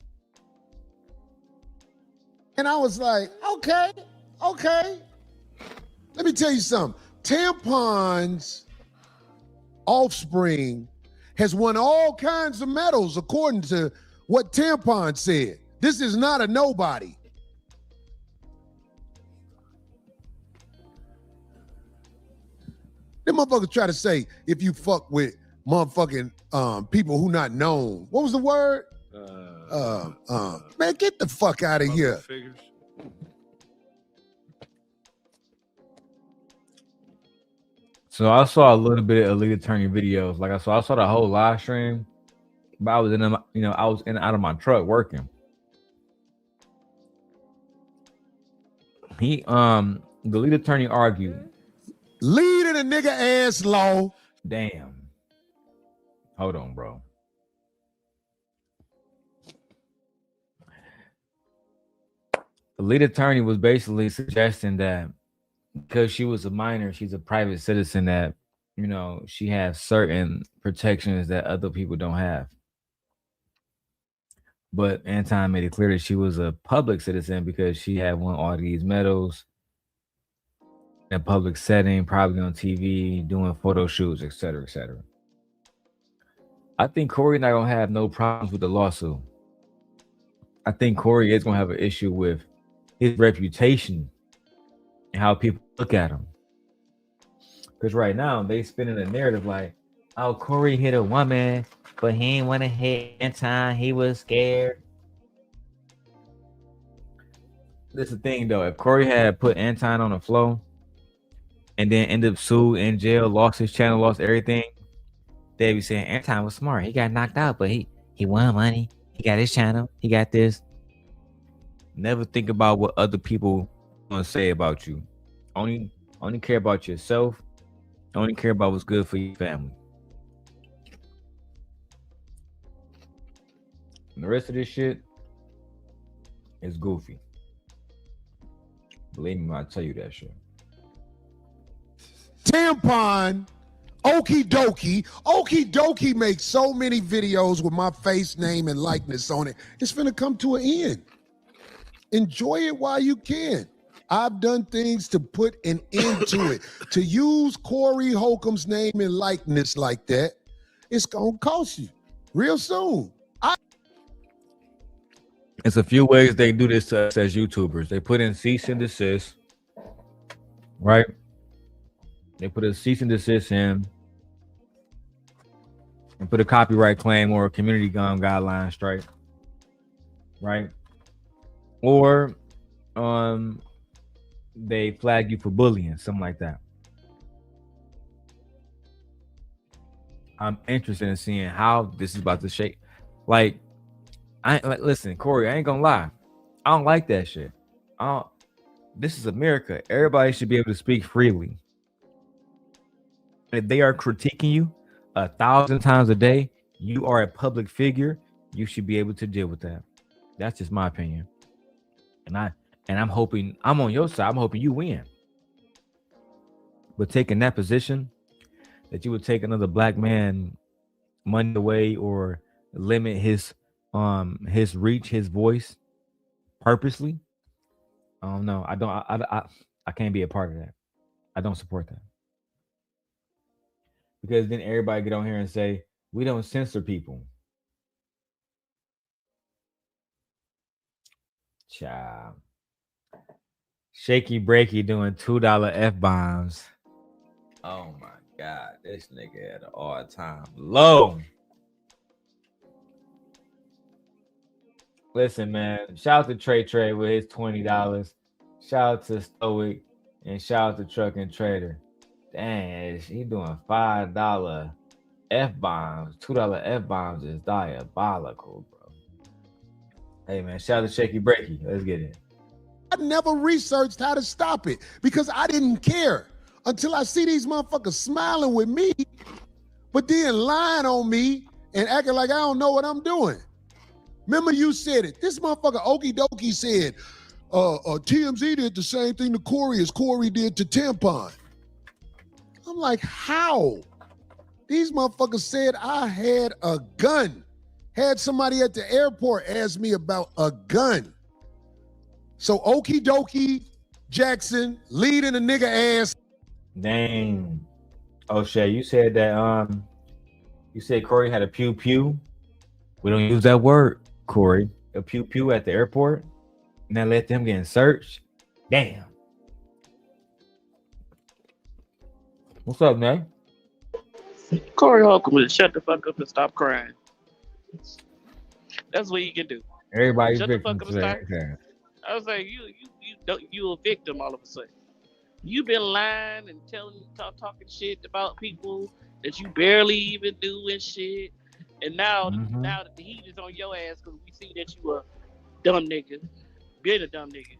S3: And I was like, okay. Let me tell you something. Tampon's offspring has won all kinds of medals according to what Tampon said. This is not a nobody. Them motherfuckers try to say if you fuck with motherfucking people who not known. What was the word? Man, get the fuck out of here.
S8: Figures.
S1: So I saw a little bit of Elite Attorney videos. I saw the whole live stream, but I was in, I was in and out of my truck working. The lead attorney argued.
S3: Leading a nigga ass law.
S1: Damn. Hold on, bro. The lead attorney was basically suggesting that because she was a minor, she's a private citizen, that, you know, she has certain protections that other people don't have. But Anton made it clear that she was a public citizen because she had won all these medals in a public setting, probably on TV, doing photo shoots, etc., etc. I think Corey not gonna have no problems with the lawsuit. I think Corey is gonna have an issue with his reputation and how people look at him. Because right now they spinning a narrative like, oh, Corey hit a woman, but he didn't want to hit Anton. He was scared. This is the thing though. If Corey had put Anton on the floor and then ended up sued in jail, lost his channel, lost everything, they'd be saying Anton was smart. He got knocked out, but he won money. He got his channel. He got this. Never think about what other people gonna say about you. Only care about yourself. Only care about what's good for your family. And the rest of this shit is goofy. Believe me when I tell you that shit.
S3: Tampon, Okie Dokie. Okie Dokie makes so many videos with my face, name, and likeness on it. It's finna come to an end. Enjoy it while you can. I've done things to put an end to it. To use Corey Holcomb's name and likeness like that, it's gonna cost you real soon.
S1: It's a few ways they do this to us as YouTubers. They put in cease and desist, right? They put a cease and desist in and put a copyright claim or a community guideline strike, right? Or they flag you for bullying, something like that. I'm interested in seeing how this is about to shape. Like, listen, Corey, I ain't gonna lie. I don't like that shit. This is America. Everybody should be able to speak freely. If they are critiquing you 1,000 times a day, you are a public figure. You should be able to deal with that. That's just my opinion. And I'm hoping I'm on your side. I'm hoping you win. But taking that position, that you would take another black man money away or limit his reach, his voice purposely. I don't know. I can't be a part of that. I don't support that. Because then everybody get on here and say, we don't censor people. Child. Shaky Breaky doing $2 F-bombs. Oh my God. This nigga at an all-time low. Listen, man. Shout out to Trey with his $20. Shout out to Stoic and shout out to Truck and Trader. Dang, he doing $5 F-bombs. $2 F-bombs is diabolical, bro. Hey, man. Shout out to Shaky Breaky. Let's get it.
S3: I never researched how to stop it because I didn't care until I see these motherfuckers smiling with me, but then lying on me and acting like I don't know what I'm doing. Remember you said it. This motherfucker Okie Dokie said, TMZ did the same thing to Corey as Corey did to Tampon. I'm like, how? These motherfuckers said I had a gun. Had somebody at the airport ask me about a gun. So Okie Dokie Jackson leading a nigga ass.
S1: Dang. Oshay, you said that you said Corey had a pew pew. We don't use that word, Corey. A pew pew at the airport. And then let them get searched. Damn. What's up, man?
S12: Corey Holcomb, shut the fuck up and stop crying. That's what you can do.
S1: Everybody's
S12: shut the
S1: victim
S12: fuck up and stop.
S1: today.
S12: I was like, you a victim all of a sudden. You've been lying and talking shit about people that you barely even knew and shit. And now that the heat is on your ass because we see that you a dumb nigga, being a dumb nigga.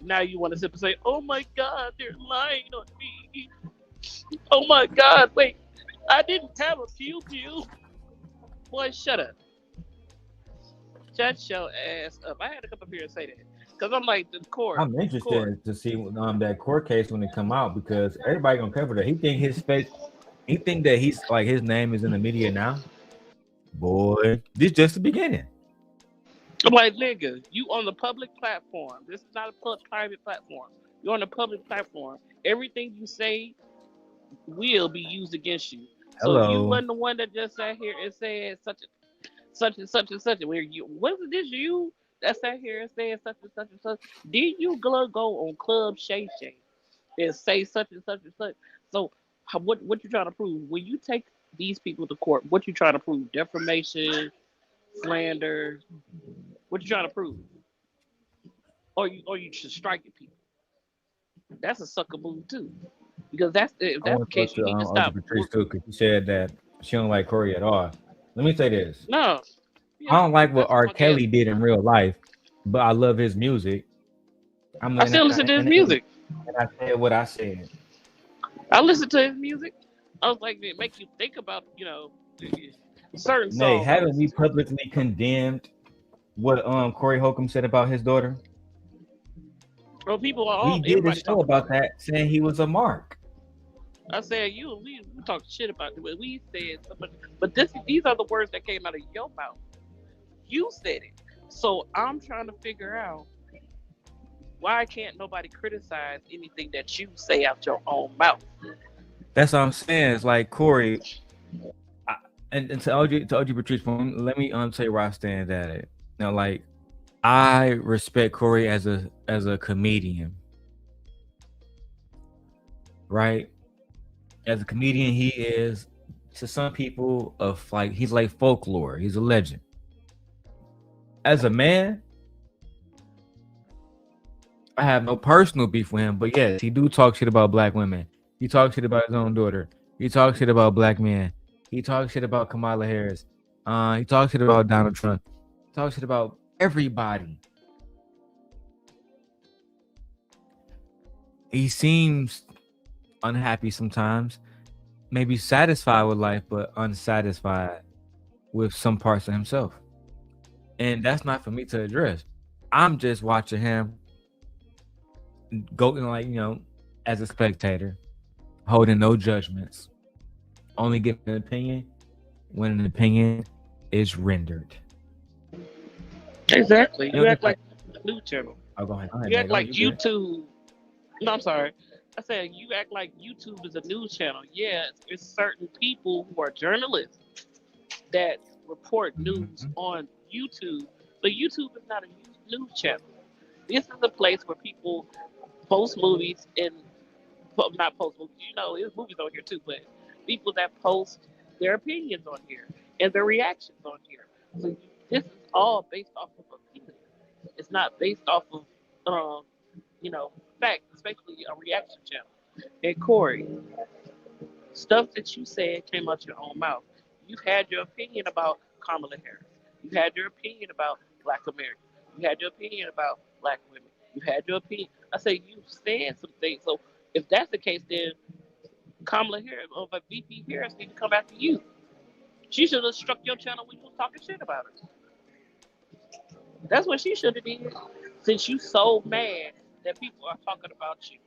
S12: Now you want to sit and say, "Oh my God, they're lying on me." Oh my God, wait, I didn't have a pew pew. Boy, shut up. Shut your ass up. I had to come up here and say that because I'm like the court.
S1: I'm interested to see that court case when it come out because everybody gonna cover that. He think his face. He think that he's like his name is in the media now. Boy, this just the beginning.
S12: I'm like, nigga, you on the public platform. This is not a private platform. You're on the public platform. Everything you say will be used against you. So
S1: Hello.
S12: you wasn't the one that just sat here and said such and such. Where you wasn't this you that sat here and said such and such and such? Did you go on Club Shay Shay and say such and such and such? So what you trying to prove? When you take these people to court, what you trying to prove? Defamation, slander. What you trying to prove? Or you just striking people? That's a sucker move too. Because that's the case, you need to stop.
S1: Patrice too, because she said that she don't like Corey at all. Let me say this.
S12: No.
S1: I don't like what R. Kelly did in real life, but I love his music.
S12: I still listen to his music.
S1: And I said what I said.
S12: I listen to his music. I was like, it make you think about, certain songs.
S1: Nay, haven't we publicly condemned what Corey Holcomb said about his daughter?
S12: Well, people are all.
S1: We did a show about that, saying he was a mark.
S12: I said we talked shit about it, but we said something. But these are the words that came out of your mouth. You said it. So I'm trying to figure out why can't nobody criticize anything that you say out your own mouth?
S1: That's what I'm saying. It's like Corey, and to OG Patrice, let me tell you where I stand at it. Now, like, I respect Corey as a comedian, right? As a comedian, he is to some people he's like folklore. He's a legend. As a man, I have no personal beef with him, but yes, he do talk shit about black women. He talks shit about his own daughter. He talks shit about black men. He talks shit about Kamala Harris. He talks shit about Donald Trump. He talks shit about everybody. He seems unhappy sometimes, maybe satisfied with life, but unsatisfied with some parts of himself. And that's not for me to address. I'm just watching him go, as a spectator, holding no judgments, only giving an opinion when an opinion is rendered.
S12: Exactly. You act like the news channel.
S1: Oh, go ahead.
S12: You act like YouTube. No, I'm sorry. I said you act like YouTube is a news channel. Yeah, it's certain people who are journalists that report news on YouTube. But YouTube is not a news channel. This is a place where people post movies and not post movies. There's movies on here too, but people that post their opinions on here and their reactions on here. So this is all based off of opinion. It's not based off of fact, especially a reaction channel. And Corey, stuff that you said came out your own mouth. You've had your opinion about Kamala Harris. You've had your opinion about Black Americans. You had your opinion about Black women. You had your opinion. I say you said some things. So if that's the case, then Kamala Harris or VP Harris need to come after you. She should have struck your channel when you was talking shit about her. That's what she should have did. Since you so mad that people are talking about you.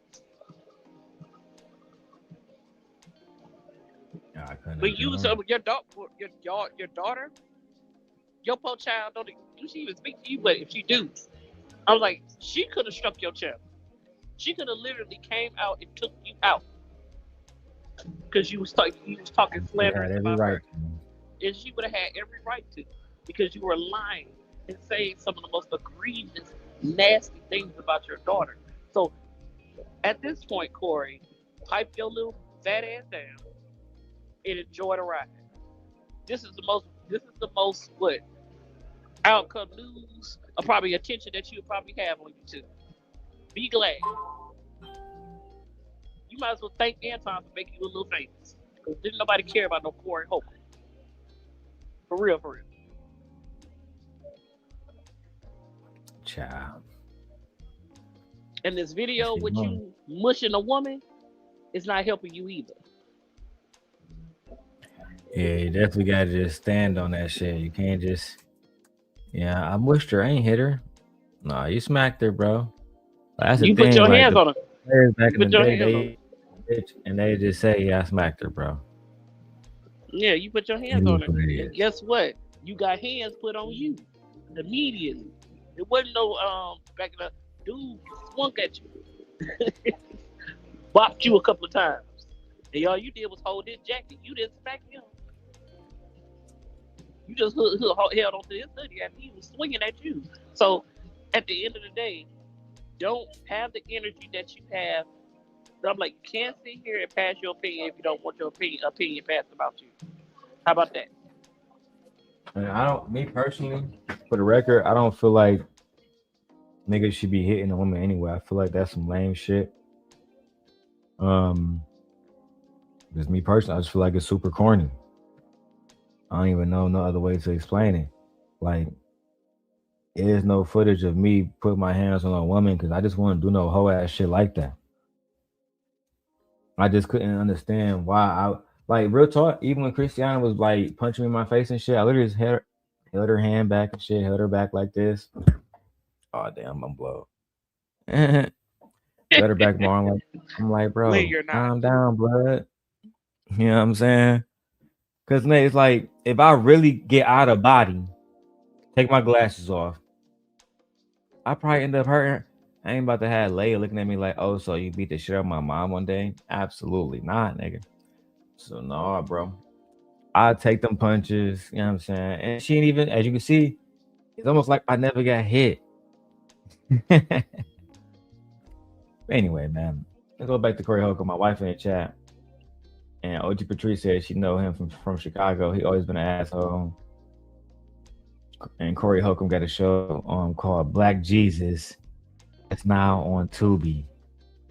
S12: But you, so your daughter, your poor child, don't she even speak to you? But if she do, I was like, she could have struck your channel. She could have literally came out and took you out because you was talking slanderous about her, and she would have had every right to, because you were lying and saying some of the most egregious, nasty things about your daughter. So at this point, Corey, pipe your little fat ass down and enjoy the ride. This is the most what outcome news or probably attention that you'll probably have on YouTube. Be glad. You might as well thank Anton for making you a little famous, because didn't nobody care about no Corey Holcomb. For real.
S1: Child.
S12: And this video with you mushing a woman is not helping you either.
S1: Yeah, you definitely gotta just stand on that shit. You can't just, I mushed her, I ain't hit her. Nah, you smacked her, bro. That's the
S12: You
S1: thing.
S12: put your
S1: like,
S12: hands on her.
S1: Players back
S12: You
S1: in the
S12: put your
S1: day,
S12: hands on her.
S1: and they just say, "Yeah, I smacked her, bro."
S12: Yeah, you put your hands on her. And guess what? You got hands put on you immediately. It wasn't no back in the dude swung at you. Bopped you a couple of times. And all you did was hold his jacket. You didn't smack him. You just held onto his hoodie and he was swinging at you. So at the end of the day, don't have the energy that you have. I'm like, you can't sit here and pass your opinion if you don't want your opinion passed about you. How about that?
S1: Me personally, for the record, I don't feel like niggas should be hitting a woman anyway. I feel like that's some lame shit. Just me personally, I just feel like it's super corny. I don't even know no other way to explain it. Like, there's no footage of me putting my hands on a woman because I just want to do no hoe ass shit like that. I just couldn't understand why like real talk, even when Christiana was like punching me in my face and shit, I literally just held her hand back and shit, held her back like this. Oh damn, I'm blown. Let her back more. I'm like, bro, calm down, blood. You know what I'm saying? Cause man, it's like if I really get out of body, take my glasses off, I probably end up hurting. I ain't about to have Leia looking at me like, oh, so you beat the shit out of my mom one day? Absolutely not, nigga. So no, bro. I take them punches, you know what I'm saying? And she ain't even, as you can see, it's almost like I never got hit. Anyway, man, let's go back to Corey Holcomb, my wife in the chat. And OG Patrice said she know him from Chicago. He always been an asshole. And Corey Holcomb got a show called Black Jesus. It's now on Tubi.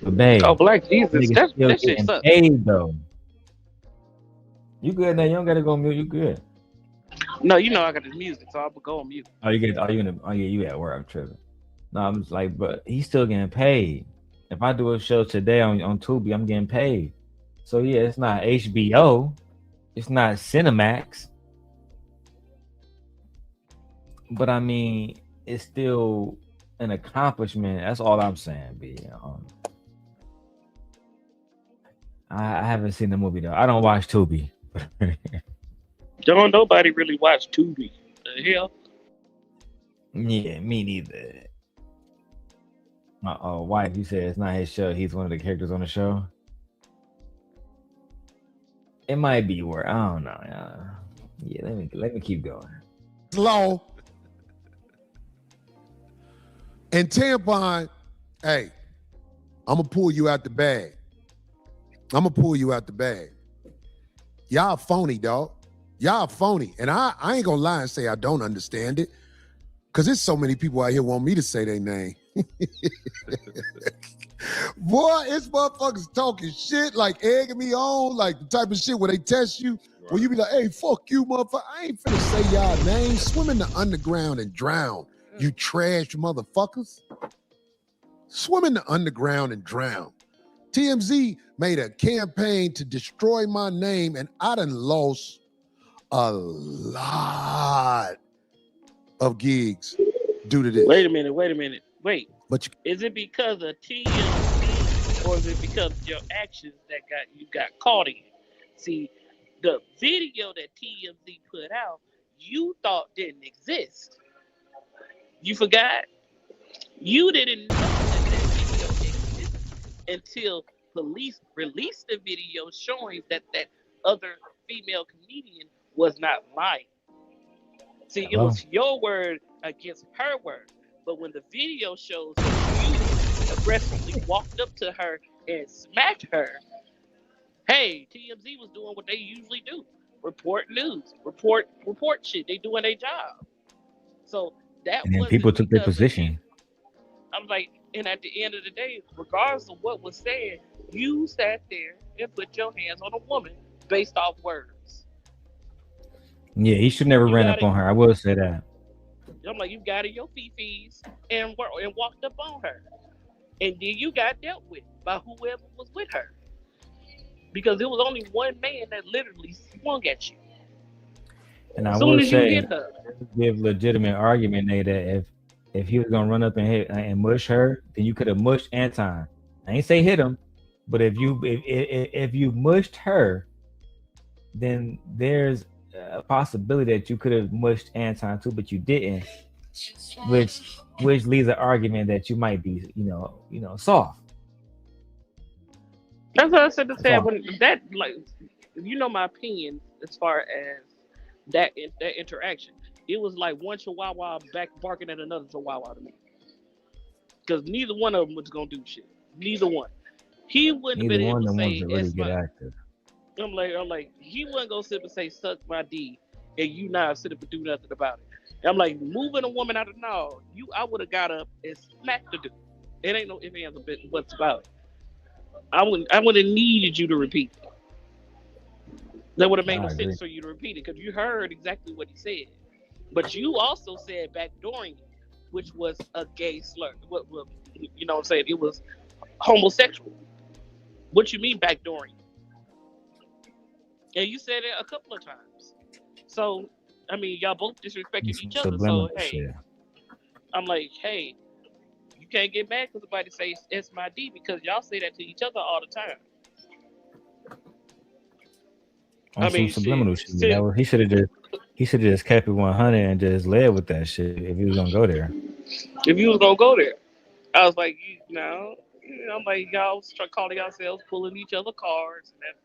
S1: But babe,
S12: Black Jesus, that shit sucks.
S1: Though. You good now? You don't gotta go on mute. You good?
S12: No, you know I got the music, so I'll go on mute.
S1: Oh, you get? Oh, you at work? I'm tripping. No, I'm just like, but he's still getting paid. If I do a show today on Tubi, I'm getting paid. So yeah, it's not HBO, it's not Cinemax, but I mean, it's still an accomplishment. That's all I'm saying, B. I haven't seen the movie though. I don't watch Tubi.
S12: Don't nobody really watch Tubi. The hell?
S1: Yeah, me neither. My wife, you said it's not his show. He's one of the characters on the show. It might be where I don't know. Yeah, let me keep going.
S3: Slow. And tampon, hey, I'm gonna pull you out the bag. Y'all phony, dog. Y'all phony. And I ain't gonna lie and say I don't understand it. Cause there's so many people out here want me to say their name. Boy, it's motherfuckers talking shit, like egging me on, like the type of shit where they test you, where you be like, hey, fuck you, motherfucker. I ain't finna say y'all names. Swim in the underground and drown, you trash motherfuckers. Swim in the underground and drown. TMZ made a campaign to destroy my name, and I done lost a lot of gigs due to this.
S12: Wait a minute. Wait.
S3: But
S12: is it because of TMZ or is it because of your actions that you got caught in? See, the video that TMZ put out, you thought didn't exist. You forgot? You didn't know that video existed until police released the video showing that other female comedian was not lying. See, it was your word against her word. But when the video shows that you aggressively walked up to her and smacked her, hey, TMZ was doing what they usually do. Report news. Report shit. They doing their job. So that
S1: and then people took their position.
S12: I'm like, and at the end of the day, regardless of what was said, you sat there and put your hands on a woman based off words.
S1: Yeah, he should never ran up on her. I will say that.
S12: I'm like, you got in your fifis and walked up on her. and then you got dealt with by whoever was with her, because it was only one man that literally swung at you.
S1: And I
S12: As soon
S1: will
S12: as you
S1: say,
S12: hit her,
S1: give legitimate argument, Nate, that if he was gonna run up and hit and mush her, then you could have mushed Anton. I ain't say hit him, but if you mushed her, then there's a possibility that you could have mushed Anton too, but you didn't, which leaves an argument that you might be, soft.
S12: that's what I said to say. When that, like, you know, my opinion as far as that interaction, it was like one chihuahua back barking at another chihuahua to me, because neither one of them was gonna do shit. Neither one. He wouldn't have been able to say
S1: really get active.
S12: I'm like, he wasn't gonna sit up and say suck my D, and you not sit up and do nothing about it. And I'm like, moving a woman out of no, I would have got up and smacked the dude. It ain't no if ands or buts about it. I would have needed you to repeat it. That would have made no sense for you to repeat it, because you heard exactly what he said. But you also said backdooring it, which was a gay slur. What you know what I'm saying? It was homosexual. What you mean backdooring? And you said it a couple of times. So, I mean, y'all both disrespecting each other. So, hey, I'm like, hey, you can't get mad because somebody says it's my D, because y'all say that to each other all the time.
S1: I mean, subliminal shit. He should have just kept it 100 and just led with that shit if he was gonna go there.
S12: I was like, I'm like, y'all was calling yourselves pulling each other cards, and that,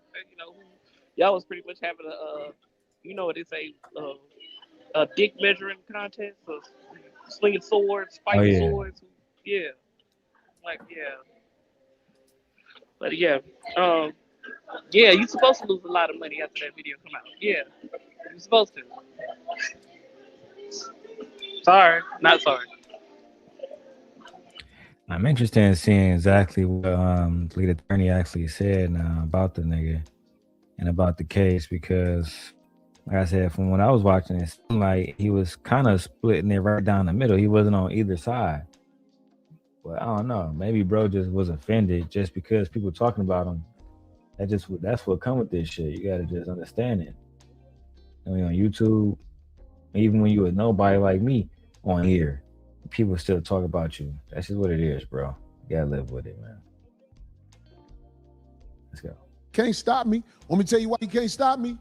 S12: y'all was pretty much having what they say, a dick measuring contest, of slinging swords, fighting swords. Yeah. Like, yeah. But yeah. Yeah, you're supposed to lose a lot of money after that video come out. Yeah. You're supposed to. Sorry. Not sorry.
S1: I'm interested in seeing exactly what the lead attorney actually said about the nigga and about the case, because like I said, from when I was watching it seemed like he was kind of splitting it right down the middle. He wasn't on either side. But I don't know. Maybe bro just was offended just because people talking about him. That's what come with this shit. You gotta just understand it. I mean, on YouTube, even when you a nobody like me on here, people still talk about you. That's just what it is, bro. You gotta live with it, man. Let's go.
S3: Can't stop me. Want me to tell you why you can't stop me?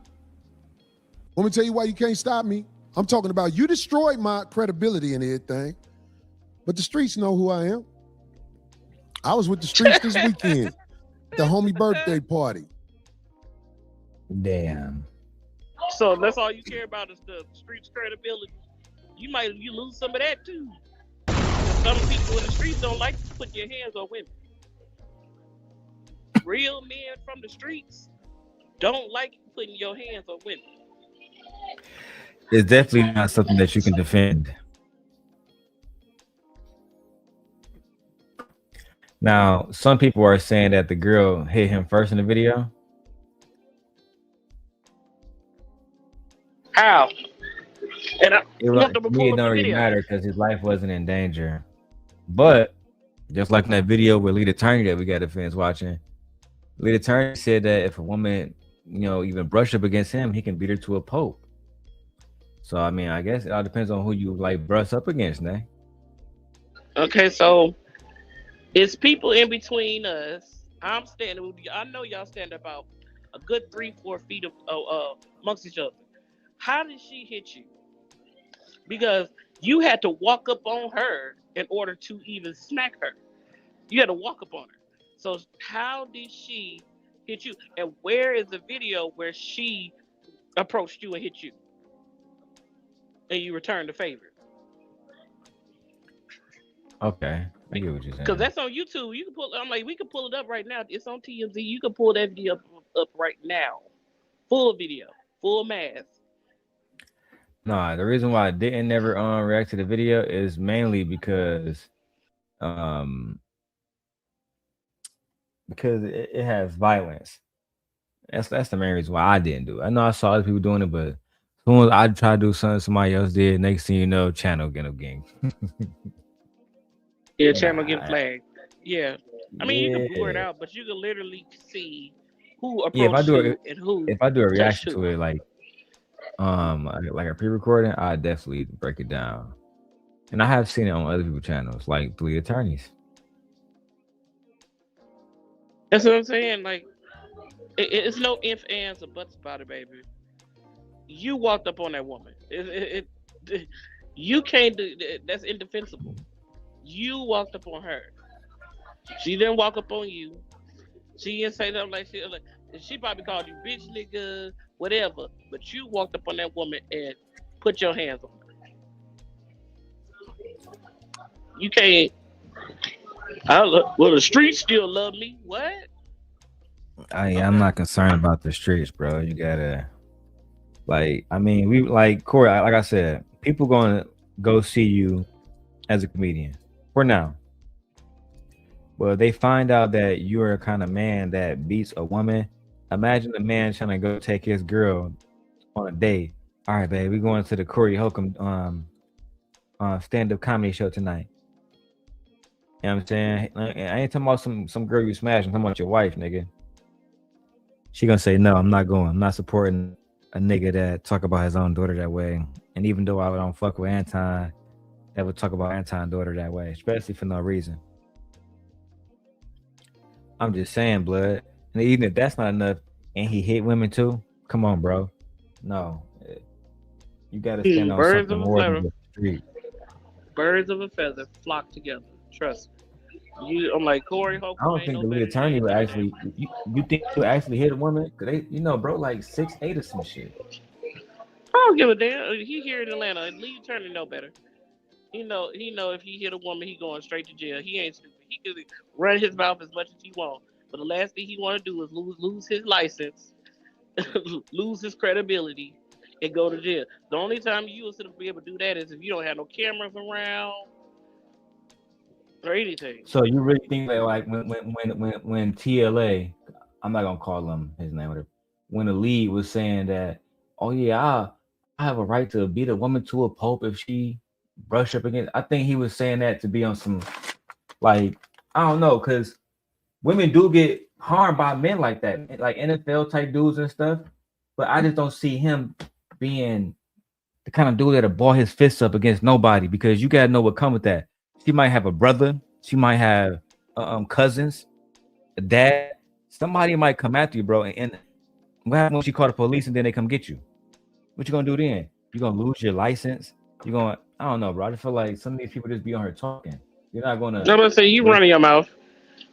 S3: Want me to tell you why you can't stop me? I'm talking about you destroyed my credibility and everything, but the streets know who I am. I was with the streets this weekend, the homie birthday party.
S1: Damn.
S12: So that's all you care about is the streets credibility. You lose some of that too. Some people in the streets don't like to put your hands on women. Real men from the streets don't like putting your hands on women.
S1: It's definitely not something that you can defend. Now, some people are saying that the girl hit him first in the video.
S12: How? And
S1: it don't really matter because his life wasn't in danger. But just like in that video with lead attorney that we got the fans watching, lead attorney said that if a woman, even brush up against him, he can beat her to a pulp. So I mean, I guess it all depends on who you like brush up against, Nay.
S12: Okay, so it's people in between us. I'm standing. I know y'all stand about a good 3-4 feet amongst each other. How did she hit you? Because you had to walk up on her in order to even smack her. You had to walk up on her. So how did she hit you? And where is the video where she approached you and hit you? And you returned the favor?
S1: Okay, I get what you're saying.
S12: Because that's on YouTube. You can pull. I'm like, we can pull it up right now. It's on TMZ. You can pull that video up right now. Full video, full mask.
S1: Nah, the reason why I didn't never react to the video is mainly because it has violence. That's the main reason why I didn't do it. I know I saw other people doing it, but as soon as I try to do something somebody else did, next thing you know, channel getting gang.
S12: Yeah, channel getting flagged. Yeah. I mean, you can blur it out, but you can literally see who
S1: Yeah,
S12: approached who and who
S1: if I do a
S12: touched
S1: reaction
S12: who.
S1: to it, like a pre-recording, I definitely break it down. And I have seen it on other people's channels, like Three Attorneys.
S12: That's what I'm saying. Like, it's no ifs, ands, or buts about it, baby. You walked up on that woman. You can't do that's indefensible. You walked up on her. She didn't walk up on you. She didn't say nothing like she probably called you bitch, nigga, whatever. But you walked up on that woman and put your hands on her. You can't. Well, the streets still love me. What?
S1: I'm not concerned about the streets, bro. You gotta, we like Corey. Like I said, people gonna go see you as a comedian for now. Well, they find out that you're a kind of man that beats a woman. Imagine a man trying to go take his girl on a date. All right, babe, we're going to the Corey Holcomb stand-up comedy show tonight. You know what I'm saying? I ain't talking about some girl you smash. I'm talking about your wife, nigga. She gonna say, no, I'm not going. I'm not supporting a nigga that talk about his own daughter that way. And even though I don't fuck with Anton, that would talk about Anton's daughter that way, especially for no reason. I'm just saying, blood. And even if that's not enough, and he hit women too, come on, bro. No, you gotta stand on something more than the street.
S12: Birds of a feather flock together. Trust me. I'm like Corey Holcomb.
S1: I don't think the lead attorney would actually. You think he'll actually hit a woman? Cause they, bro, like 6'8" or some shit.
S12: I don't give a damn. He here in Atlanta. Lead attorney know better. He know if he hit a woman, he going straight to jail. He ain't stupid. He could run his mouth as much as he want, but the last thing he want to do is lose his license, lose his credibility, and go to jail. The only time you will be able to do that is if you don't have no cameras around or anything.
S1: So you really think that like when TLA, I'm not gonna call him his name, whatever. When the lead was saying that, oh yeah, I have a right to beat a woman to a pulp if she brush up against. I think he was saying that to be on some, like, I don't know, because women do get harmed by men like that, like NFL type dudes and stuff. But I just don't see him being the kind of dude that'll ball his fists up against nobody, because you gotta know what come with that. She might have a brother, she might have cousins, a dad. Somebody might come after you, bro. And what happens when she call the police and then they come get you? What you gonna do then? You gonna lose your license? You gonna, I don't know, bro. I just feel like some of these people just be on her talking. You're not gonna.
S12: I'm gonna say you running your mouth.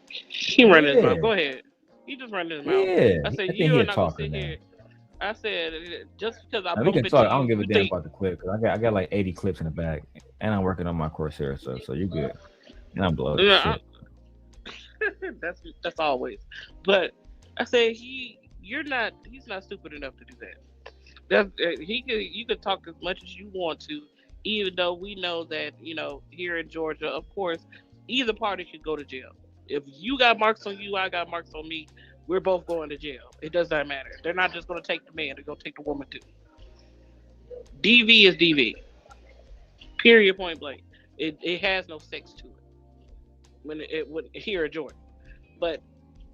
S12: He running his mouth. Go ahead. He just running his mouth.
S1: Yeah.
S12: I said you're not gonna sit here. I said just because I
S1: we can talk. I don't give a damn
S12: about
S1: the clip, because I got like 80 clips in the bag, and I'm working on my course here, so you good. And I'm blowing. Yeah,
S12: that's always. But I said he's not stupid enough to do that. You could talk as much as you want to, even though we know that here in Georgia, of course, either party could go to jail. If you got marks on you, I got marks on me. We're both going to jail. It does not matter. They're not just going to take the man. They're going to take the woman too. DV is DV. Period. Point blank. It has no sex to it. When here in Georgia, but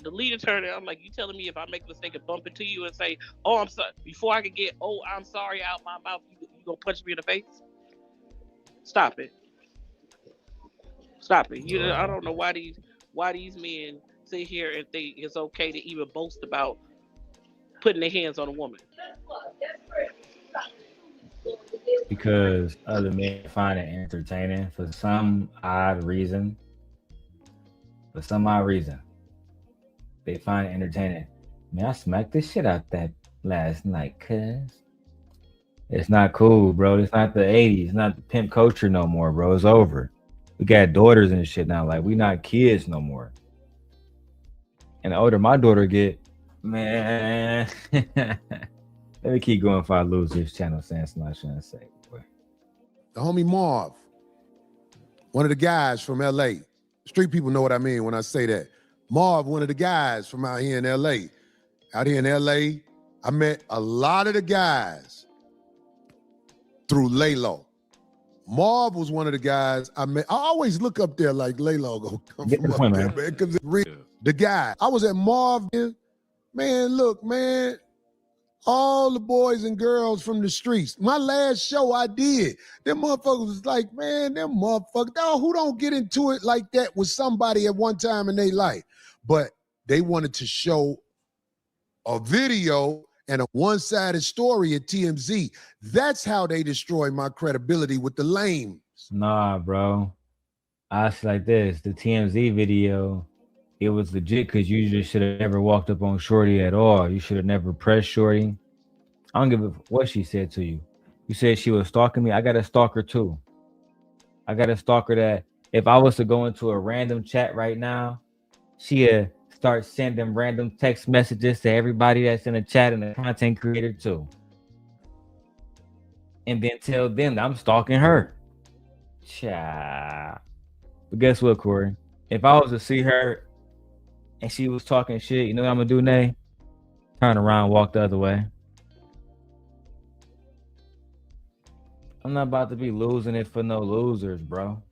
S12: the lead attorney, I'm like, you telling me if I make a mistake and bump into you and say, oh, I'm sorry, before I can get, oh, I'm sorry out my mouth, you gonna punch me in the face? Stop it. Stop it. I don't know why these men sit here and think it's okay to even boast about putting their hands on a woman.
S1: Because other men find it entertaining for some odd reason. They find it entertaining. Man, I smacked the shit out that last night, cuz. It's not cool, bro. It's not the 80s. It's not the pimp culture no more, bro. It's over. We got daughters and shit now. Like, we not kids no more. And the older my daughter get, man. Let me keep going if I lose this channel saying something I shouldn't say.
S3: The homie Marv, one of the guys from LA. Street people know what I mean when I say that. Marv, one of the guys from out here in LA. Out here in LA, I met a lot of the guys through Laylo. Marv was one of the guys I met. I always look up there like Layla go come
S1: Get
S3: from
S1: the
S3: up
S1: point,
S3: there,
S1: man.
S3: man. Because the guy. I was at Marv, man. Look, man. All the boys and girls from the streets. My last show I did, them motherfuckers was like, man, them motherfuckers, dog, who don't get into it like that with somebody at one time in their life? But they wanted to show a video and a one-sided story at TMZ. That's how they destroy my credibility with the lames.
S1: Nah, bro. I was like this. The TMZ video, it was legit because you just should have never walked up on Shorty at all. You should have never pressed Shorty. I don't give a what she said to you. You said she was stalking me. I got a stalker too. I got a stalker that if I was to go into a random chat right now, she'd start sending random text messages to everybody that's in the chat and the content creator too. And then tell them that I'm stalking her. Cha. But guess what, Corey? If I was to see her and she was talking shit, you know what I'm gonna do, Nay? Turn around, walk the other way. I'm not about to be losing it for no losers, bro.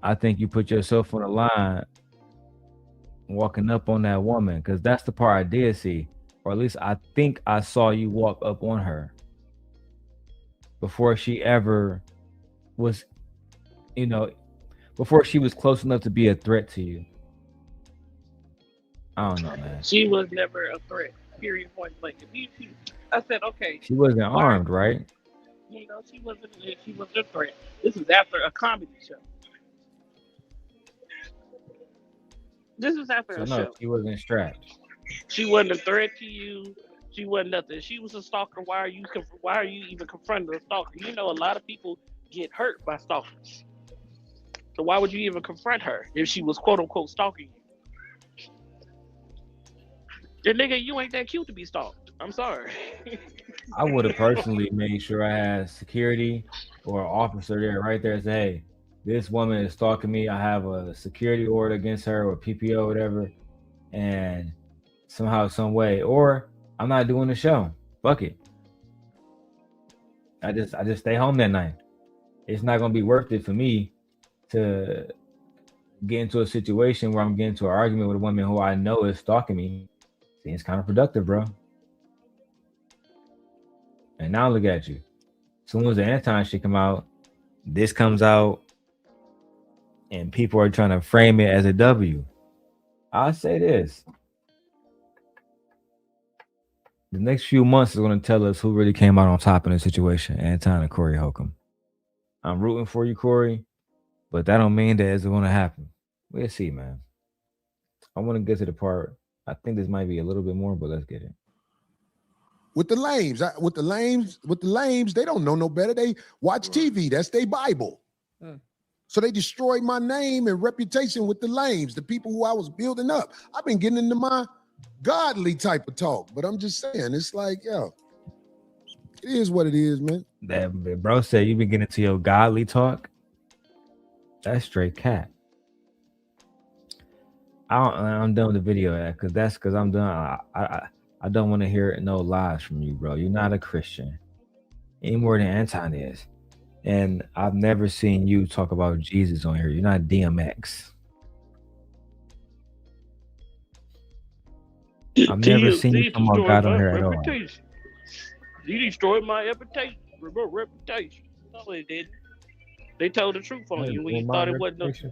S1: I think you put yourself on the line walking up on that woman, because that's the part I did see. Or at least I think I saw you walk up on her before she ever was, before she was close enough to be a threat to you. I don't know, man.
S12: She was never a threat. Period. Point blank. I said, okay.
S1: She wasn't armed, right?
S12: She wasn't a threat. This is after a comedy show. This was after a show.
S1: She wasn't strapped.
S12: She wasn't a threat to you. She wasn't nothing. She was a stalker. Why are you even confronting a stalker? You know, a lot of people get hurt by stalkers. So why would you even confront her if she was quote unquote stalking you? The nigga, you ain't that cute to be stalked. I'm sorry.
S1: I would have personally made sure I had security or an officer there right there and say, hey, this woman is stalking me. I have a security order against her or PPO or whatever. And somehow, some way, or I'm not doing the show. Fuck it. I just stay home that night. It's not gonna be worth it for me to get into a situation where I'm getting into an argument with a woman who I know is stalking me. Seems kind of productive, bro. And now look at you. As soon as the Anton shit come out, this comes out, and people are trying to frame it as a W. I'll say this. The next few months is going to tell us who really came out on top in the situation, Anton and Corey Holcomb. I'm rooting for you, Corey, but that don't mean that it's going to happen. We'll see, man. I want to get to the part. I think this might be a little bit more, but let's get it.
S3: With the lames, they don't know no better. They watch TV. That's their Bible. So they destroyed my name and reputation with the lames, the people who I was building up. I've been getting into my godly type of talk, but I'm just saying, it's like, yo, it is what it is, man.
S1: That bro said you been getting into your godly talk. That's straight cat. I'm done with the video, because I'm done. I don't want to hear no lies from you, bro. You're not a Christian any more than Anton is. And I've never seen you talk about Jesus on here. You're not DMX. I've never seen you talk about God on here at all.
S12: You destroyed my reputation. No, they didn't. They told the truth on you when you thought it wasn't.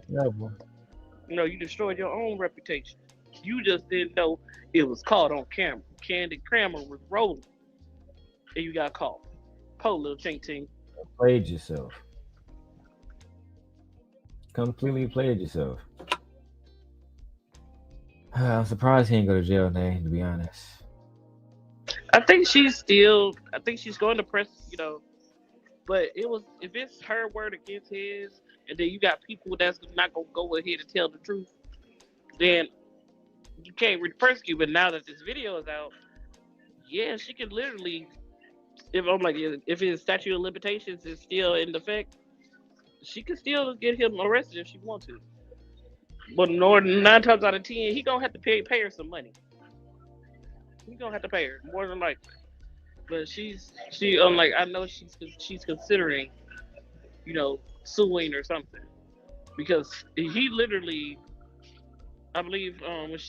S12: You destroyed your own reputation. You just didn't know it was caught on camera. Candid camera was rolling, and you got caught. Po little chink ting.
S1: Played yourself. Completely played yourself. I'm surprised he didn't go to jail, Nay, to be honest.
S12: I think she's going to press, but if it's her word against his, and then you got people that's not going to go ahead and tell the truth, then you can't really persecute. But now that this video is out, yeah, she can literally, if his statute of limitations is still in effect, she could still get him arrested if she wants to. But 9 times out of 10, he gonna have to pay her some money. He gonna have to pay her more than likely. But she like I know she's considering, suing or something, because he literally, I believe when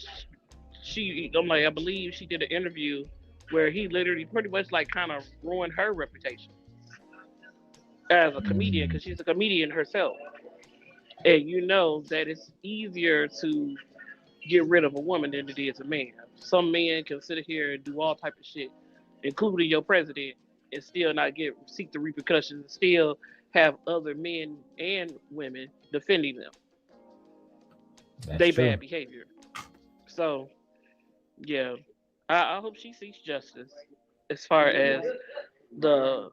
S12: I believe she did an interview where he literally pretty much like kind of ruined her reputation as a comedian, because she's a comedian herself, and that it's easier to get rid of a woman than it is a man. Some men can sit here and do all type of shit, including your president, and still not seek the repercussions, and still have other men and women defending them. They bad behavior. So, yeah, I hope she seeks justice as far as the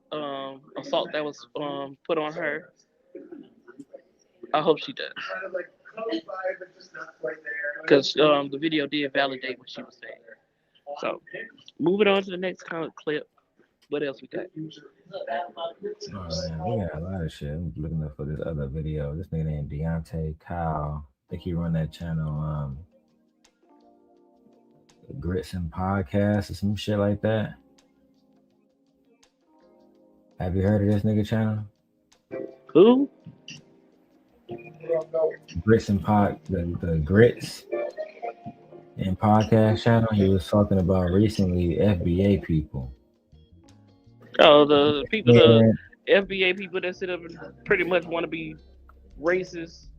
S12: assault that was put on her. I hope she does. Because the video did validate what she was saying. So, moving on to the next clip. What else we got?
S1: Oh, man, we got a lot of shit. I'm looking up for this other video. This nigga named Deante, Kyle. I think he run that channel, Grits and Podcast or some shit like that. Have you heard of this nigga channel?
S12: Who?
S1: Grits and the Grits and Podcast channel. He was talking about recently FBA people.
S12: Oh, the people, the FBA people that sit up and pretty much want to be racist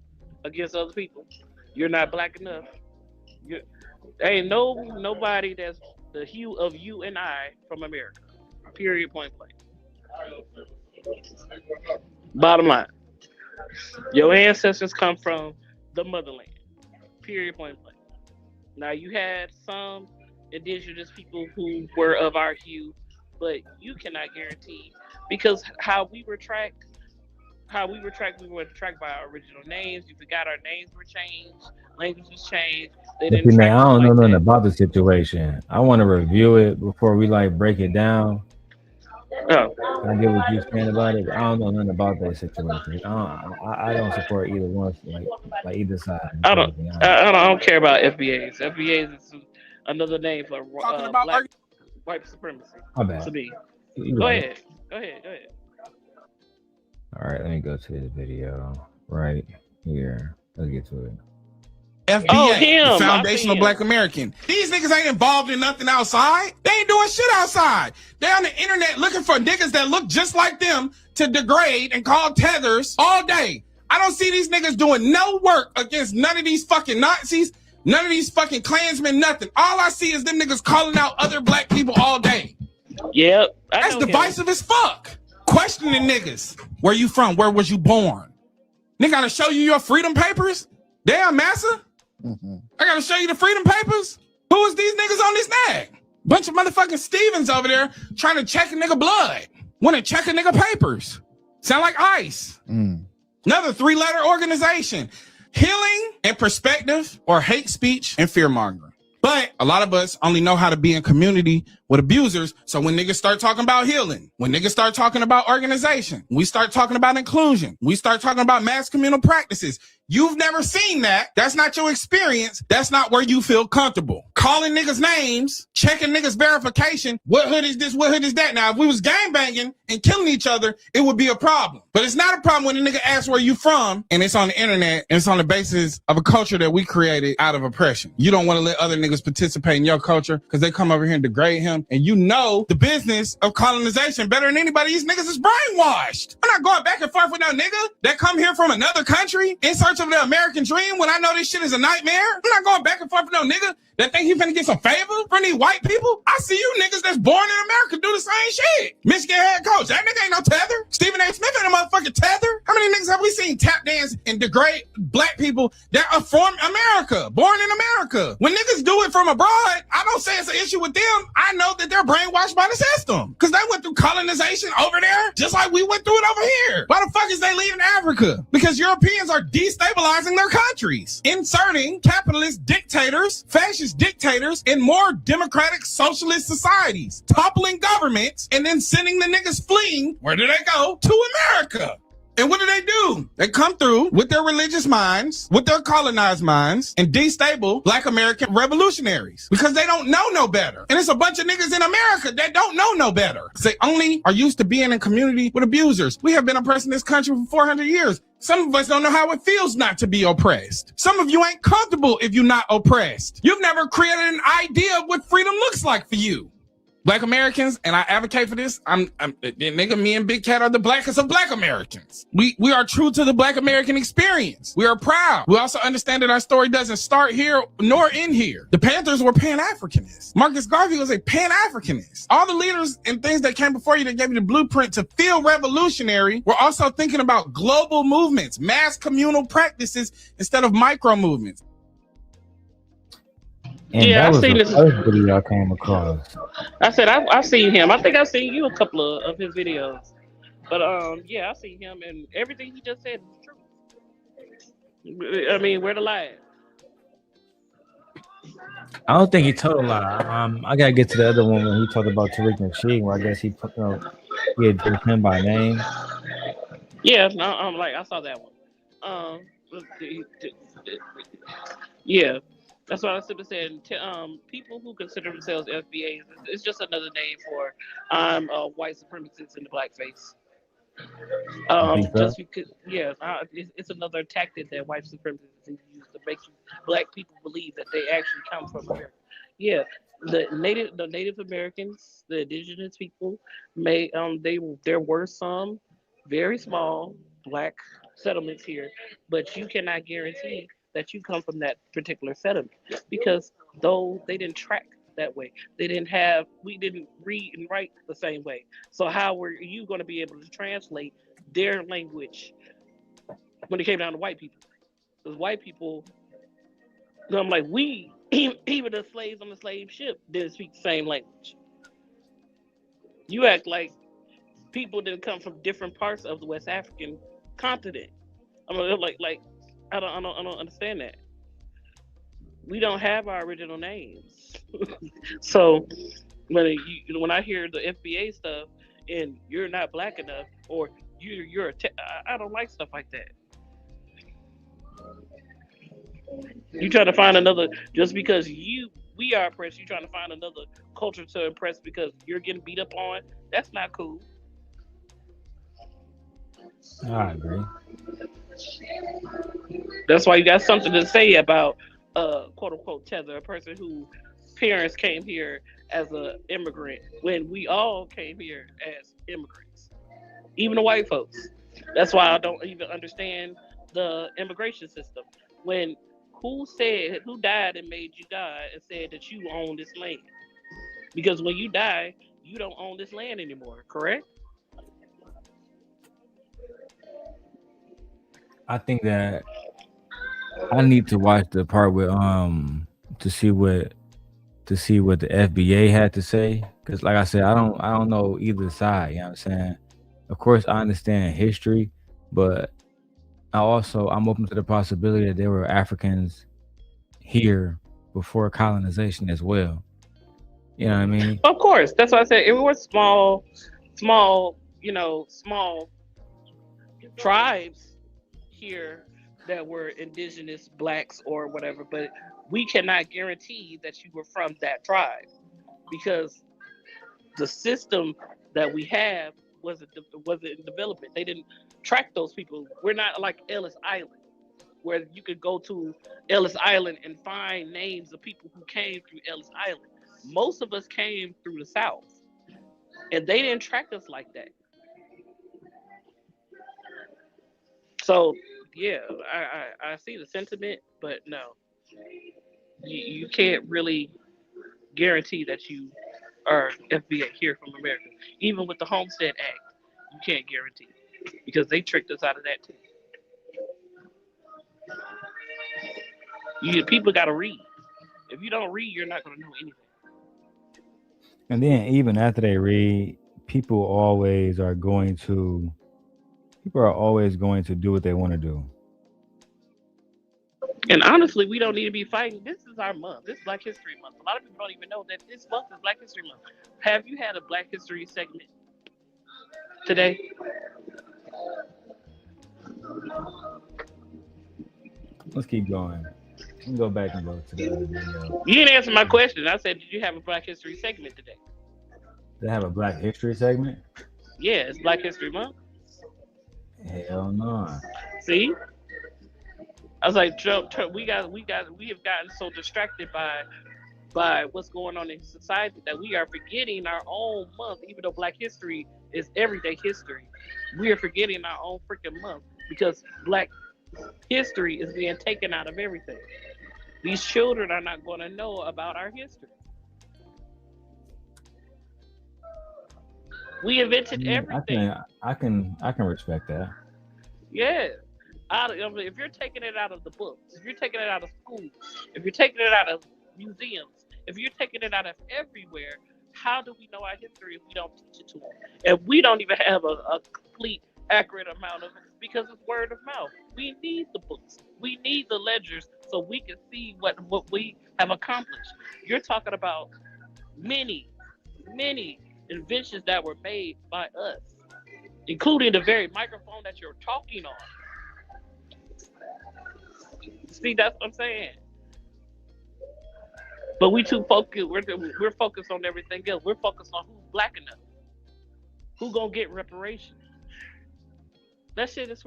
S12: against other people. You're not black enough. Ain't nobody that's the hue of you and I from America. Period. Point blank. Bottom line. Your ancestors come from the motherland. Period. Point blank. Now you had some indigenous people who were of our hue, but you cannot guarantee, because how we were tracked, we were tracked by our original names. You forgot our names were changed, language was changed. They didn't.
S1: I don't know nothing about the situation. I want to review it before we break it down.
S12: Oh.
S1: I get what you're saying about it. I don't know nothing about that situation. I don't support either one, like either side.
S12: I don't care about FBAs. FBAs is another name for black white supremacy.
S1: My bad.
S12: To me. Go ahead. All
S1: right, let me go to this video right here. Let's get to it.
S13: FBA, Foundational Black American. These niggas ain't involved in nothing outside. They ain't doing shit outside. They on the internet looking for niggas that look just like them to degrade and call tethers all day. I don't see these niggas doing no work against none of these fucking Nazis, none of these fucking Klansmen, nothing. All I see is them niggas calling out other black people all day.
S12: Yep.
S13: That's divisive as fuck. Questioning niggas. Where you from? Where was you born? Nigga gotta show you your freedom papers? Damn, massa. I gotta show you the freedom papers? Who is these niggas on this nag? Bunch of motherfucking Stevens over there trying to check a nigga blood. Want to check a nigga papers. Sound like ICE. Another 3-letter organization. Healing and perspective, or hate speech and fear mongering. But a lot of us only know how to be in community with abusers. So when niggas start talking about healing, when niggas start talking about organization, we start talking about inclusion, we start talking about mass communal practices. You've never seen that. That's not your experience. That's not where you feel comfortable. Calling niggas names, checking niggas verification. What hood is this? What hood is that? Now, if we was gangbanging and killing each other, it would be a problem. But it's not a problem when a nigga asks where you from and it's on the internet and it's on the basis of a culture that we created out of oppression. You don't want to let other niggas participate in your culture because they come over here and degrade him. And you know the business of colonization better than anybody. These niggas is brainwashed. I'm not going back and forth with no nigga that come here from another country in search of the American dream when I know this shit is a nightmare. I'm not going back and forth with no nigga that think he finna get some favor from these white people. I see you niggas that's born in America do the same shit. Michigan head coach, that nigga ain't no tether. Stephen A. Smith ain't a motherfucking tether. How many niggas have we seen tap dance and degrade black people that are from America, born in America? When niggas do it from abroad, I don't say it's an issue with them. I know that they're brainwashed by the system because they went through colonization over there just like we went through it over here. Why the fuck is they leaving Africa? Because Europeans are destabilizing their countries, inserting capitalist dictators, fascist dictators in more democratic socialist societies, toppling governments, and then sending the niggas fleeing, where do they go? To America. And what do? They come through with their religious minds, with their colonized minds, and destabilize Black American revolutionaries because they don't know no better. And it's a bunch of niggas in America that don't know no better. They only are used to being in community with abusers. We have been oppressed in this country for 400 years. Some of us don't know how it feels not to be oppressed. Some of you ain't comfortable if you're not oppressed. You've never created an idea of what freedom looks like for you. Black Americans, and I advocate for this. Nigga, me and Big Cat are the blackest of Black Americans. We are true to the Black American experience. We are proud. We also understand that our story doesn't start here nor end here. The Panthers were Pan-Africanists. Marcus Garvey was a Pan-Africanist. All the leaders and things that came before you that gave you the blueprint to feel revolutionary were also thinking about global movements, mass communal practices instead of micro movements.
S1: And
S12: Yeah,
S1: that
S12: I've
S1: was
S12: seen
S1: the
S12: this.
S1: first video I came across.
S12: I said I've seen him. I think I've seen you a couple of his videos. But yeah, I've seen him, and everything he just said is true. I mean, where the lie at?
S1: I don't think he told a lie. I gotta get to the other one when he talked about Tariq Nasheed, where I guess he put he addressed him by name.
S12: Yeah, no, I saw that one. Yeah. That's what I was saying. People who consider themselves FBAs, it's just another name for white supremacists in the blackface. Just because, it's another tactic that white supremacists use to make Black people believe that they actually come from America. Yeah, the Native Americans, the indigenous people, there were some very small Black settlements here, but you cannot guarantee that you come from that particular settlement because though they didn't track that way, we didn't read and write the same way. So how were you going to be able to translate their language when it came down to white people? Because white people, I'm like, even the slaves on the slave ship didn't speak the same language. You act like people didn't come from different parts of the West African continent. I'm like I don't understand that. We don't have our original names. So when I hear the FBA stuff and you're not Black enough or I don't like stuff like that. You trying to find another just because we are oppressed. You trying to find another culture to impress because you're getting beat up on. That's not cool.
S1: I agree.
S12: That's why you got something to say about quote unquote tether, a person whose parents came here as an immigrant when we all came here as immigrants, even the white folks. That's why I don't even understand the immigration system. Who died and made you die and said that you own this land? Because when you die, you don't own this land anymore, correct?
S1: I think that I need to watch the part with to see what the FBA had to say, because like I said, I don't know either side. You know what I'm saying? Of course, I understand history, but I'm open to the possibility that there were Africans here before colonization as well. You know what I mean?
S12: Of course, that's what I said. It was small, small tribes here that were indigenous Blacks or whatever, but we cannot guarantee that you were from that tribe because the system that we have wasn't in development. They didn't track those people. We're not like Ellis Island, where you could go to Ellis Island and find names of people who came through Ellis Island. Most of us came through the South, and they didn't track us like that. So yeah, I see the sentiment, but no, you can't really guarantee that you are FBA here from America. Even with the Homestead Act, you can't guarantee it because they tricked us out of that too. People got to read. If you don't read, you're not going to know anything.
S1: And then even after they read, people are always going to do what they want to do.
S12: And honestly, we don't need to be fighting. This is our month. This is Black History Month. A lot of people don't even know that this month is Black History Month. Have you had a Black History segment today?
S1: Let's keep going. Let me go back and go to the other video.
S12: You didn't answer my question. I said, did you have a Black History segment today?
S1: They have a Black History segment?
S12: Yeah, it's Black History Month.
S1: Hell no.
S12: See? I was like, Joe, we have gotten so distracted by what's going on in society that we are forgetting our own month, even though Black History is everyday history. We are forgetting our own freaking month because Black history is being taken out of everything. These children are not going to know about our history. We invented everything.
S1: I can respect that.
S12: Yeah. If you're taking it out of the books, if you're taking it out of schools, if you're taking it out of museums, if you're taking it out of everywhere, how do we know our history if we don't teach it to them? And we don't even have a complete, accurate amount of it because it's word of mouth. We need the books. We need the ledgers so we can see what we have accomplished. You're talking about many inventions that were made by us, including the very microphone that you're talking on. See, that's what I'm saying. But we too focused. We're focused on everything else. We're focused on who's black enough, who gonna get reparations. That shit is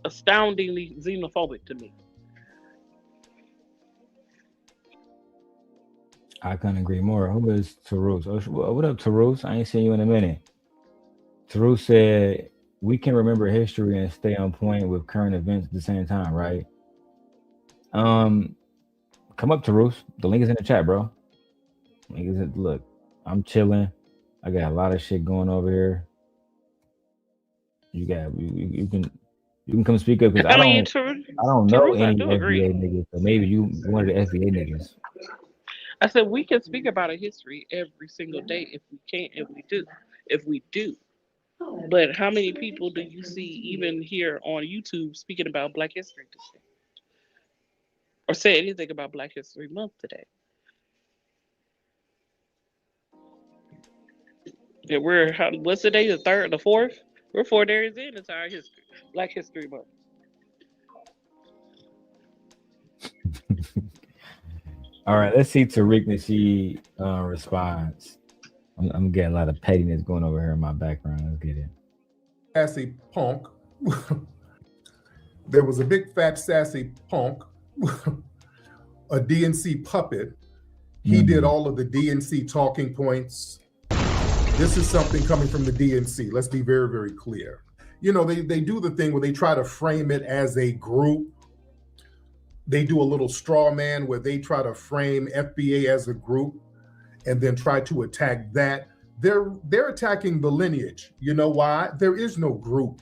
S12: astoundingly xenophobic to me.
S1: I couldn't agree more. Who is Tariq? What up, Tariq? I ain't seen you in a minute. Tariq said we can remember history and stay on point with current events at the same time, right? Come up, Tariq. The link is in the chat, bro. Look, I'm chilling. I got a lot of shit going over here. You can come speak up because I don't know any FBA niggas, so maybe you one of the FBA niggas.
S12: I said we can speak about a history every single day if we can, if we do. But how many people do you see even here on YouTube speaking about Black History today? Or say anything about Black History Month today? And what's the day? The 3rd, the 4th? We're 4 days into our history, Black History Month.
S1: All right, let's see Tariq Nasheed response. I'm getting a lot of pettiness going over here in my background. Let's get it.
S14: Sassy punk. There was a big fat sassy punk, a DNC puppet. He did all of the DNC talking points. This is something coming from the DNC. Let's be very, very clear. You know, they do the thing where they try to frame it as a group. They do a little straw man where they try to frame FBA as a group and then try to attack that. They're attacking the lineage. You know why? There is no group.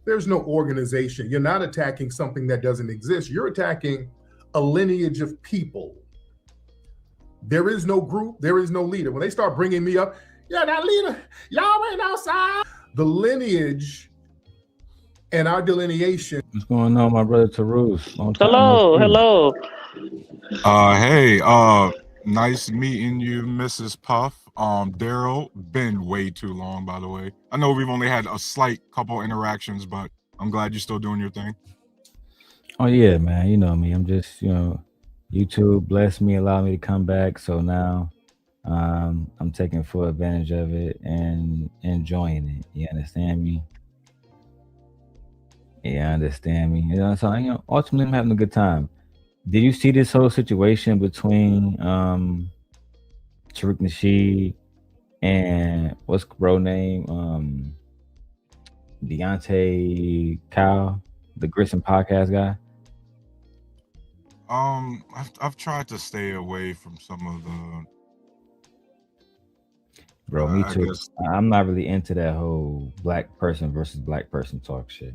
S14: There's no organization. You're not attacking something that doesn't exist. You're attacking a lineage of people. There is no group. There is no leader. When they start bringing me up, yeah, that leader, y'all ain't outside. The lineage and our delineation.
S1: What's going on, my brother Tariq?
S12: Hello.
S15: Hey, nice meeting you, Mrs. Puff. Darrel, been way too long, by the way. I know we've only had a slight couple interactions, but I'm glad you're still doing your thing.
S1: Oh yeah, man. You know me. I'm just, YouTube blessed me, allowed me to come back. So now I'm taking full advantage of it and enjoying it. You understand me? Yeah, I understand me. So ultimately I'm having a good time. Did you see this whole situation between Tariq Nasheed and what's bro name? Deante Kyle, the Grissom podcast guy?
S15: I've tried to stay away from some of the.
S1: Bro, me too. I'm not really into that whole black person versus black person talk shit.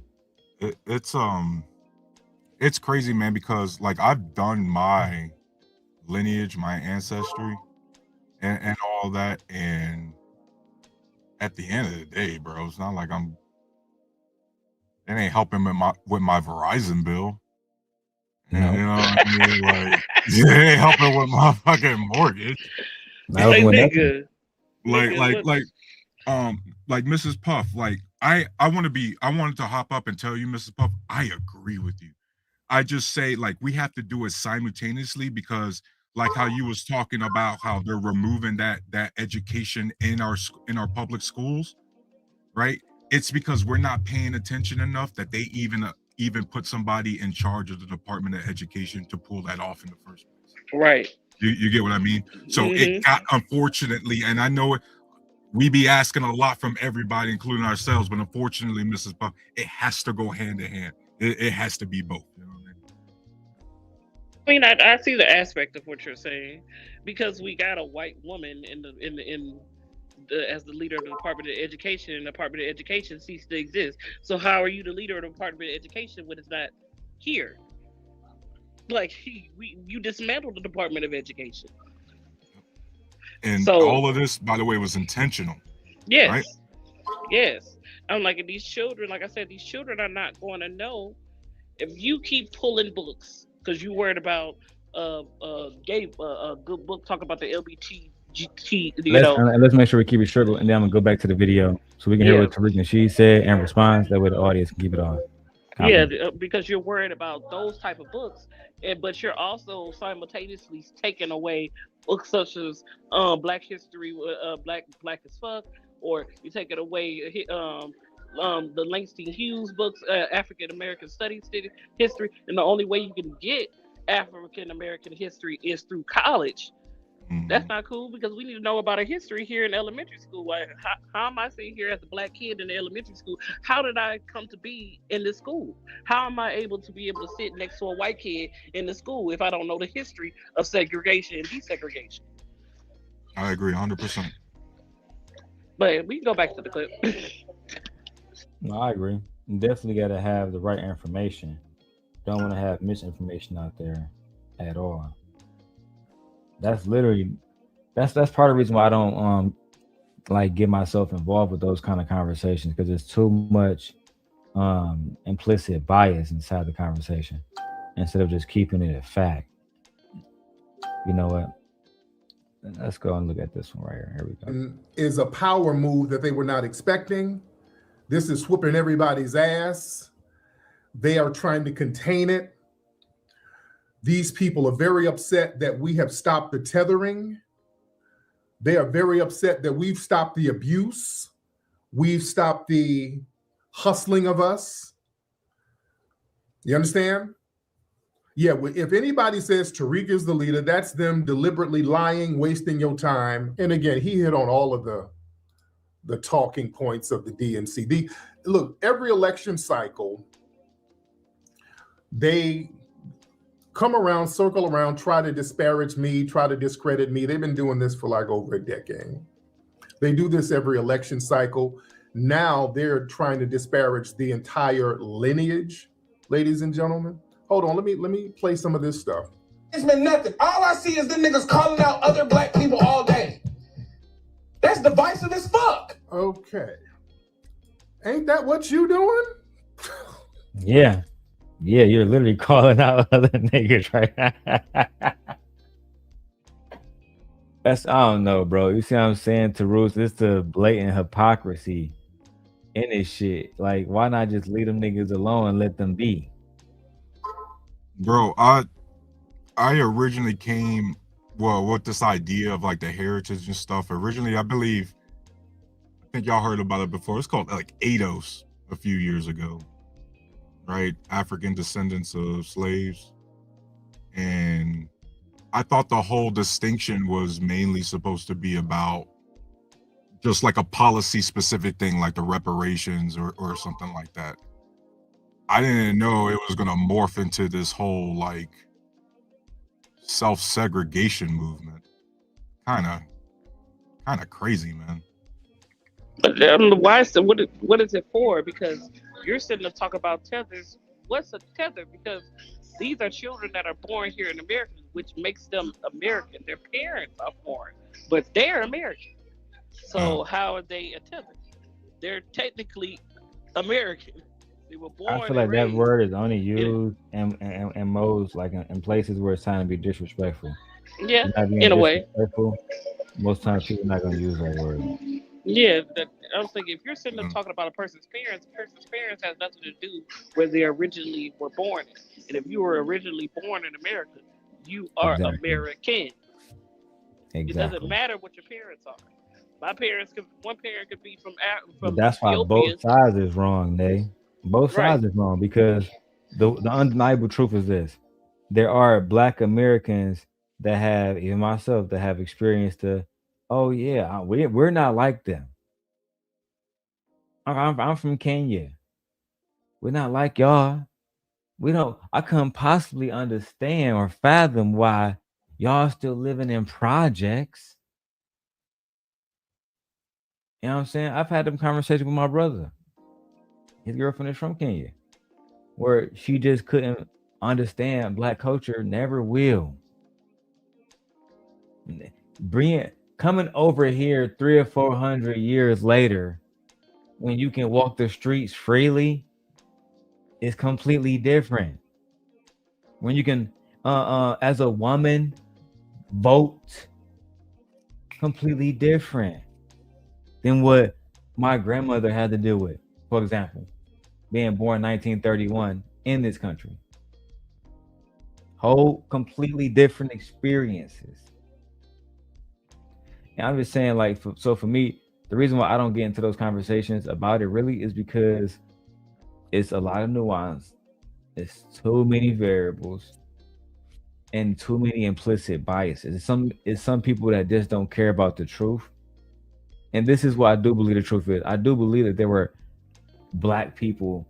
S15: It's crazy, man, because like I've done my lineage, my ancestry, and all that, and at the end of the day, bro, it's not like it ain't helping with my Verizon bill. No. You know what I mean? Like, it ain't helping with my fucking mortgage. Like Mrs. Puff, like I wanted to hop up and tell you, Mrs. Puff, I agree with you. I just say, like, we have to do it simultaneously, because like how you was talking about how they're removing that education in our public schools, right? It's because we're not paying attention enough that they even put somebody in charge of the Department of Education to pull that off in the first place.
S12: Right.
S15: You get what I mean? So it got, unfortunately, and I know it, we be asking a lot from everybody, including ourselves, but unfortunately, Mrs. Puff, it has to go hand in hand. It has to be both. You know what I mean?
S12: I see the aspect of what you're saying, because we got a white woman as the leader of the Department of Education, and the Department of Education ceased to exist. So how are you the leader of the Department of Education when it's not here? Like, you dismantled the Department of Education.
S15: And all of this, by the way, was intentional.
S12: Yes.
S15: Right?
S12: Yes. I'm like, these children, like I said, these children are not going to know if you keep pulling books because you worried about a good book talking about the LBGT.
S1: Let's make sure we keep it short, and then I'm gonna go back to the video so we can hear what Tariq and she said and response. That way the audience can keep it on.
S12: Yeah, because you're worried about those type of books, but you're also simultaneously taking away books such as Black History, Black as Fuck, or you take it away the Langston Hughes books, African American Studies history, and the only way you can get African American history is through college. That's not cool, because we need to know about our history here in elementary school. How am I sitting here as a Black kid in the elementary school? How did I come to be in this school? How am I able to sit next to a white kid in the school if I don't know the history of segregation and desegregation?
S15: I agree 100%.
S12: But we can go back to the clip.
S1: No, I agree. You definitely got to have the right information. Don't want to have misinformation out there at all. That's literally that's part of the reason why I don't get myself involved with those kind of conversations, because there's too much implicit bias inside the conversation instead of just keeping it a fact. You know what? Let's go and look at this one right here. Here we go.
S14: Is a power move that they were not expecting. This is whooping everybody's ass. They are trying to contain it. These people are very upset that we have stopped the tethering. They are very upset that we've stopped the abuse. We've stopped the hustling of us. You understand? Yeah, if anybody says Tariq is the leader, that's them deliberately lying, wasting your time. And again, he hit on all of the talking points of the DNC. Look, every election cycle, they come around, circle around, try to disparage me, try to discredit me. They've been doing this for like over a decade. They do this every election cycle. Now they're trying to disparage the entire lineage, ladies and gentlemen. Hold on, let me play some of this stuff.
S11: It's been nothing. All I see is them niggas calling out other Black people all day. That's divisive as fuck.
S14: Okay. Ain't that what you doing?
S1: Yeah. Yeah, you're literally calling out other niggas right now. I don't know, bro. You see what I'm saying, Tariq? It's the blatant hypocrisy in this shit. Like, why not just leave them niggas alone and let them be?
S15: Bro, I originally came, with this idea of like the heritage and stuff. Originally, I think y'all heard about it before. It's called like ADOS a few years ago. Right, African descendants of slaves. And I thought the whole distinction was mainly supposed to be about just like a policy specific thing, like the reparations or something like that. I didn't know it was gonna morph into this whole like self-segregation movement. Kind of crazy, man.
S12: But why is what is it for? Because you're sitting to talk about tethers. What's a tether? Because these are children that are born here in America, which makes them American. Their parents are foreign, but they're American. So how are they a tether? They're technically American. They were born.
S1: I feel like that word is only used in most like in places where it's trying to be disrespectful.
S12: Yeah, in a way.
S1: Most times people are not going to use that word.
S12: Yeah, I was thinking, if you're sitting there talking about a person's parents has nothing to do where they originally were born. And if you were originally born in America, you are American. It doesn't matter what your parents are. My parents one parent could be from
S1: that's why
S12: Ethiopia.
S1: both sides is wrong, Both sides is wrong, because the undeniable truth is this: there are Black Americans that have, even myself, that have experienced we're not like them. I'm from Kenya. We're not like y'all. I couldn't possibly understand or fathom why y'all still living in projects. You know what I'm saying? I've had them conversations with my brother. His girlfriend is from Kenya, where she just couldn't understand Black culture, never will. Coming over here 300 or 400 years later, when you can walk the streets freely, is completely different. When you can, as a woman, vote, completely different than what my grandmother had to deal with. For example, being born 1931 in this country. Whole completely different experiences. And I'm just saying, like, so for me, the reason why I don't get into those conversations about it really is because it's a lot of nuance. It's too many variables and too many implicit biases. It's some people that just don't care about the truth. And this is what I do believe the truth is. I do believe that there were Black people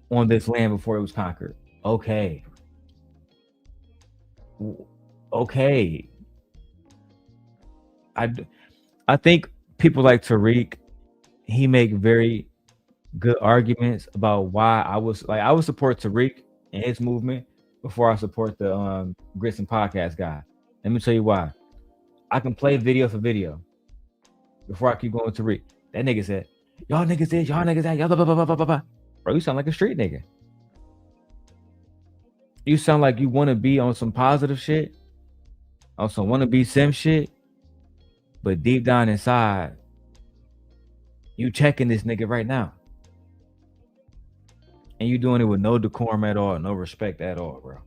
S1: on this land before it was conquered. Okay. I think people like Tariq, he make very good arguments about why I would support Tariq and his movement before I support the Grits and Podcast guy. Let me tell you why. I can play video for video before I keep going to Tariq. That nigga said, y'all niggas this, y'all niggas that, y'all blah, blah, blah, blah, blah, blah. Bro, you sound like a street nigga. You sound like you want to be on some positive shit, on some want to be sim shit, but deep down inside, you checking this nigga right now. And you doing it with no decorum at all, no respect at all, bro.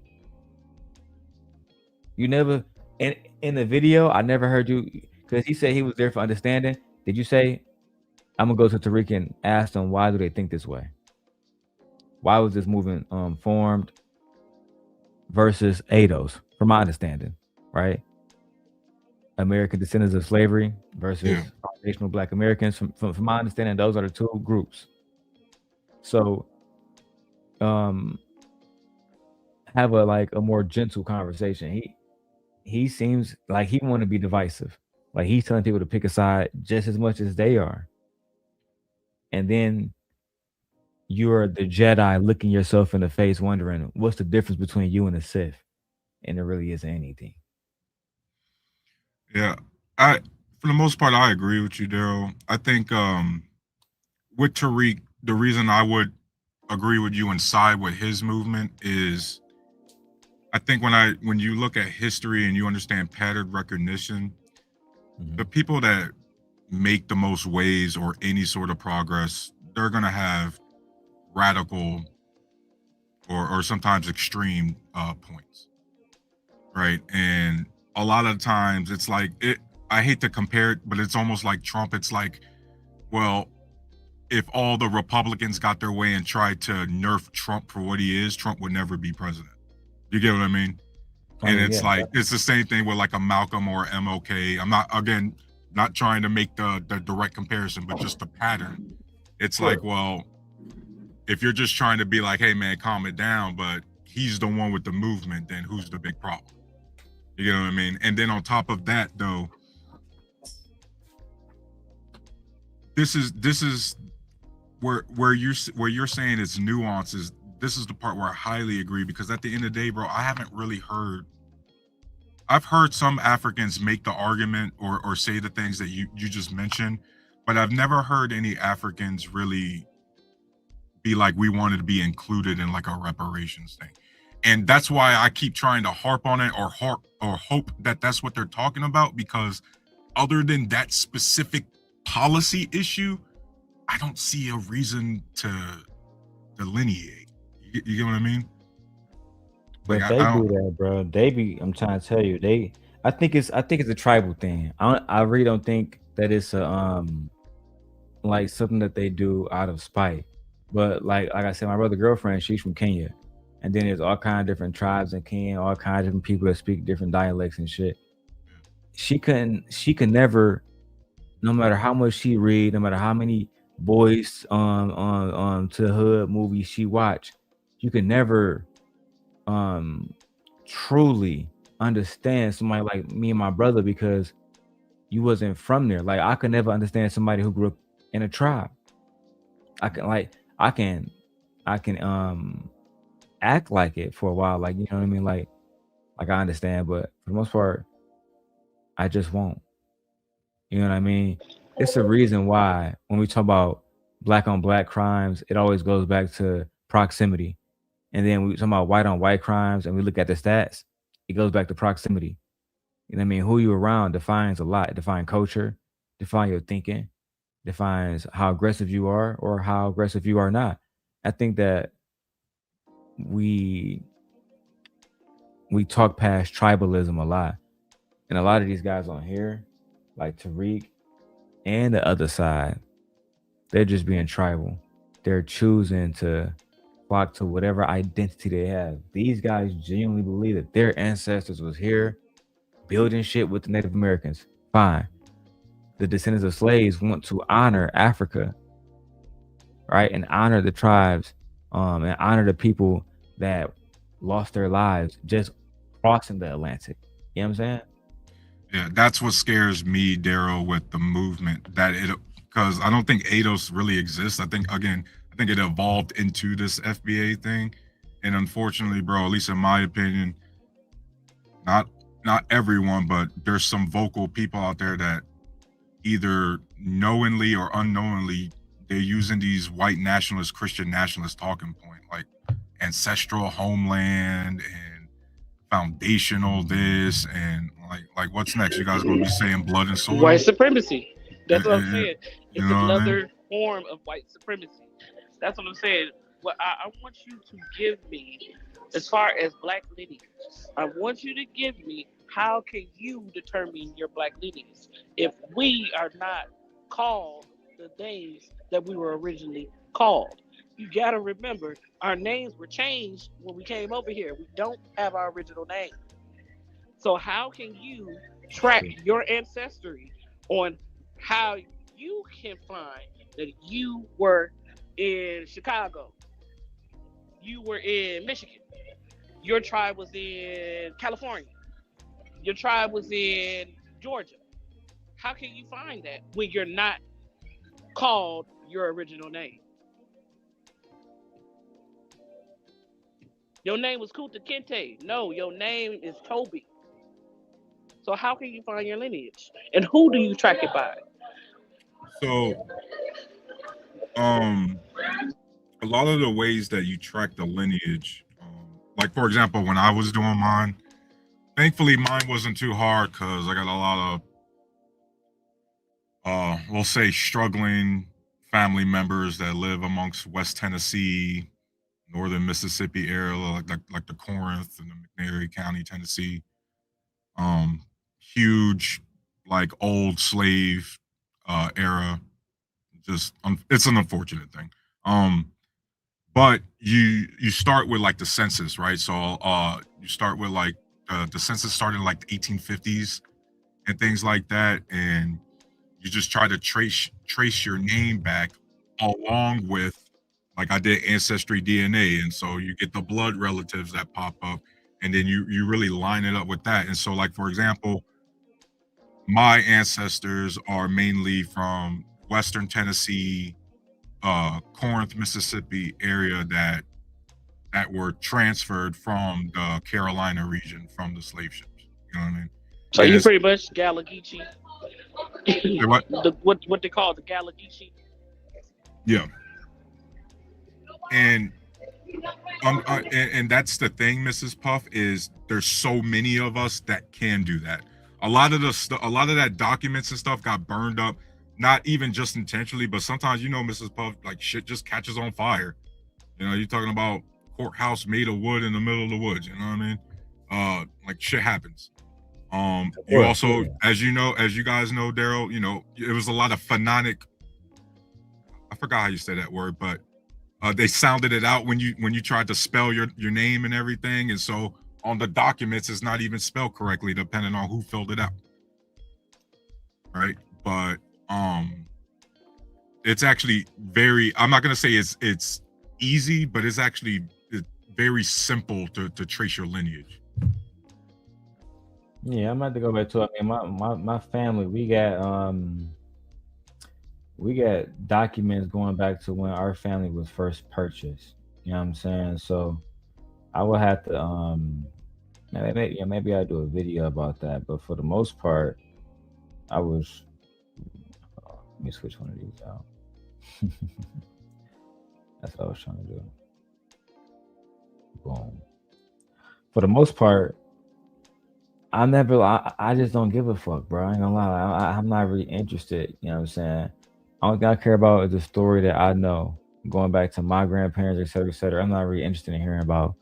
S1: You never, in the video, I never heard you, because he said he was there for understanding. Did you say, I'm gonna go to Tariq and ask them, why do they think this way? Why was this movement formed versus ADOS, from my understanding, right? American descendants of slavery versus foundational Black Americans. From my understanding, those are the two groups. So have a more gentle conversation. He seems like he want to be divisive. Like he's telling people to pick a side just as much as they are. And then you're the Jedi looking yourself in the face wondering what's the difference between you and a Sith. And there really isn't anything.
S15: Yeah, for the most part, I agree with you, Darrel. I think with Tariq, the reason I would agree with you and side with his movement is, I think when you look at history and you understand pattern recognition, the people that make the most waves or any sort of progress, they're gonna have radical or sometimes extreme points, right? And a lot of times it's like I hate to compare it, but it's almost like Trump. It's like, well, if all the Republicans got their way and tried to nerf Trump for what he is, Trump would never be president. You get what I mean? And it's it's the same thing with like a Malcolm or MLK. I'm not trying to make the direct comparison, but just the pattern. It's like, well, if you're just trying to be like, hey man, calm it down, but he's the one with the movement, then who's the big problem? You know what I mean? And then on top of that, though, this is where you're saying it's nuances. This is the part where I highly agree, because at the end of the day, bro, I haven't really heard. I've heard some Africans make the argument or say the things that you just mentioned, but I've never heard any Africans really be like, we wanted to be included in like a reparations thing. And that's why I keep trying to harp on it or hope that that's what they're talking about, because other than that specific policy issue, I don't see a reason to delineate. You get what I mean?
S1: But
S15: Like,
S1: they
S15: I
S1: do
S15: don't.
S1: that, bro. They be. I'm trying to tell you, they. I think it's a tribal thing. I really don't think that it's a like something that they do out of spite. But like I said, my brother's girlfriend, she's from Kenya, and then there's all kinds of different tribes in Kenya, all kinds of different people that speak different dialects and shit. She could never, no matter how much she read, no matter how many boys to the hood movies she watch, you can never truly understand somebody like me and my brother because you wasn't from there. Like I could never understand somebody who grew up in a tribe. I can act like it for a while, like you know what I mean, like I understand, but for the most part I just won't. You know what I mean? It's the reason why when we talk about black on black crimes, it always goes back to proximity. And then we talk about white on white crimes and we look at the stats, it goes back to proximity. You know what I mean? Who you around defines a lot. It defines culture, define your thinking, defines how aggressive you are or how aggressive you are not. I think that we talk past tribalism a lot. And a lot of these guys on here, like Tariq and the other side, they're just being tribal. They're choosing to flock to whatever identity they have. These guys genuinely believe that their ancestors was here building shit with the Native Americans. Fine. The descendants of slaves want to honor Africa, right? And honor the tribes, and honor the people that lost their lives just crossing the Atlantic. You know what I'm saying?
S15: Yeah, that's what scares me, Darrel, with the movement. That it, because I don't think ADOS really exists. I think it evolved into this FBA thing, and unfortunately, bro, at least in my opinion, not everyone, but there's some vocal people out there that either knowingly or unknowingly they're using these white nationalist, Christian nationalist talking point, like ancestral homeland and foundational this and like what's next? You guys gonna be saying blood and soil?
S12: White supremacy. That's what I'm saying. It's
S15: know
S12: another form of white supremacy. That's what I'm saying. What I want you to give me, as far as black lineage, I want you to give me how can you determine your black lineage if we are not called the names that we were originally called. You gotta remember, our names were changed when we came over here. We don't have our original name. So how can you track your ancestry on how you can find that you were in Chicago, you were in Michigan, your tribe was in California, your tribe was in Georgia? How can you find that when you're not called your original name? Your name was Kunta Kinte. No, your name is Toby. So how can you find your lineage? And who do you track it by?
S15: So, a lot of the ways that you track the lineage, like for example, when I was doing mine, thankfully mine wasn't too hard because I got a lot of, we'll say, struggling family members that live amongst West Tennessee, northern Mississippi area, like the Corinth and the McNairy County, Tennessee. Huge, like old slave era. Just it's an unfortunate thing. But you start with like the census, right? So you start with like the census started in like the 1850s and things like that, and you just try to trace your name back along with, like I did Ancestry DNA, and so you get the blood relatives that pop up, and then you really line it up with that. And so, like for example, my ancestors are mainly from Western Tennessee, Corinth, Mississippi area that were transferred from the Carolina region from the slave ships. You know what I mean?
S12: So you pretty much Galageechee.
S15: What?
S12: What they call the Galageechee.
S15: Yeah. And that's the thing, Mrs. Puff, is there's so many of us that can do that. A lot of that documents and stuff got burned up. not even just intentionally, but sometimes, you know, Mrs. Puff, like shit just catches on fire. You know, you're talking about courthouse made of wood in the middle of the woods. You know what I mean? Like shit happens. You also, as you guys know, Darrel, you know, it was a lot of phonetic. I forgot how you say that word, but they sounded it out when you tried to spell your name and everything, and so on the documents it's not even spelled correctly depending on who filled it out. Right, but it's actually very. I'm not gonna say it's easy, but it's actually very simple to trace your lineage.
S1: Yeah, I'm about to go back to it. I mean, my family, we got documents going back to when our family was first purchased. You know what I'm saying? So I would have to maybe I'll do a video about that. But for the most part, I was let me switch one of these out. That's what I was trying to do. Boom. For the most part, I just don't give a fuck, bro. I ain't gonna lie. I'm not really interested. You know what I'm saying? All I care about is the story that I know, going back to my grandparents, et cetera, et cetera. I'm not really interested in hearing about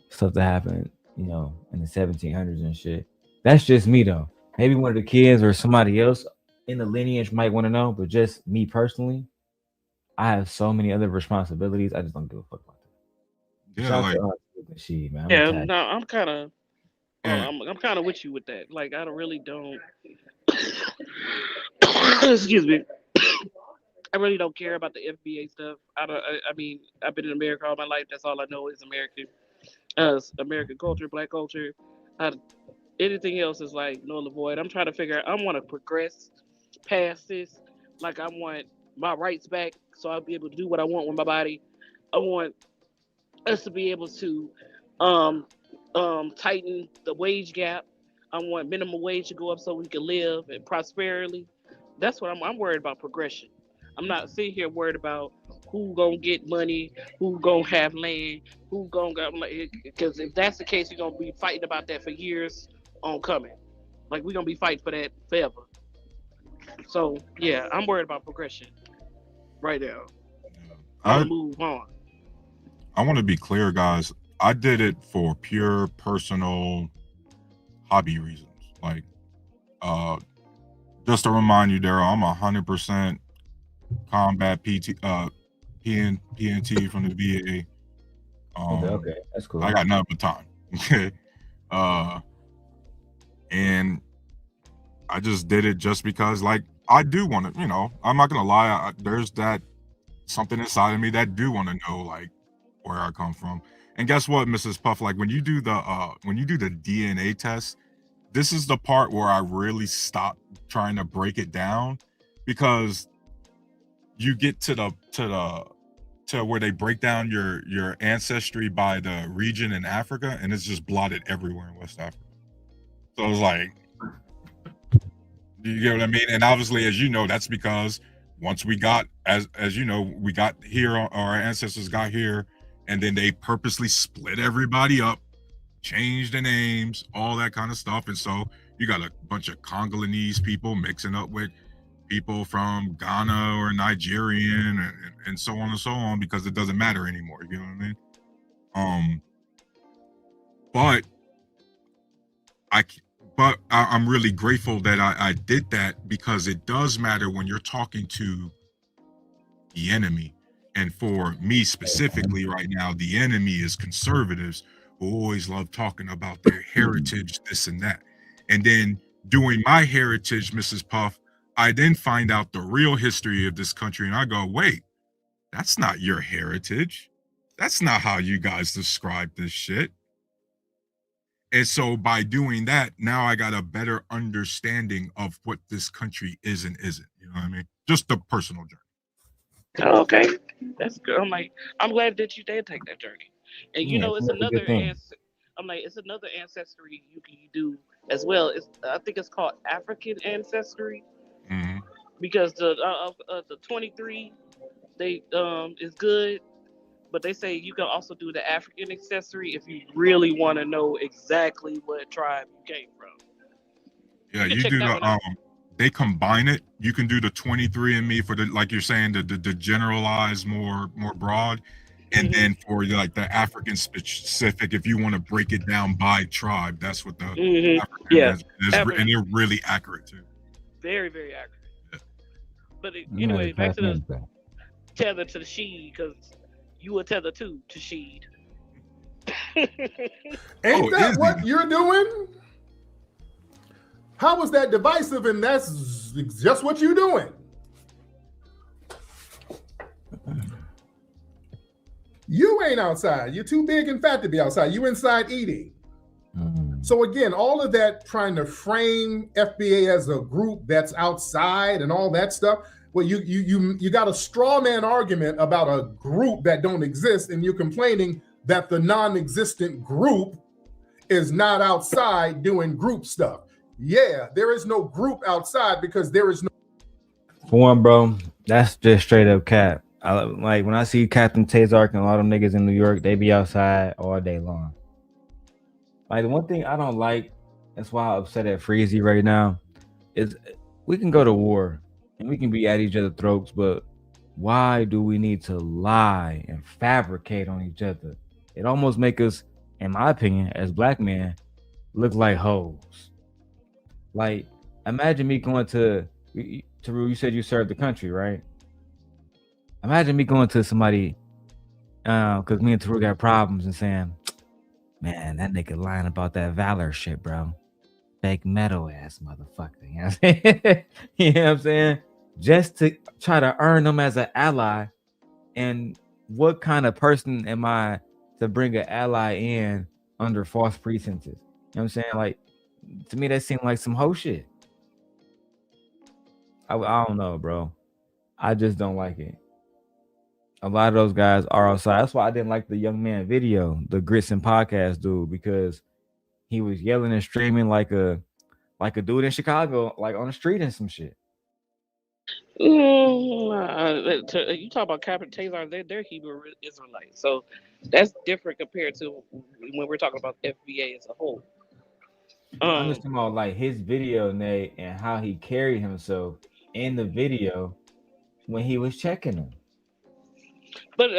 S1: stuff that happened, you know, in the 1700s and shit. That's just me, though. Maybe one of the kids or somebody else in the lineage might want to know, but just me personally, I have so many other responsibilities. I just don't give a fuck about that.
S15: Yeah, like,
S1: Nasheed, man.
S12: Yeah, no, I'm kind of. I'm kind of with you with that. Like, I really don't. Excuse me. I really don't care about the FBA stuff. I mean, I've been in America all my life. That's all I know is American culture, black culture. Anything else is like null and void. I'm trying to figure out. I want to progress past this. Like, I want my rights back, so I'll be able to do what I want with my body. I want us to be able to tighten the wage gap. I want minimum wage to go up so we can live and prosperity. That's what I'm worried about, progression. I'm not sitting here worried about who gonna get money, who gonna have land, who gonna because if that's the case, you're gonna be fighting about that for years on coming. Like, we're gonna be fighting for that forever. So yeah, I'm worried about progression right now. I want to move on.
S15: I want to be clear, guys. I did it for pure personal hobby reasons. Like, just to remind you, Darrel, I'm 100% combat PNT from the VA.
S1: Okay, that's cool.
S15: I got nothing but time. Okay. And I just did it just because, like, I do want to, you know, I'm not going to lie. There's that something inside of me that do want to know, like, where I come from. And guess what, Mrs. Puff? Like, when you do the DNA test, this is the part where I really stop trying to break it down, because you get to where they break down your ancestry by the region in Africa, and it's just blotted everywhere in West Africa. So it's like, you get what I mean? And obviously, as you know, that's because once we got, as you know, we got here, our ancestors got here, and then they purposely split everybody up, changed the names, all that kind of stuff. And so you got a bunch of Congolese people mixing up with people from Ghana or Nigerian, and so on and so on, because it doesn't matter anymore. You know what I mean? But I'm really grateful that I did that, because it does matter when you're talking to the enemy. And for me specifically right now, the enemy is conservatives who always love talking about their heritage, this and that. And then doing my heritage, Mrs. Puff, I then find out the real history of this country, and I go, wait, that's not your heritage. That's not how you guys describe this shit. And so by doing that, now I got a better understanding of what this country is and isn't. You know what I mean? Just the personal journey.
S12: Okay, that's good. I'm glad that you did take that journey. And you know, it's another it's another ancestry you can do as well. I think it's called African ancestry, because the 23 is good, but they say you can also do the African ancestry if you really want to know exactly what tribe you came from.
S15: Yeah, you do they combine it. You can do the 23andMe for the, like you're saying, the generalized more broad, and then for like the African specific, if you want to break it down by tribe, that's what the African is, and they're really accurate too.
S12: Very, very accurate. Yeah. But anyway, back to the tether to the Sheed, because you were tethered to Sheed.
S14: Ain't that what you're doing? How was that divisive? And that's just what you're doing. You ain't outside. You're too big and fat to be outside. You inside eating. So again, all of that trying to frame FBA as a group that's outside and all that stuff. Well, you got a straw man argument about a group that don't exist, and you're complaining that the non-existent group is not outside doing group stuff. Yeah, there is no group outside because there is no.
S1: For one, bro, that's just straight up cap. Like when I see Captain Tazark and a lot of them niggas in New York, they be outside all day long. Like the one thing I don't like, that's why I'm upset at Freezy right now, is we can go to war and we can be at each other's throats, but why do we need to lie and fabricate on each other? It almost make us, in my opinion, as black men, look like hoes. Like, imagine me going to Tariq, you said you served the country, right? Imagine me going to somebody, because me and Tariq got problems, and saying, man, that nigga lying about that valor shit, bro. Fake metal ass motherfucker. You know what I'm saying? You know what I'm saying? Just to try to earn them as an ally. And what kind of person am I to bring an ally in under false pretenses? You know what I'm saying? Like, to me, that seemed like some hoe shit. I don't know, bro. I just don't like it. A lot of those guys are outside. That's why I didn't like the young man video, the Grits and Podcast dude, because he was yelling and screaming like a dude in Chicago, like on the street and some shit.
S12: You talk about Captain Tazar, they're Hebrew Israelites, so that's different compared to when we're talking about FBA as a whole.
S1: I'm just talking about like his video, Nate, and how he carried himself in the video when he was checking him.
S12: But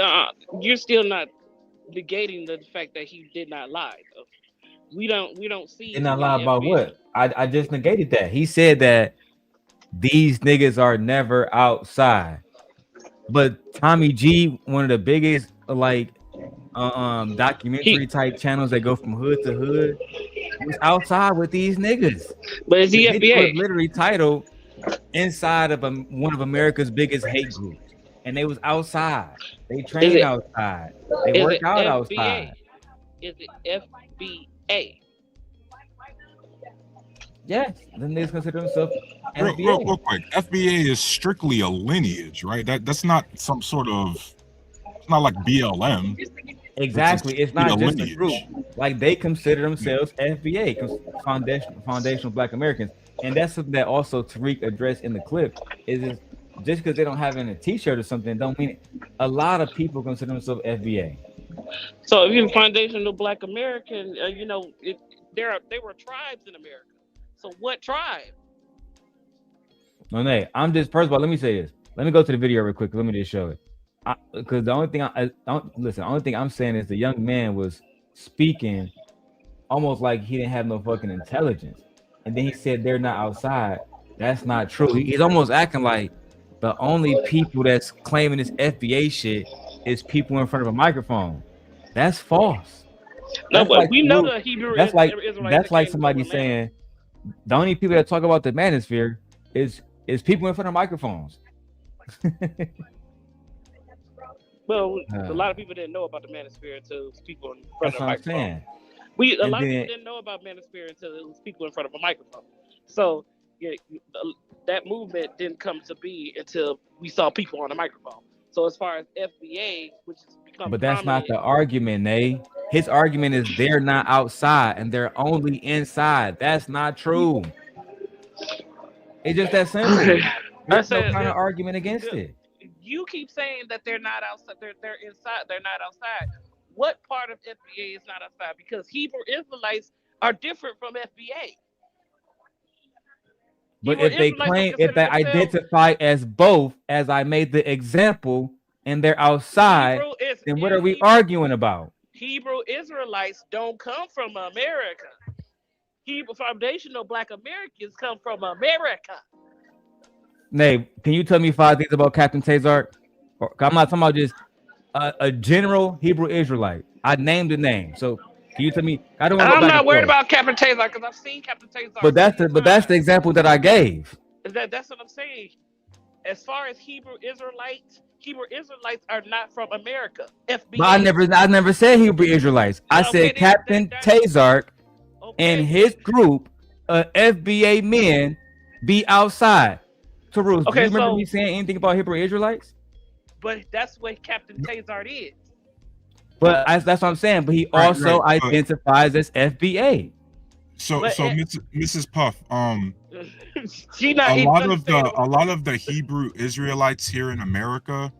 S12: you're still not negating the fact that he did not lie, though. We don't see.
S1: Did not lie about what? I just negated that. He said that these niggas are never outside. But Tommy G, one of the biggest like documentary type channels that go from hood to hood, was outside with these niggas.
S12: But is he FBA?
S1: Was literally titled inside of one of America's biggest hate groups. And they was outside. They trained outside. They work out outside.
S12: Is it FBA?
S1: Yes. Then they consider themselves FBA.
S15: Real quick. FBA is strictly a lineage, right? That's not some sort of. It's not like BLM.
S1: Exactly. It's not just a group. Like they consider themselves FBA, Foundational Black Americans, and that's something that also Tariq addressed in the clip. Is just because they don't have it in a T-shirt or something, don't mean it. A lot of people consider themselves FBA.
S12: So if you're foundational Black American, they were tribes in America. So what tribe?
S1: No, Nate. I'm just first of all. Let me say this. Let me go to the video real quick. Let me just show it. Because the only thing the only thing I'm saying is the young man was speaking almost like he didn't have no fucking intelligence, and then he said they're not outside. That's not true. He's almost acting like the only people that's claiming this FBA shit is people in front of a microphone. That's false.
S12: No, but like, we know the Hebrew.
S1: That's like somebody saying the only people that talk about the manosphere is people in front of microphones.
S12: Well, a lot of people didn't know about the manosphere until people in front of a microphone. A lot of people didn't know about manosphere until it was people in front of a microphone. So that movement didn't come to be until we saw people on the microphone. So as far as FBA, which has become
S1: but that's not the argument, Nate. His argument is they're not outside and they're only inside. That's not true. It's just that simple. There's no kind of argument against it.
S12: You keep saying that they're not outside. They're inside. They're not outside. What part of FBA is not outside? Because Hebrew Israelites are different from FBA.
S1: But if they claim, if they identify as both, as I made the example, and they're outside, then what are we arguing about?
S12: Hebrew Israelites don't come from America. Hebrew foundational Black Americans come from America.
S1: Nay, can you tell me 5 things about Captain Tazark? I'm not talking about just a general Hebrew Israelite. I named the name, so can you tell me?
S12: I'm not worried about Captain Tazark because I've seen Captain Tazark.
S1: But that's the example that I gave.
S12: That's what I'm saying. As far as Hebrew Israelites are not from America. FBA.
S1: But I never said Hebrew Israelites. I said Captain Tazark and his group of FBA men be outside. Tariq, do you remember me saying anything about Hebrew Israelites?
S12: But that's what Captain Tazark is.
S1: But that's what I'm saying. But he also identifies as FBA.
S15: So Mrs. Puff,
S12: she not
S15: a lot of the Hebrew Israelites here in America,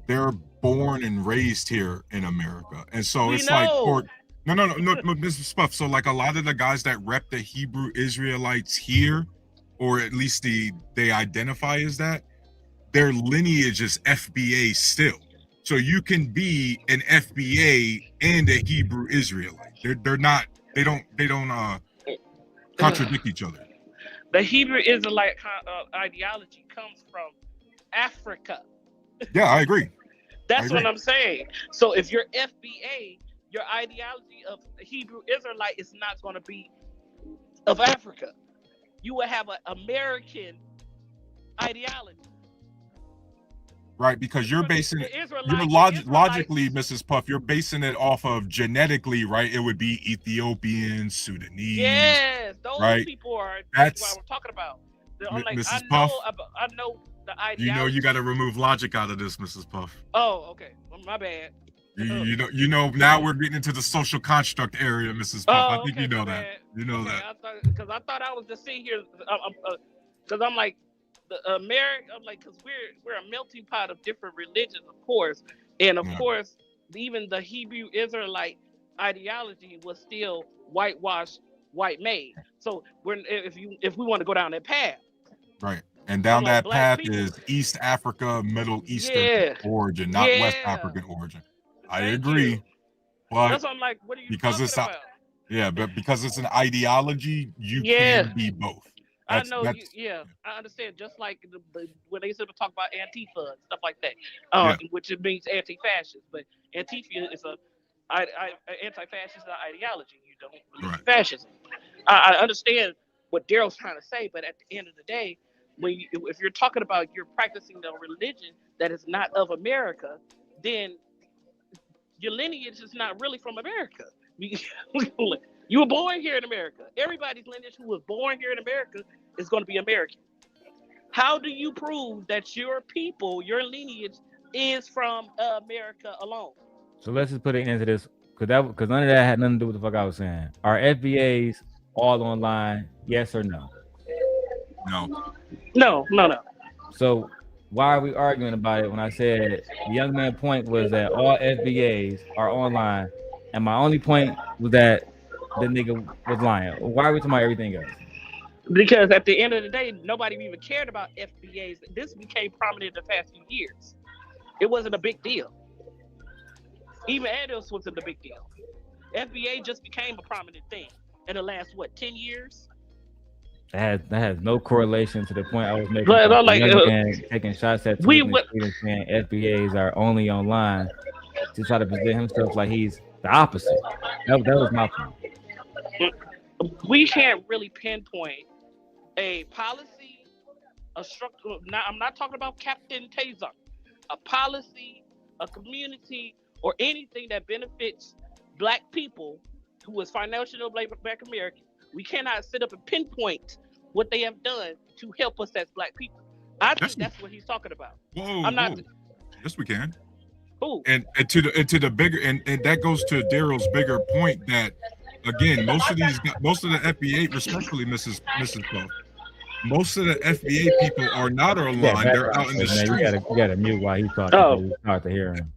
S15: they're born and raised here in America, and so it's like, no, Mrs. Puff. So like a lot of the guys that rep the Hebrew Israelites here, or at least they identify as that, their lineage is FBA still. So you can be an FBA and a Hebrew Israelite. They're not. They don't contradict each other.
S12: The Hebrew Israelite ideology comes from Africa.
S15: Yeah, I agree.
S12: That's what I'm saying. So if you're FBA, your ideology of the Hebrew Israelite is not going to be of Africa. You will have an American ideology.
S15: Right, because you're basing logically, Mrs. Puff, you're basing it off of genetically, right? It would be Ethiopian, Sudanese.
S12: Yes, those people are. That's what we're talking about.
S15: Mrs. Puff,
S12: I know the ideology.
S15: You know, you got to remove logic out of this, Mrs. Puff.
S12: Oh, okay. Well, my bad.
S15: You know. Now we're getting into the social construct area, Mrs. Puff. I think you know that. You know that.
S12: Because I thought I was just sitting here. Because I'm like. Because we're a melting pot of different religions, of course, and of course, even the Hebrew Israelite ideology was still whitewashed, white made. So if we want to go down that path,
S15: right, and down that path is East Africa, Middle Eastern origin, not West African origin. I agree, but
S12: that's what I'm like. What are you
S15: talking
S12: about?
S15: But because it's an ideology, you can be both.
S12: I know, I understand. Just like when they used to talk about Antifa and stuff like that, which it means anti-fascist, but Antifa is a anti-fascist ideology. You don't believe in fascism. I understand what Darrel's trying to say, but at the end of the day, if you're talking about you're practicing a religion that is not of America, then your lineage is not really from America. You were born here in America. Everybody's lineage who was born here in America is going to be American. How do you prove that your people, your lineage, is from America alone?
S1: So let's just put it into this, because none of that had nothing to do with the fuck I was saying. Are FBAs all online? Yes or no?
S12: No.
S1: So why are we arguing about it when I said the young man's point was that all FBAs are online, and my only point was that the nigga was lying? Why are we talking about everything else?
S12: Because at the end of the day, nobody even cared about FBAs. This became prominent in the past few years. It wasn't a big deal. Even adults wasn't a big deal. FBA just became a prominent thing in the last 10 years?
S1: That has no correlation to the point I was making. Taking shots at saying FBAs are only online to try to present himself like he's the opposite. That was my point.
S12: We can't really pinpoint a policy, a structure. I'm not talking about Captain Tazark. A policy, a community, or anything that benefits Black people who is financially Black American. We cannot sit up and pinpoint what they have done to help us as Black people. I think that's what he's talking about.
S15: Whoa. Yes, we can.
S12: Who?
S15: And to the bigger and that goes to Darrel's bigger point that again most of the FBA, respectfully, Mrs. Puff, most of the FBA people are not online. They're out in the street.
S1: You gotta mute while he's talking. It's hard to hear him.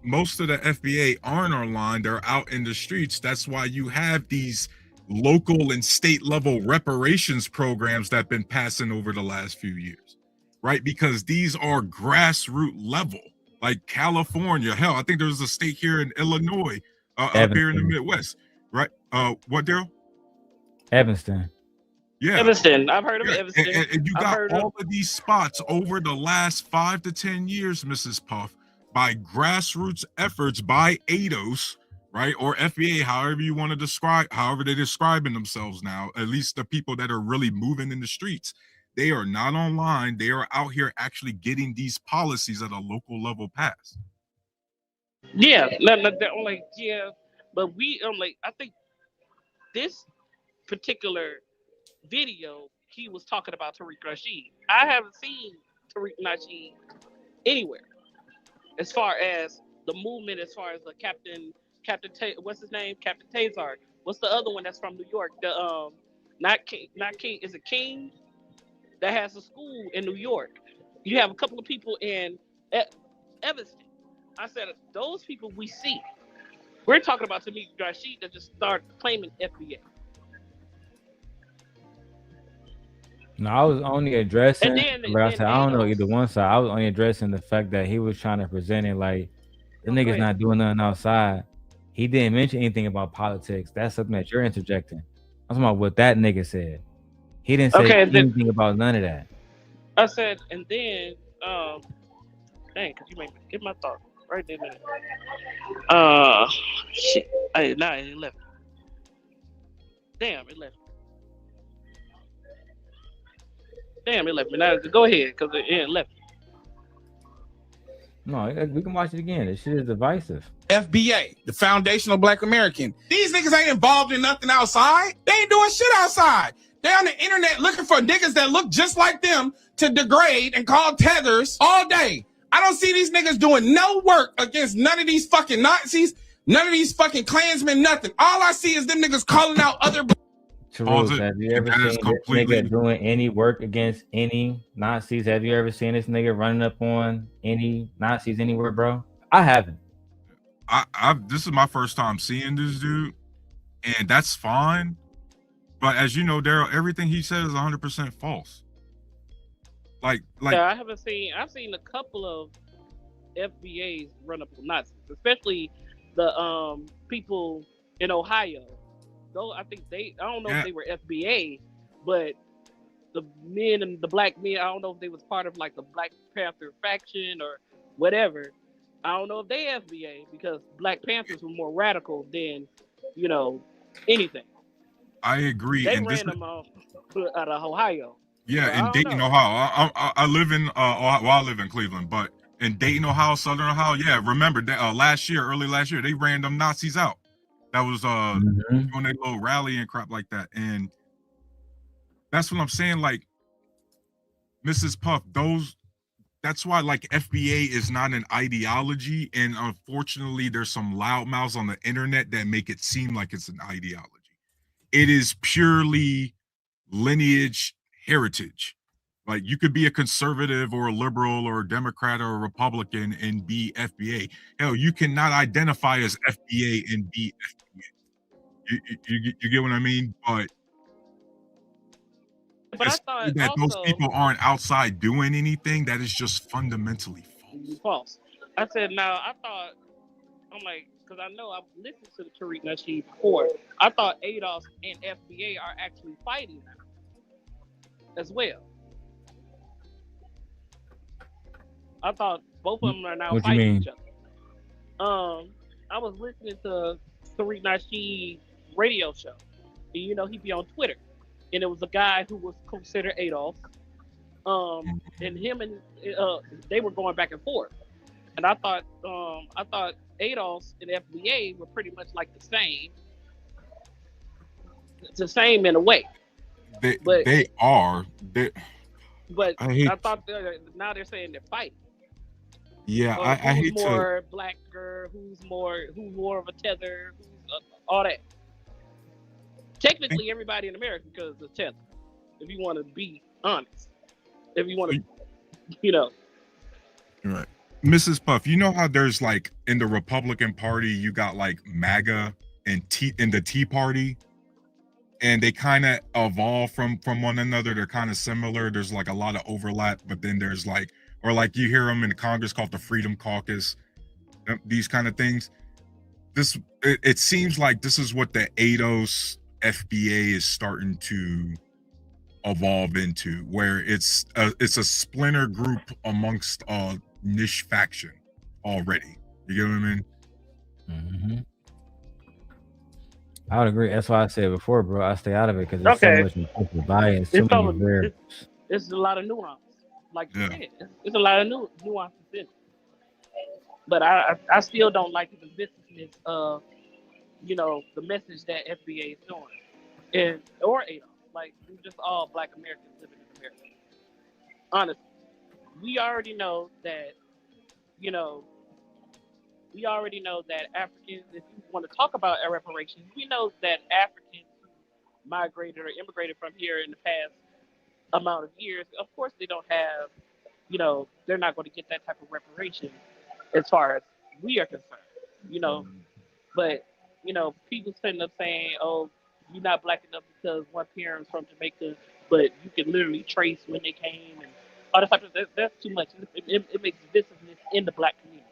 S15: Most of the FBA aren't online. They're out in the streets. That's why you have these local and state level reparations programs that have been passing over the last few years, right? Because these are grassroots level, like California. Hell, I think there's a state here in Illinois, up here in the Midwest, right? What, Darrel?
S1: Evanston.
S15: Yeah,
S12: Evanston. I've heard of Evanston.
S15: And you got all of these spots over the last 5 to 10 years, Mrs. Puff, by grassroots efforts by ADOS, right, or FBA, however you want to describe, however they're describing themselves now, at least the people that are really moving in the streets. They are not online. They are out here actually getting these policies at a local level passed.
S12: Yeah, but we I think this particular video, he was talking about Tariq Nasheed. I haven't seen Tariq Nasheed anywhere as far as the movement, as far as the Captain what's his name? Captain Tazar. What's the other one that's from New York? The not King, is it King? That has a school in New York. You have a couple of people in Evanston. I said those people we see. We're talking about Tariq Nasheed that just started claiming FBA.
S1: No, I was only addressing. I don't know either one side. I was only addressing the fact that he was trying to present it like the nigga's not doing nothing outside. He didn't mention anything about politics. That's something that you're interjecting. I'm talking about what that nigga said. He didn't say anything about none of that.
S12: I said, and then, dang, because you made me get my thought right there. Shit. Nah, it left. Damn, it left. Damn, it left me. Now, go ahead, because it left me.
S1: No, we can watch it again. This shit is divisive.
S13: FBA, the Foundational Black American. These niggas ain't involved in nothing outside. They ain't doing shit outside. They on the internet looking for niggas that look just like them to degrade and call tethers all day. I don't see these niggas doing no work against none of these fucking Nazis, none of these fucking Klansmen, nothing. All I see is them niggas calling out other.
S1: Tariq, have you ever seen this nigga doing any work against any Nazis? Have you ever seen this nigga running up on any Nazis anywhere, bro? I haven't.
S15: This is my first time seeing this dude, and that's fine. But as you know, Darrel, everything he says is 100% false. Like
S12: yeah, I've seen a couple of FBAs run up on Nazis, especially the people in Ohio. Though I think I don't know if they were FBA, but the men and the black men, I don't know if they was part of like the Black Panther faction or whatever. I don't know if they FBA because Black Panthers were more radical than, anything.
S15: I agree.
S12: They ran them out of Ohio.
S15: Yeah, in Dayton, Ohio. I live in I live in Cleveland, but in Dayton, Ohio, Southern Ohio. Yeah, remember that early last year, they ran them Nazis out. That was doing a little rally and crap like that, and that's what I'm saying. Like, Mrs. Puff, that's why like FBA is not an ideology, and unfortunately, there's some loudmouths on the internet that make it seem like it's an ideology. It is purely lineage heritage. Like, you could be a conservative or a liberal or a Democrat or a Republican and be FBA. Hell, you cannot identify as FBA and be FBA. You get what I mean? But
S12: I thought
S15: that
S12: also,
S15: those people aren't outside doing anything, that is just fundamentally
S12: false. I said, I'm like, because I know I've listened to the Tariq Nasheed before. I thought ADOS and FBA are actually fighting as well. I thought both of them are now fighting each other. I was listening to Tariq Nasheed radio show. And, he'd be on Twitter. And it was a guy who was considered ADOS. And him and they were going back and forth. And I thought ADOS and FBA were pretty much like the same. It's the same in a way.
S15: They are.
S12: But I thought now they're saying they're fighting.
S15: Yeah, I hate
S12: who's more blacker, who's more of a tether, who's all that. Technically, everybody in America because of tether. If you want to be honest, if you want to,
S15: Right, Mrs. Puff. You know how there's like in the Republican Party, you got like MAGA and the Tea Party. and they kind of evolve from one another. They're kind of similar. There's like a lot of overlap, but then there's like, or like you hear them in Congress called the Freedom Caucus, these kind of things. It seems like this is what the ADOS FBA is starting to evolve into, where it's a splinter group amongst a niche faction already. You get what I mean?
S1: Mm-hmm. I would agree. That's why I said before, bro. I stay out of it because there's so much implicit bias. Too many variables.
S12: It's a lot of nuance. Like you said, it's a lot of nuances in it. But I still don't like the divisiveness of, you know, the message that FBA is doing, or ADOS. Like, we're just all Black Americans living in America. Honestly, we already know that, you know, Africans, if you want to talk about reparations, we know that Africans who migrated or immigrated from here in the past amount of years, of course they don't have, you know, they're not going to get that type of reparation as far as we are concerned, you know. But, you know, people sitting up saying, oh, you're not Black enough because one parent's from Jamaica, but you can literally trace when they came and all that type of stuff. That's too much. It makes divisiveness in the Black community.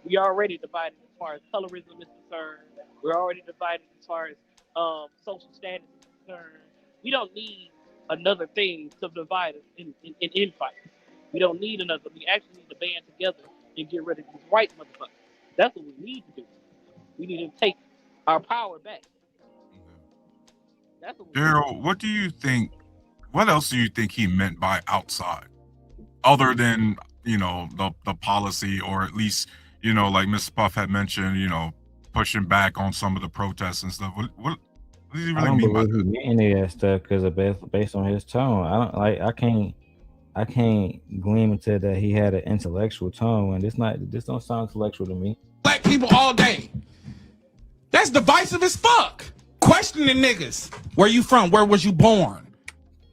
S12: We are already divided as far as colorism is concerned. We're already divided as far as social status is concerned. We don't need another thing to divide us in fights. We don't need another. We actually need to band together and get rid of these white motherfuckers. That's what we need to do. We need to take our power back. That's what
S15: Darrel, what do you think? What else do you think he meant by outside, other than, you know, the policy, or at least, you know, like Mr. Puff had mentioned, you know, pushing back on some of the protests and stuff. What does he really mean by that?
S1: He meant any of that stuff because based on his tone. I can't glean into that he had an intellectual tone, and this don't sound intellectual to me.
S13: Black people all day. That's divisive as fuck. Questioning niggas. Where you from? Where was you born?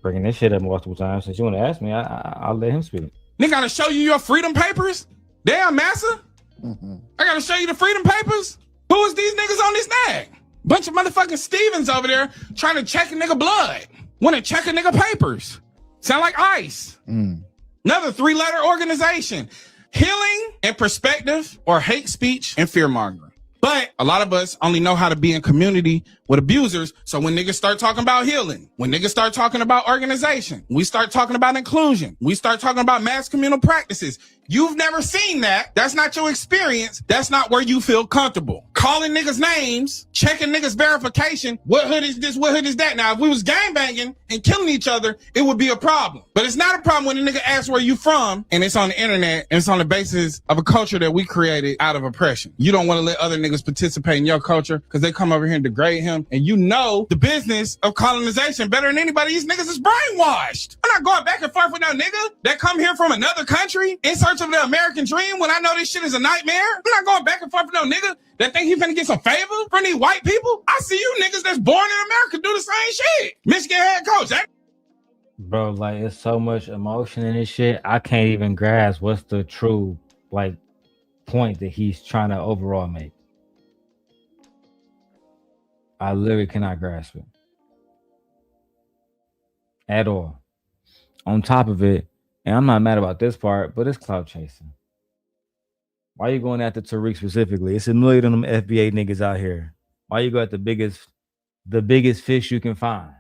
S1: Bringing this shit up multiple times. Since you want to ask me, I'll let him speak.
S13: Nigga, gotta show you your freedom papers? Damn, massa. I gotta show you the freedom papers? Who is these niggas on this nag? Bunch of motherfucking Stevens over there trying to check a nigga blood. Want to check a nigga papers. Sound like ICE. Another 3-letter organization. Healing and perspective, or hate speech and fear mongering. But a lot of us only know how to be in community with abusers. So when niggas start talking about healing, when niggas start talking about organization, we start talking about inclusion, we start talking about mass communal practices. You've never seen that. That's not your experience. That's not where you feel comfortable. Calling niggas names, checking niggas verification. What hood is this? What hood is that? Now, if we was gangbanging and killing each other, it would be a problem. But it's not a problem when a nigga asks where you from, and it's on the internet, and it's on the basis of a culture that we created out of oppression. You don't want to let other niggas participate in your culture because they come over here and degrade him. And you know the business of colonization better than anybody. These niggas is brainwashed. I'm not going back and forth with no nigga that come here from another country in search of the American dream when I know this shit is a nightmare. I'm not going back and forth with no nigga that think he finna get some favor from these white people. I see you niggas that's born in America do the same shit. Michigan head coach.
S1: Bro, like, it's so much emotion in this shit. I can't even grasp what's the true, like, point that he's trying to overall make. I literally cannot grasp it at all. On top of it, and I'm not mad about this part, but it's clout chasing. Why you going after Tariq specifically? It's a million of them FBA niggas out here. Why you go at the biggest fish you can find?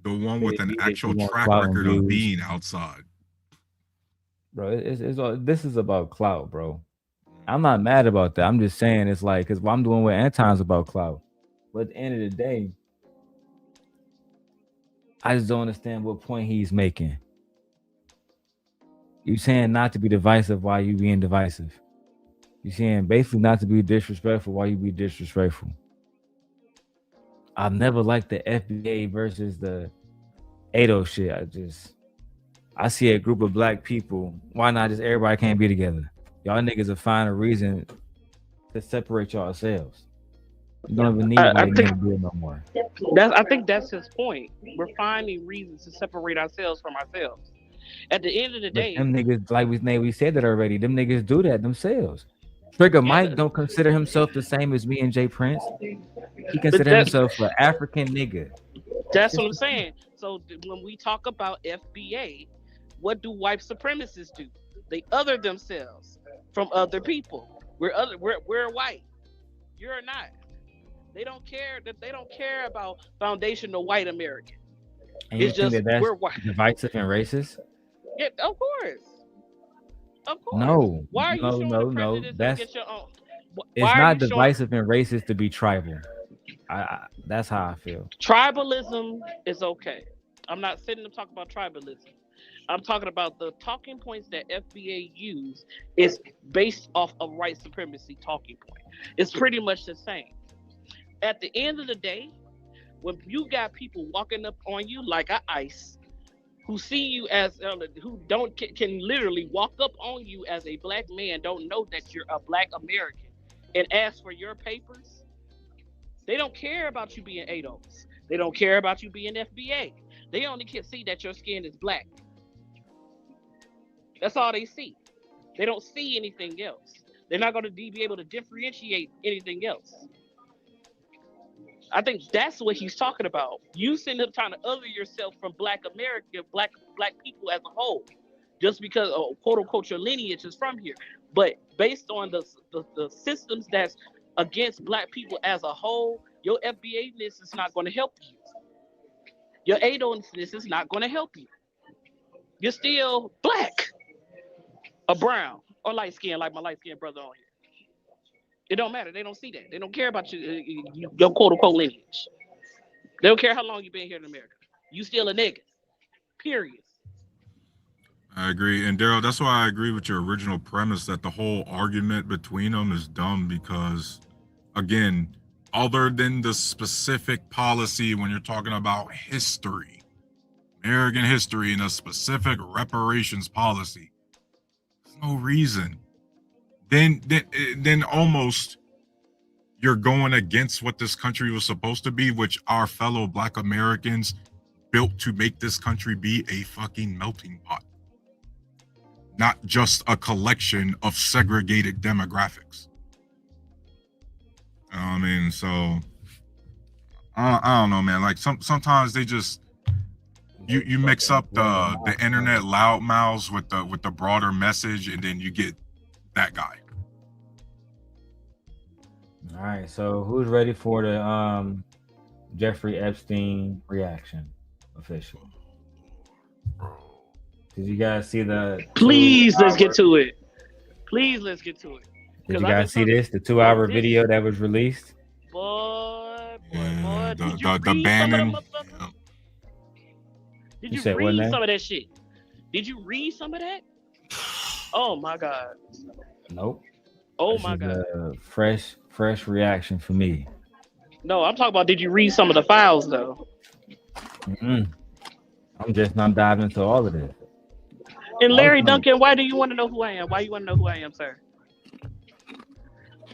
S15: The one with an actual track record of being outside.
S1: Bro, this is about clout, bro. I'm not mad about that. I'm just saying it's like, because what I'm doing with Anton's about clout. But at the end of the day, I just don't understand what point he's making. You saying not to be divisive while you being divisive. You saying basically not to be disrespectful while you be disrespectful. I've never liked the FBA versus the ADO shit. I see a group of black people. Why not just everybody can't be together? Y'all niggas will find a reason to separate yourselves. You don't even need to do it no more.
S12: I think that's his point. We're finding reasons to separate ourselves from ourselves. At the end of the day,
S1: them niggas, like we said that already, them niggas do that themselves. Trigger Mike don't consider himself the same as me and Jay Prince. He considered himself an African nigga.
S12: That's what I'm saying. So when we talk about FBA, what do white supremacists do? They other themselves from other people. We're white. You're not. They don't care about foundational white American.
S1: And you think that's divisive and racist?
S12: Yeah, of course.
S1: No.
S12: Why are you showing prejudice against your own?
S1: It's not divisive and racist to be tribal. That's how I feel.
S12: Tribalism is okay. I'm not sitting to talk about tribalism. I'm talking about the talking points that FBA use is based off of white supremacy talking point. It's pretty much the same. At the end of the day, when you got people walking up on you like ICE, who see you as who can literally walk up on you as a black man, don't know that you're a black American, and ask for your papers, they don't care about you being ADOS. They don't care about you being FBA. They only can see that your skin is black. That's all they see. They don't see anything else. They're not going to be able to differentiate anything else. I think that's what he's talking about. You sitting up trying to other yourself from black America, black people as a whole, just because quote unquote your lineage is from here. But based on the systems that's against black people as a whole, your FBA-ness is not going to help you. Your ADO-ness is not going to help you. You're still black, or brown, or light skin, like my light skinned brother on here. It don't matter. They don't see that. They don't care about your quote unquote lineage. They don't care how long you've been here in America. You still a nigga. Period.
S15: I agree. And Darrell, that's why I agree with your original premise that the whole argument between them is dumb because, again, other than the specific policy when you're talking about history, American history, and a specific reparations policy, there's no reason. Then almost you're going against what this country was supposed to be, which our fellow Black Americans built to make this country be a fucking melting pot. Not just a collection of segregated demographics. I mean, so I don't know, man. Like sometimes they just you mix up the internet loudmouths with the broader message, and then you get that guy.
S1: All right, so who's ready for the Jeffrey Epstein reaction official? Did you guys see the?
S12: Please, let's get to it. Please, let's get to it.
S1: Did you guys see this? The 2-hour video that was released.
S12: Boy.
S15: The banning.
S12: Did you read some of that shit? Did you read some of that? Oh my God.
S1: Nope.
S12: Oh
S1: this
S12: my
S1: is
S12: God.
S1: A fresh reaction for me.
S12: No, I'm talking about. Did you read some of the files though?
S1: I'm just not diving into all of this.
S12: And Larry Duncan, why do you want to know who I am? Why you want to know who I am, sir?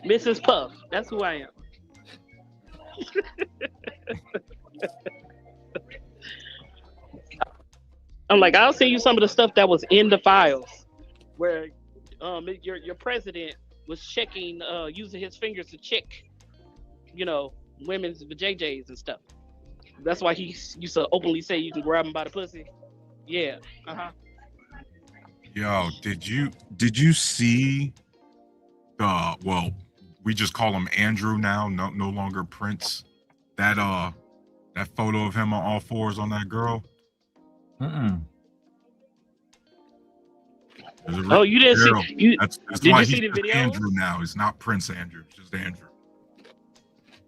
S12: Mrs. Puff, that's who I am. I'm like, I'll send you some of the stuff that was in the files where your president was checking, using his fingers to check, women's vajayjays and stuff. That's why he used to openly say you can grab him by the pussy. Yeah.
S15: Yo, did you see we just call him Andrew now, no longer Prince. That photo of him on all fours on that girl.
S12: Oh, you didn't see you?
S15: That's
S12: did
S15: why
S12: you see the video?
S15: Andrew now. It's not Prince Andrew. It's just Andrew.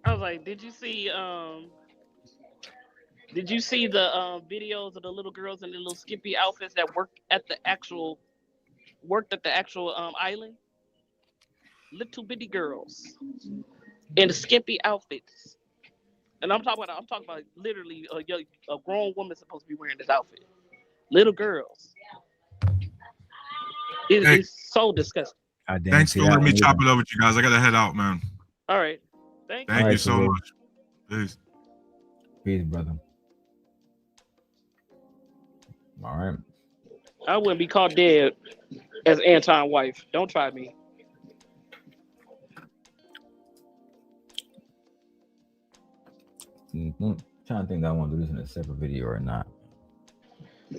S12: I was like, did you see the videos of the little girls in the little skimpy outfits that worked at the actual island? Little bitty girls in the skimpy outfits. And I'm talking about literally a grown woman supposed to be wearing this outfit. Little girls. It's so disgusting.
S15: Thanks for letting me chop it up with you guys. I gotta head out, man.
S12: All right. Thank
S15: you so much. Peace.
S1: Peace, brother. All right.
S12: I wouldn't be caught dead as Anton's wife. Don't try me.
S1: I'm trying to think that I want to do this in a separate video or not.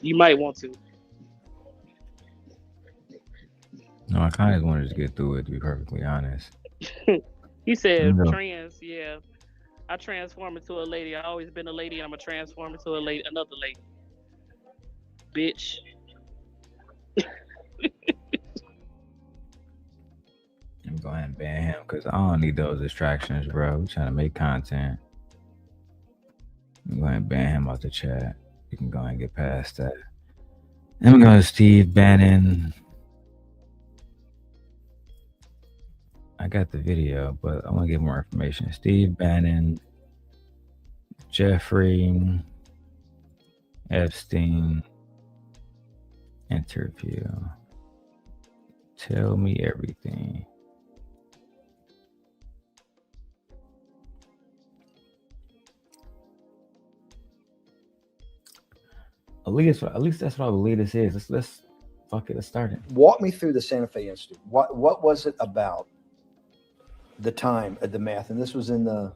S12: You might want to.
S1: No, I kind of wanted to get through it, to be perfectly honest.
S12: He said
S1: No.
S12: trans, yeah. I transform into a lady. I always been a lady. I'm gonna transform into a lady, another lady. Bitch.
S1: I'm going to go ahead and ban him because I don't need those distractions, bro. We're trying to make content. I'm going to ban him out the chat. You can go ahead and get past that. I'm going to Steve Bannon. I got the video, but I want to get more information. Steve Bannon, Jeffrey Epstein interview. Tell me everything. At least that's what I believe this is. Let's fuck it. Let's start it.
S16: Walk me through the Santa Fe Institute. What was it about the time of the math? And this was in the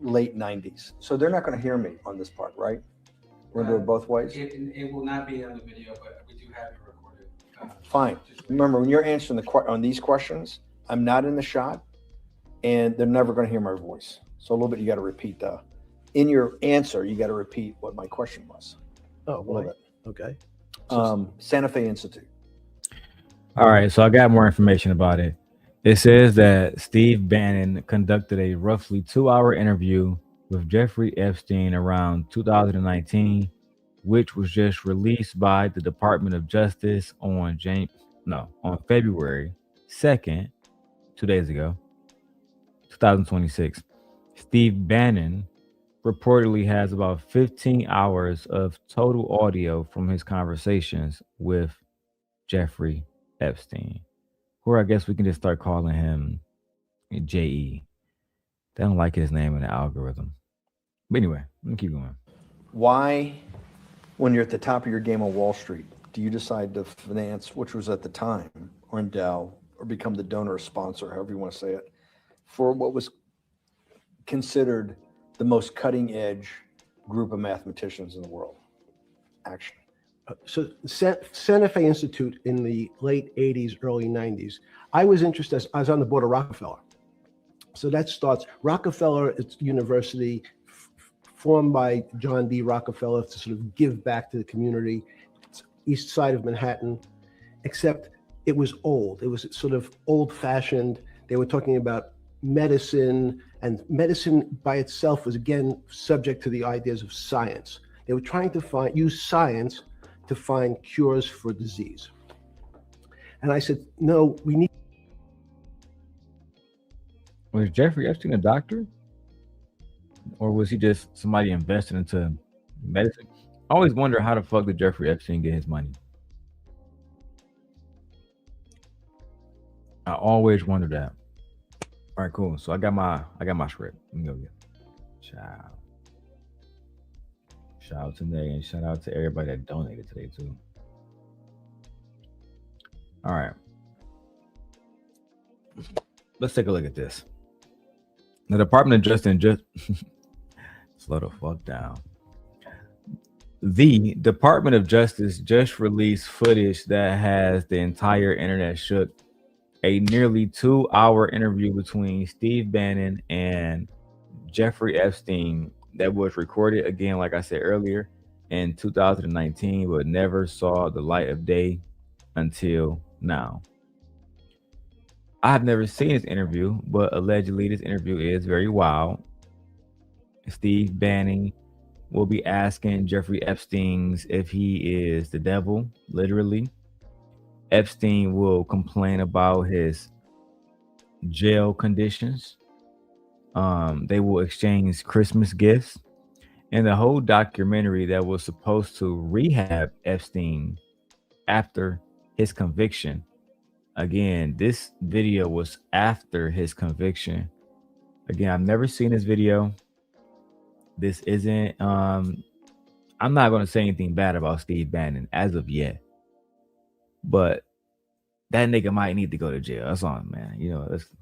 S16: late 90s. So they're not going to hear me on this part, right? We're going to do it both ways?
S17: It will not be on the video, but we do have it recorded.
S16: Fine. Remember, when you're answering on these questions, I'm not in the shot, and they're never going to hear my voice. So a little bit, you got to repeat in your answer, you got to repeat what my question was.
S17: Oh,
S16: a little bit.
S17: Okay.
S16: Santa Fe Institute.
S1: All right, so I got more information about it. It says that Steve Bannon conducted a roughly 2-hour interview with Jeffrey Epstein around 2019, which was just released by the Department of Justice on February 2nd, 2 days ago, 2026. Steve Bannon reportedly has about 15 hours of total audio from his conversations with Jeffrey Epstein, or I guess we can just start calling him J.E. They don't like his name in the algorithm. But anyway, let me keep going.
S16: Why, when you're at the top of your game on Wall Street, do you decide to finance, which was at the time, or endow, or become the donor or sponsor, however you want to say it, for what was considered the most cutting edge group of mathematicians in the world? Action.
S17: So Santa Fe Institute in the late 80s, early 90s, I was interested, I was on the board of Rockefeller. So that starts, Rockefeller, it's university formed by John D. Rockefeller to sort of give back to the community. It's east side of Manhattan, except it was old. It was sort of old fashioned. They were talking about medicine, and medicine by itself was again subject to the ideas of science. They were trying to use science to find cures for disease. And I said, no, we need.
S1: Was Jeffrey Epstein a doctor? Or was he just somebody invested into medicine? I always wonder how the fuck did Jeffrey Epstein get his money? I always wonder that. All right, cool. So I got my script. Let me go get it. Shout out to Nate and shout out to everybody that donated today too. All right. Let's take a look at this. The Department of Justice just slow the fuck down. The Department of Justice just released footage that has the entire internet shook. A nearly 2-hour interview between Steve Bannon and Jeffrey Epstein that was recorded again, like I said earlier, in 2019, but never saw the light of day until now. I have never seen this interview, but allegedly this interview is very wild. Steve Bannon will be asking Jeffrey Epstein if he is the devil, literally. Epstein will complain about his jail conditions. They will exchange Christmas gifts. And the whole documentary that was supposed to rehab Epstein after his conviction. Again, this video was after his conviction. Again, I've never seen this video. This isn't, I'm not going to say anything bad about Steve Bannon as of yet. But that nigga might need to go to jail. That's all, man.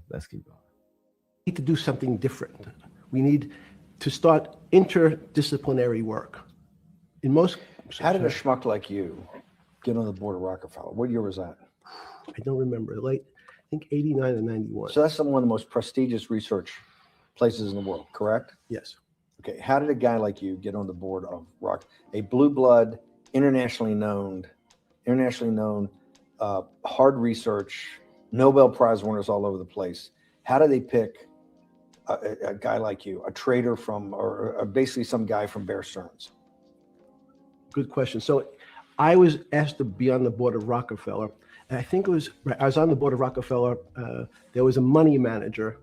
S1: Let's keep going.
S17: We need to do something different. We need to start interdisciplinary work. In most,
S16: how did a schmuck like you get on the board of Rockefeller? What year was that?
S17: I don't remember. Late, I think 89 or 91.
S16: So that's one of the most prestigious research places in the world, correct?
S17: Yes.
S16: Okay. How did a guy like you get on the board of a blue blood, internationally known, hard research, Nobel Prize winners all over the place? How do they pick a guy like you, a trader from, or basically some guy from Bear Stearns?
S17: Good question. So I was asked to be on the board of Rockefeller. And I think I was on the board of Rockefeller. There was a money manager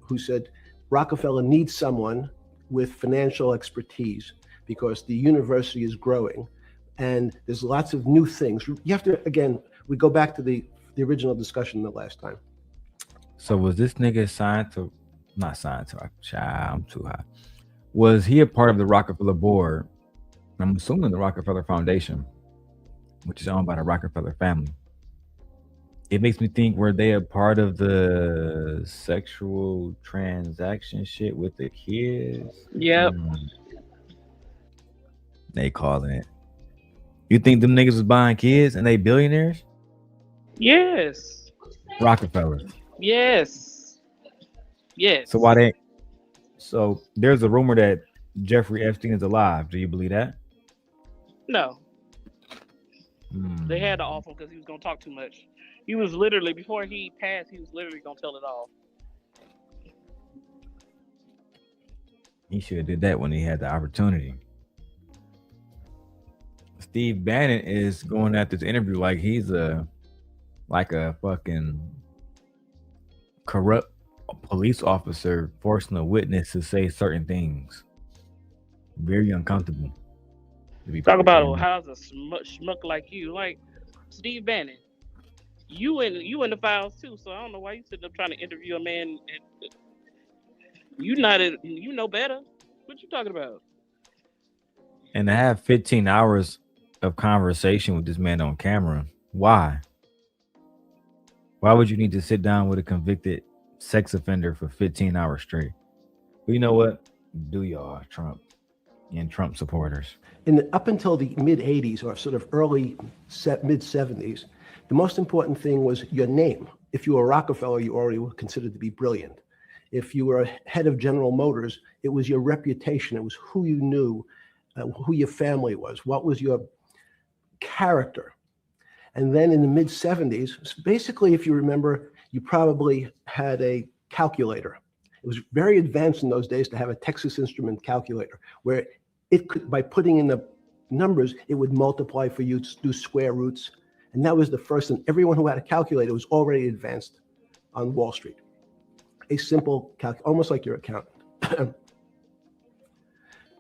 S17: who said, Rockefeller needs someone with financial expertise because the university is growing and there's lots of new things. You have to, again, we go back to the original discussion the last time.
S1: So was this nigga not signed to, I'm too high. Was he a part of the Rockefeller board? I'm assuming the Rockefeller Foundation, which is owned by the Rockefeller family. It makes me think, were they a part of the sexual transaction shit with the kids?
S12: Yep.
S1: They calling it. You think them niggas was buying kids and they billionaires?
S12: Yes.
S1: Rockefeller.
S12: Yes. Yes.
S1: So there's a rumor that Jeffrey Epstein is alive. Do you believe that?
S12: No. They had to off him because he was gonna talk too much. He was literally, before he passed, he was literally gonna tell it all.
S1: He should have did that when he had the opportunity. Steve Bannon is going at this interview like he's a fucking corrupt police officer forcing a witness to say certain things. Very uncomfortable.
S12: Talk about how's a schmuck like you, like Steve Bannon. You in the files too, so I don't know why you sitting up trying to interview a man. And you know better. What you talking about?
S1: And to have 15 hours of conversation with this man on camera, why? Why would you need to sit down with a convicted sex offender for 15 hours straight? But you know what? Do y'all, Trump and Trump supporters.
S17: Up until the mid-'80s or sort of early mid-'70s, the most important thing was your name. If you were Rockefeller, you already were considered to be brilliant. If you were head of General Motors, it was your reputation. It was who you knew, who your family was, what was your character. And then in the mid-'70s, basically, if you remember, you probably had a calculator. It was very advanced in those days to have a Texas Instrument calculator, where it could, by putting in the numbers, it would multiply for you to do square roots. And that was the first, and everyone who had a calculator was already advanced on Wall Street. A simple almost like your accountant.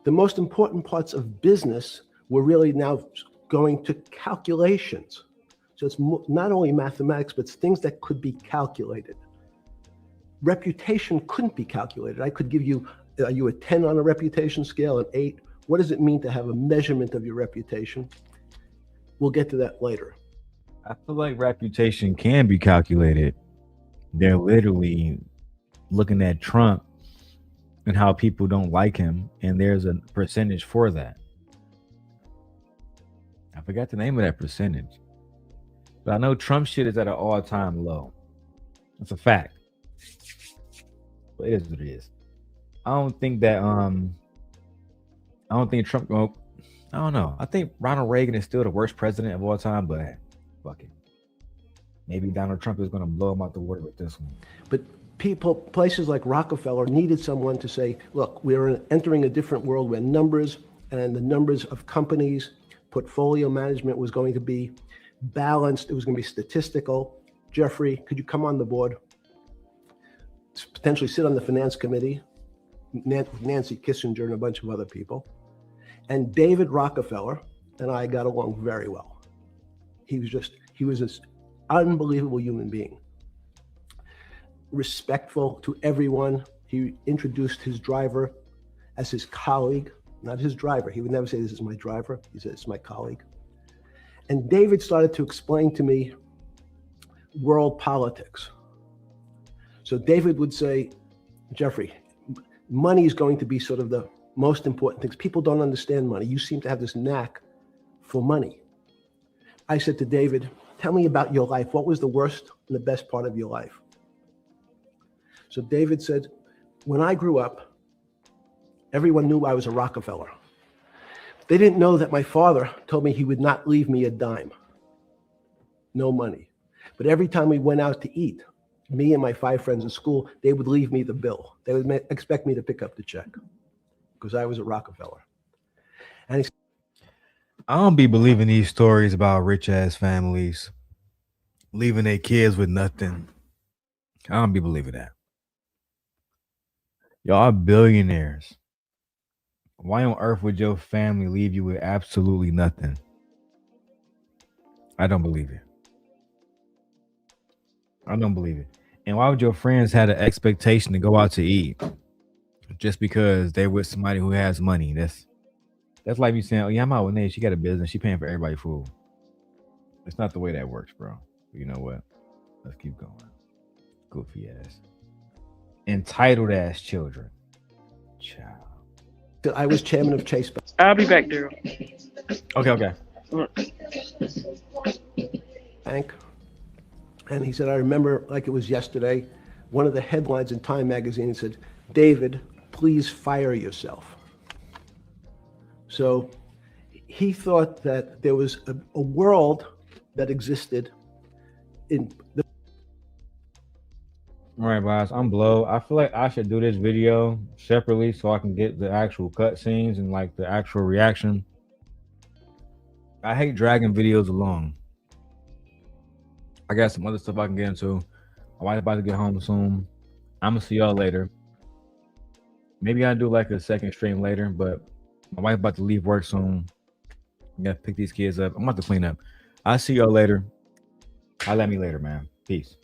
S17: The most important parts of business were really now going to calculations. So it's not only mathematics, but it's things that could be calculated. Reputation couldn't be calculated. I could give you, are you a 10 on a reputation scale, an 8? What does it mean to have a measurement of your reputation? We'll get to that later.
S1: I feel like reputation can be calculated. They're literally looking at Trump and how people don't like him, and there's a percentage for that. I forgot the name of that percentage, but I know Trump shit is at an all-time low. It's a fact. But it is what it is. I don't think Trump I don't know. I think Ronald Reagan is still the worst president of all time, but fuck it. Maybe Donald Trump is going to blow him out the water with this one.
S17: But places like Rockefeller needed someone to say, look, we're entering a different world where numbers and the numbers of companies, portfolio management was going to be balanced. It was going to be statistical. Jeffrey, could you come on the board? Potentially sit on the finance committee, Nancy Kissinger and a bunch of other people. And David Rockefeller and I got along very well. He was this unbelievable human being. Respectful to everyone. He introduced his driver as his colleague, not his driver. He would never say, this is my driver. He said, it's my colleague. And David started to explain to me world politics. So David would say, Jeffrey, money is going to be sort of the most important things. People don't understand money. You seem to have this knack for money. I said to David, tell me about your life. What was the worst and the best part of your life? So David said, when I grew up, everyone knew I was a Rockefeller. They didn't know that my father told me he would not leave me a dime. No money. But every time we went out to eat, me and my 5 friends in school, they would leave me the bill. They would expect me to pick up the check because I was a Rockefeller. And
S1: I don't be believing these stories about rich ass families leaving their kids with nothing. I don't be believing that. Y'all are billionaires. Why on earth would your family leave you with absolutely nothing? I don't believe it. I don't believe it. And why would your friends have an expectation to go out to eat just because they're with somebody who has money? That's like me saying, oh yeah, I'm out with Nate. She got a business. She paying for everybody's food. It's not the way that works, bro. But you know what? Let's keep going. Goofy ass. Entitled ass children. Child.
S17: I was chairman of Chase Bank.
S12: I'll be back, Darrel.
S1: Okay.
S17: Bank. And he said, I remember like it was yesterday, one of the headlines in Time magazine said, David, please fire yourself. So he thought that there was a world that existed in the.
S1: All right, guys, I'm blow. I feel like I should do this video separately so I can get the actual cut scenes and like the actual reaction. I hate dragging videos along. I got some other stuff I can get into. My wife's about to get home soon. I'm gonna see y'all later. Maybe I'll do like a second stream later, but my wife's about to leave work soon. I gotta pick these kids up. I'm about to clean up. I'll see y'all later. Holla at me later, man. Peace.